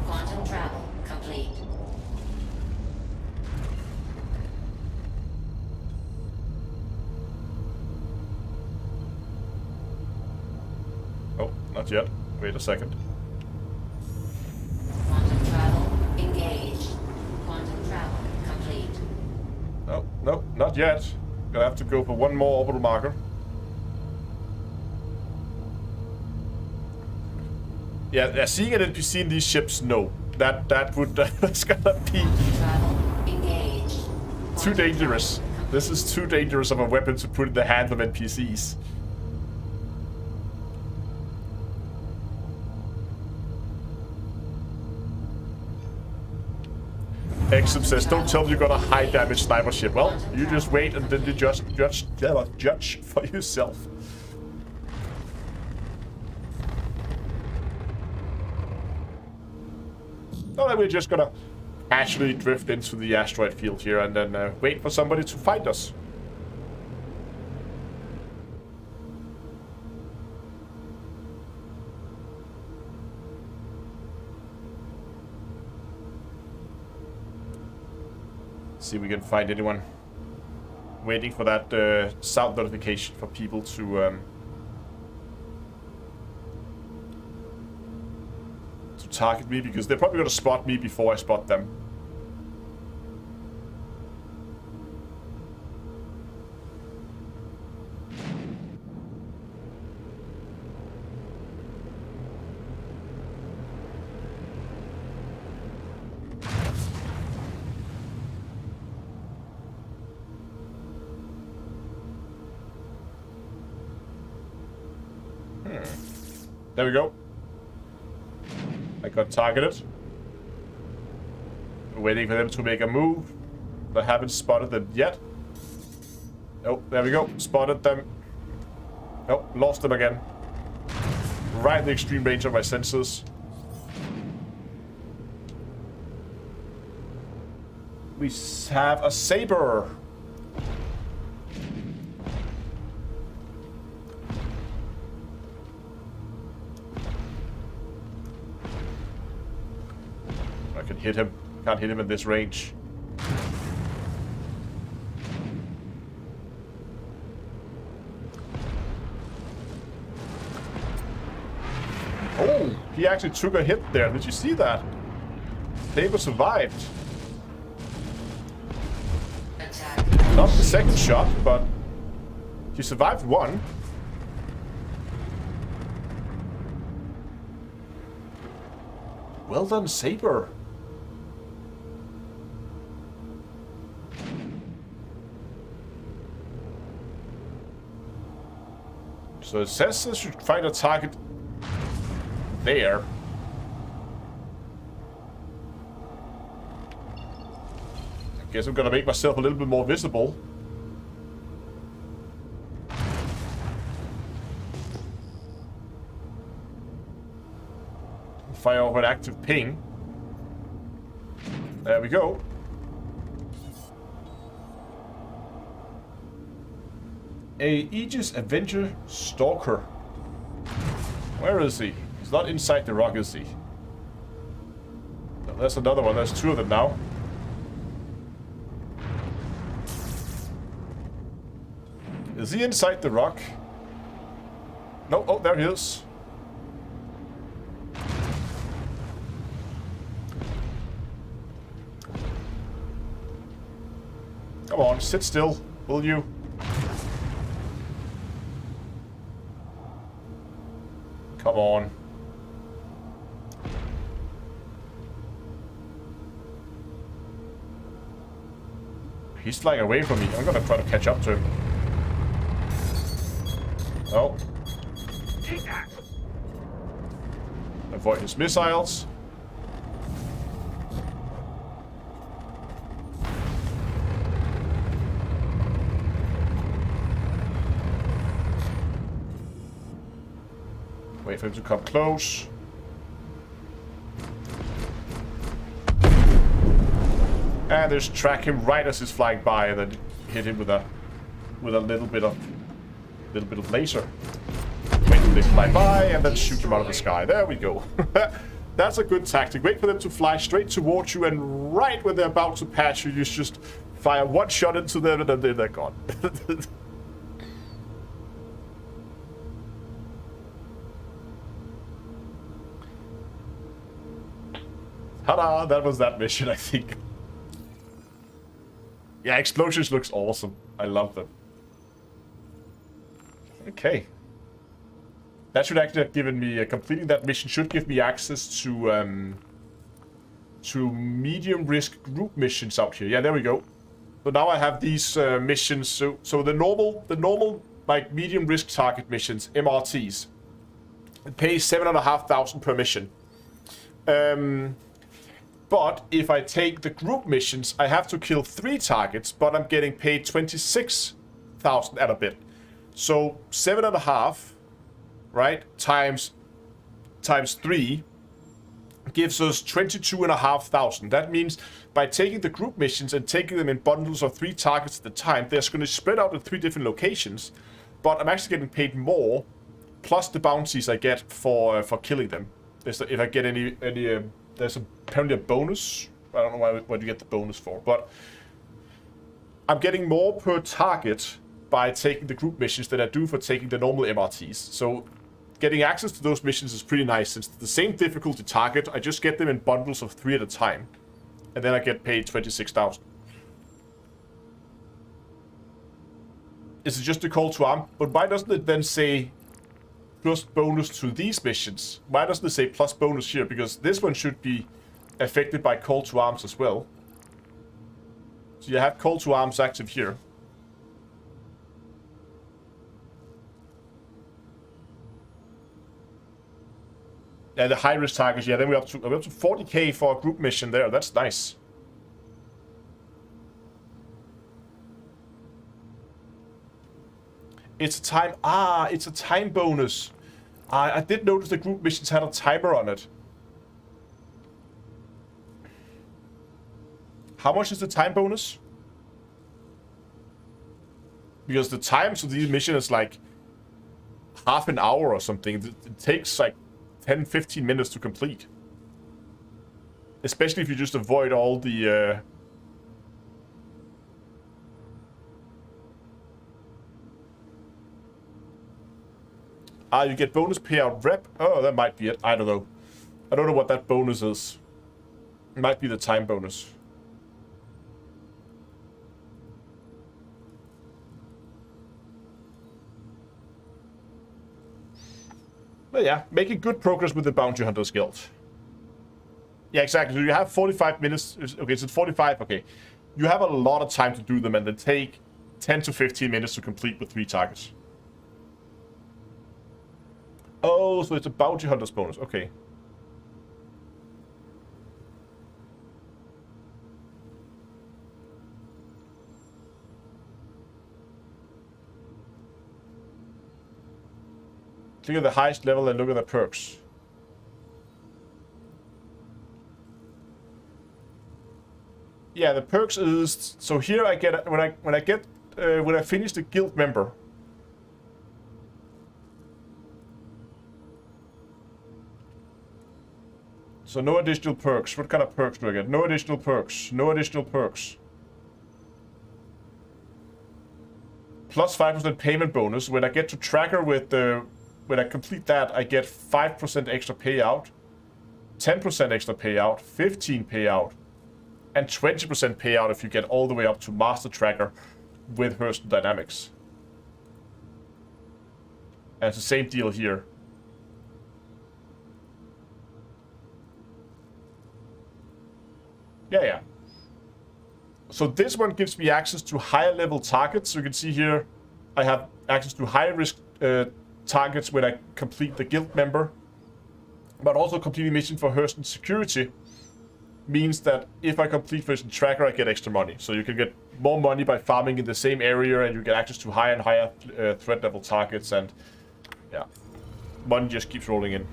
Quantum travel complete. Oh, not yet. Wait a second. Quantum travel engaged. Quantum travel complete. No, not yet. Gonna have to go for 1 more orbital marker. Yeah, seeing an NPC in these ships, no. That would that's gonna be Travel engaged. too dangerous. This is too dangerous of a weapon to put in the hands of NPCs. Exum says, don't tell me you got a high damage sniper ship. Well, you just wait and then you just judge for yourself. No, then we're just gonna casually drift into the asteroid field here and then wait for somebody to find us. See if we can find anyone. Waiting for that sound notification for people to target me, because they're probably gonna spot me before I spot them. There we go. I got targeted. Waiting for them to make a move. I haven't spotted them yet. Oh, there we go. Spotted them. Oh, lost them again. Right in the extreme range of my sensors. We have a saber. hit him. Can't hit him in this range. Oh, he actually took a hit there. Did you see that? Saber survived. Attack. Not the second shot, but he survived one. Well done, Saber. So it says I should find a target there. I guess I'm gonna make myself a little bit more visible. Fire off an active ping. There we go. A Aegis Avenger Stalker. Where is he? He's not inside the rock, is he? No, there's another one. There's two of them now. Is he inside the rock? No. Oh, there he is. Come on, sit still, will you? Come on. He's flying away from me. I'm gonna try to catch up to him. Oh. Take that. Avoid his missiles. Wait for him to come close. And just track him right as he's flying by, and then hit him with a little bit of laser. Wait till they fly by, and then shoot him out of the sky. There we go. That's a good tactic. Wait for them to fly straight towards you, and right when they're about to pass you, you just fire one shot into them, and then they're gone. Ta-da! That was that mission, I think. Yeah, explosions looks awesome. I love them. Okay. That should actually have given me... completing that mission should give me access to medium risk group missions out here. Yeah, there we go. So now I have these missions. So the normal like medium risk target missions, MRTs, it pays 7,500 per mission. But if I take the group missions, I have to kill 3 targets, but I'm getting paid 26,000 and a bit. So 7.5, right, times 3 gives us 22,500. That means by taking the group missions and taking them in bundles of 3 targets at a time, they're going to spread out in 3 different locations. But I'm actually getting paid more, plus the bounties I get for killing them. If I get any there's apparently a bonus. I don't know what you get the bonus for, but I'm getting more per target by taking the group missions than I do for taking the normal MRTs. So getting access to those missions is pretty nice. Since it's the same difficulty target, I just get them in bundles of 3 at a time. And then I get paid 26,000. Is it just a call to arm? But why doesn't it then say plus bonus to these missions? Why doesn't it say plus bonus here? Because this one should be affected by call to arms as well. So you have call to arms active here. Yeah, the high risk targets. Yeah, then we're up to 40k for a group mission there. That's nice. It's a time. It's a time bonus. I did notice the group missions had a timer on it. How much is the time bonus? Because the time to these missions is like half an hour or something. It takes like 10-15 minutes to complete. Especially if you just avoid all the... you get bonus payout rep. Oh, that might be it. I don't know. I don't know what that bonus is. It might be the time bonus. But yeah, making good progress with the Bounty Hunters Guild. Yeah, exactly. So you have 45 minutes. Okay, so it's 45. Okay. You have a lot of time to do them, and they take 10 to 15 minutes to complete with 3 targets. Oh, so it's a Bounty Hunters bonus. Okay. Click at the highest level and look at the perks. Yeah, the perks is so here I get when I finish the guild member. So no additional perks. What kind of perks do I get? No additional perks. No additional perks. Plus 5% payment bonus. When I get to tracker with the when I complete that, I get 5% extra payout, 10% extra payout, 15 payout, and 20% payout if you get all the way up to Master Tracker with Hurston Dynamics. And it's the same deal here. Yeah. So this one gives me access to higher level targets. So you can see here, I have access to higher risk targets when I complete the guild member, but also completing mission for Hurston Security means that if I complete Hurston Tracker, I get extra money. So you can get more money by farming in the same area, and you get access to higher and higher threat level targets, and yeah, money just keeps rolling in.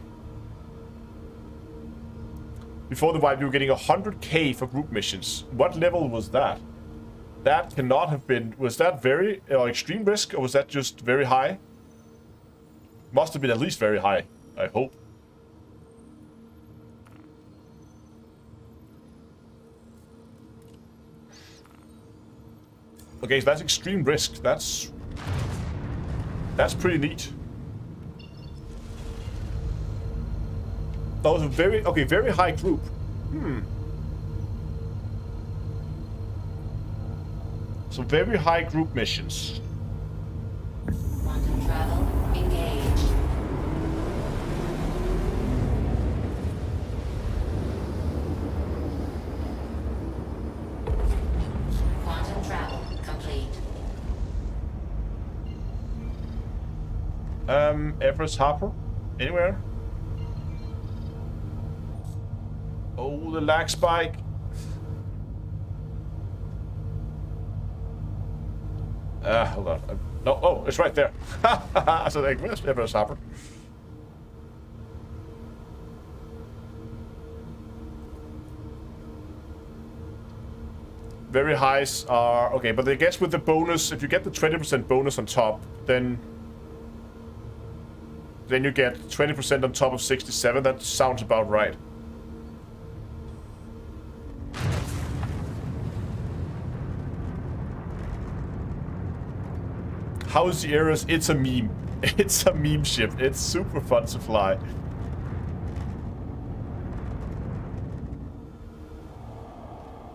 Before the wipe, you were getting 100k for group missions. What level was that? That cannot have been... Was that very extreme risk, or was that just very high? Must have been at least very high, I hope. Okay, so that's extreme risk. That's pretty neat. That was a very high group. So very high group missions. Quantum travel engaged. Quantum travel complete. Everest Harper? Anywhere? Oh, the lag spike. Hold on. No, oh, it's right there. So like, where's Everest Harper? Very highs are... Okay, but I guess with the bonus, if you get the 20% bonus on top, then you get 20% on top of 67. That sounds about right. How is the Eris? It's a meme. It's a meme ship. It's super fun to fly.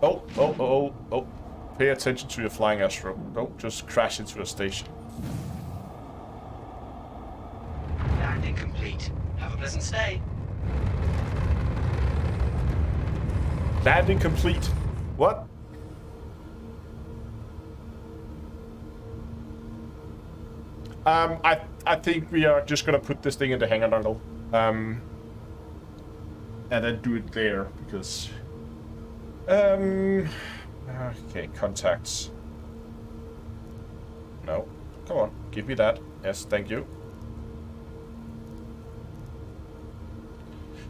Oh. Pay attention to your flying Astro. Don't just crash into a station. Landing complete. Have a pleasant stay. Landing complete. What? I think we are just gonna put this thing in the hangar dongle. And then do it there, because... Okay, contacts. No. Come on, give me that. Yes, thank you.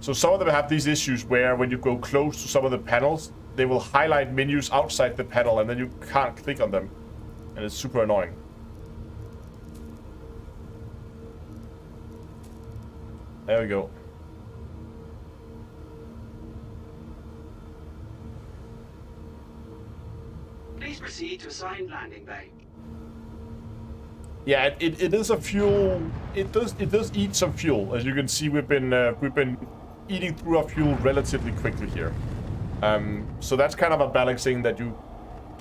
So some of them have these issues where when you go close to some of the panels, they will highlight menus outside the panel and then you can't click on them. And it's super annoying. There we go. Please proceed to assigned landing bay. Yeah, it is a fuel. It does eat some fuel. As you can see, we've been eating through our fuel relatively quickly here. So that's kind of a balancing that you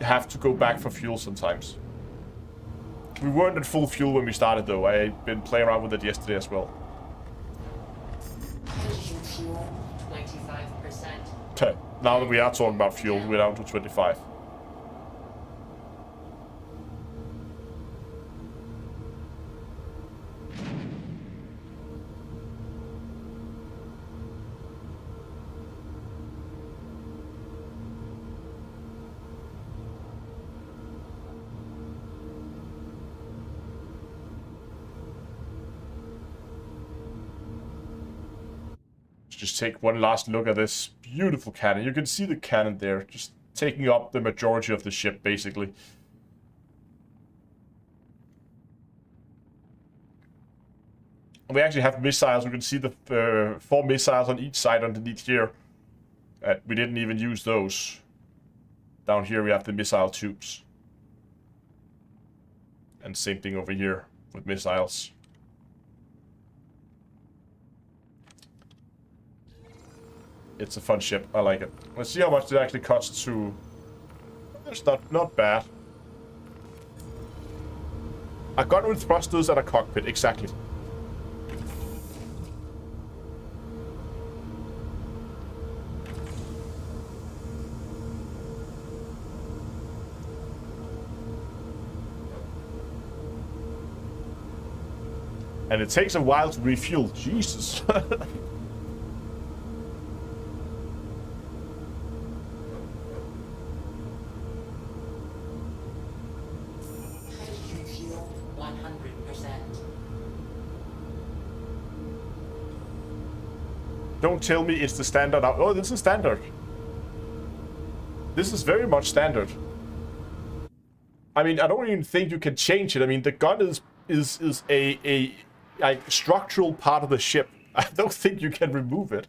have to go back for fuel sometimes. We weren't at full fuel when we started though. I've been playing around with it yesterday as well. Hydrogen fuel, 25%. Now that we are talking about fuel, we're down to 25. Just take one last look at this beautiful cannon. You can see the cannon there, just taking up the majority of the ship, basically. We actually have missiles. We can see the 4 missiles on each side underneath here. We didn't even use those. Down here we have the missile tubes. And same thing over here with missiles. It's a fun ship. I like it. Let's see how much it actually costs to... It's not bad. A gun with thrusters and a cockpit, exactly. And it takes a while to refuel. Jesus. Don't tell me it's the standard. Oh, this is standard. This is very much standard. I mean, I don't even think you can change it. I mean, the gun is a structural part of the ship. I don't think you can remove it.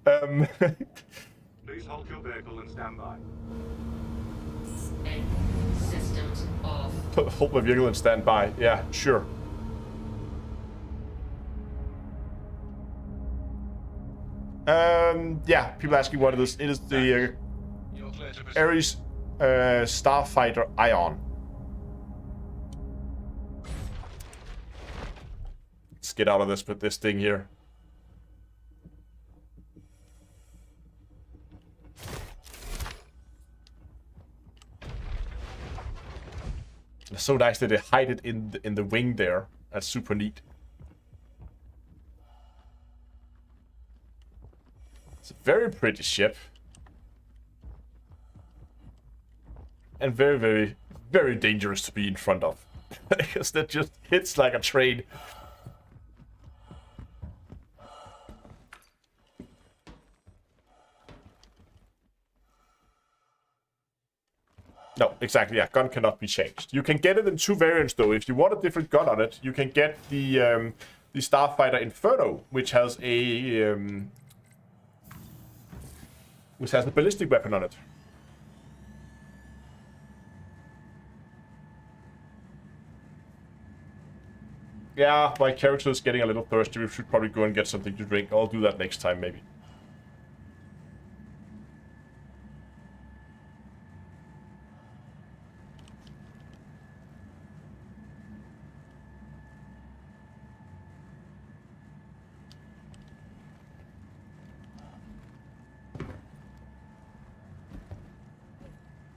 Please hold your vehicle and stand by. Systems off. Hold my vehicle and stand by. Yeah, sure. Yeah, people asking what it is. It is the Ares Starfighter Ion. Let's get out of this with this thing here. It's so nice that they hide it in the wing there. That's super neat. It's a very pretty ship. And very, very, very dangerous to be in front of. Because that just hits like a train. No, exactly, yeah, gun cannot be changed. You can get it in 2 variants though. If you want a different gun on it, you can get the Starfighter Inferno, which has a ballistic weapon on it. Yeah, my character is getting a little thirsty. We should probably go and get something to drink. I'll do that next time, maybe.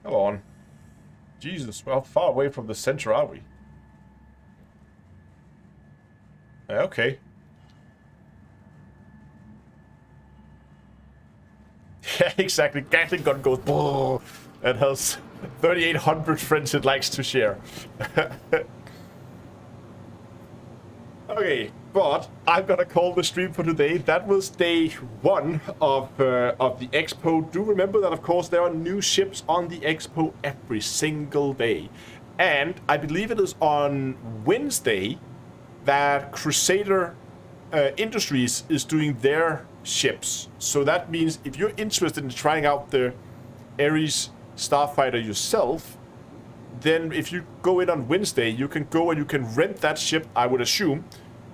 Come on. Jesus, how far away from the center are we? Okay. Yeah, exactly. Gatling gun goes brrr, and has 3,800 friends it likes to share. Okay, but I'm gonna call the stream for today. That was day 1 of the expo. Do remember that, of course, there are new ships on the expo every single day. And I believe it is on Wednesday that Crusader Industries is doing their ships. So that means if you're interested in trying out the Ares Starfighter yourself, then if you go in on Wednesday, you can go and you can rent that ship. I would assume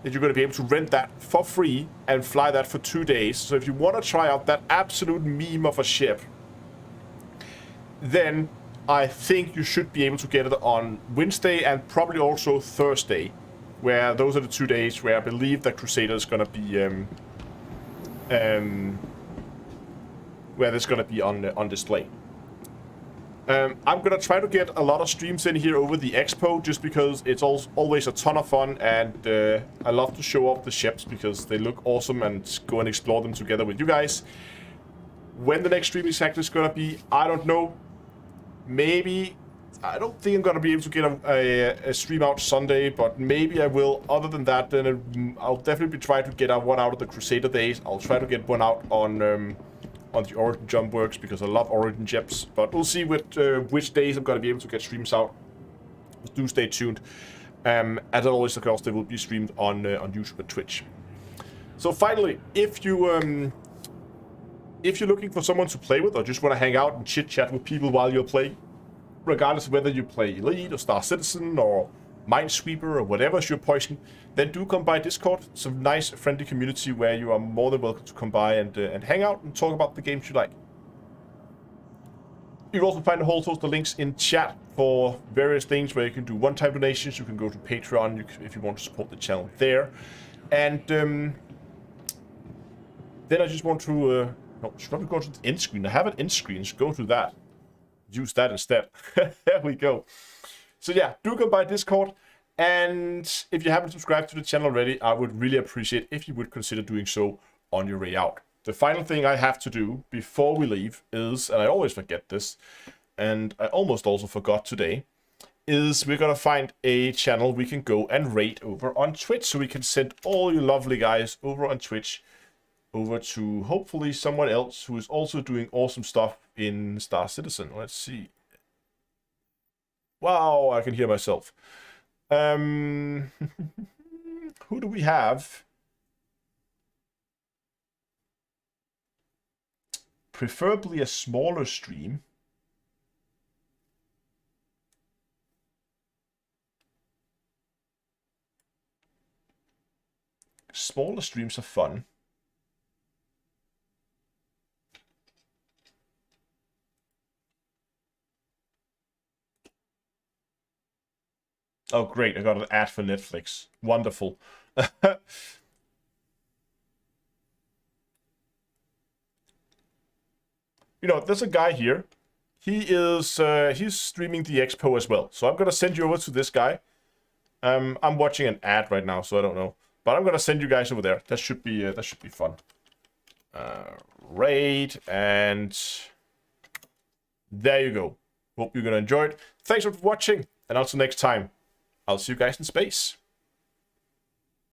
that you're going to be able to rent that for free and fly that for 2 days. So if you want to try out that absolute meme of a ship, then I think you should be able to get it on Wednesday and probably also Thursday, where those are the 2 days where I believe that Crusader is going to be where it's going to be on display. I'm going to try to get a lot of streams in here over the expo, just because it's always a ton of fun, and I love to show off the ships because they look awesome, and go and explore them together with you guys. When the next stream exactly is going to be, I don't know. Maybe, I don't think I'm going to be able to get a stream out Sunday, but maybe I will. Other than that, then I'll definitely try to get one out of the Crusader days. I'll try to get one out on the Origin Jump Works, because I love Origin Gems. But we'll see which days I'm going to be able to get streams out. Do stay tuned. As always, of course, they will be streamed on YouTube and Twitch. So finally, if you're looking for someone to play with, or just want to hang out and chit-chat with people while you're playing, regardless of whether you play Elite or Star Citizen or Minesweeper or whatever is your poison, then do come by Discord. It's a nice, friendly community where you are more than welcome to come by and hang out and talk about the games you like. You'll also find also the links in chat for various things where you can do one-time donations. You can go to Patreon if you want to support the channel there. And then I just want to... no, should probably go to the end screen. I have an end screen, so go to that. Use that instead. There we go. So yeah, do come by Discord. And if you haven't subscribed to the channel already, I would really appreciate if you would consider doing so on your way out. The final thing I have to do before we leave is, and I always forget this, and I almost also forgot today, is we're going to find a channel we can go and rate over on Twitch, so we can send all you lovely guys over on Twitch over to hopefully someone else who is also doing awesome stuff in Star Citizen. Let's see. Wow, I can hear myself. Who do we have? Preferably a smaller stream. Smaller streams are fun. Oh, great. I got an ad for Netflix. Wonderful. You know, there's a guy here. He is he's streaming the expo as well. So I'm going to send you over to this guy. I'm watching an ad right now, so I don't know. But I'm going to send you guys over there. That should be fun. Raid, and there you go. Hope you're going to enjoy it. Thanks for watching, and until next time, I'll see you guys in space.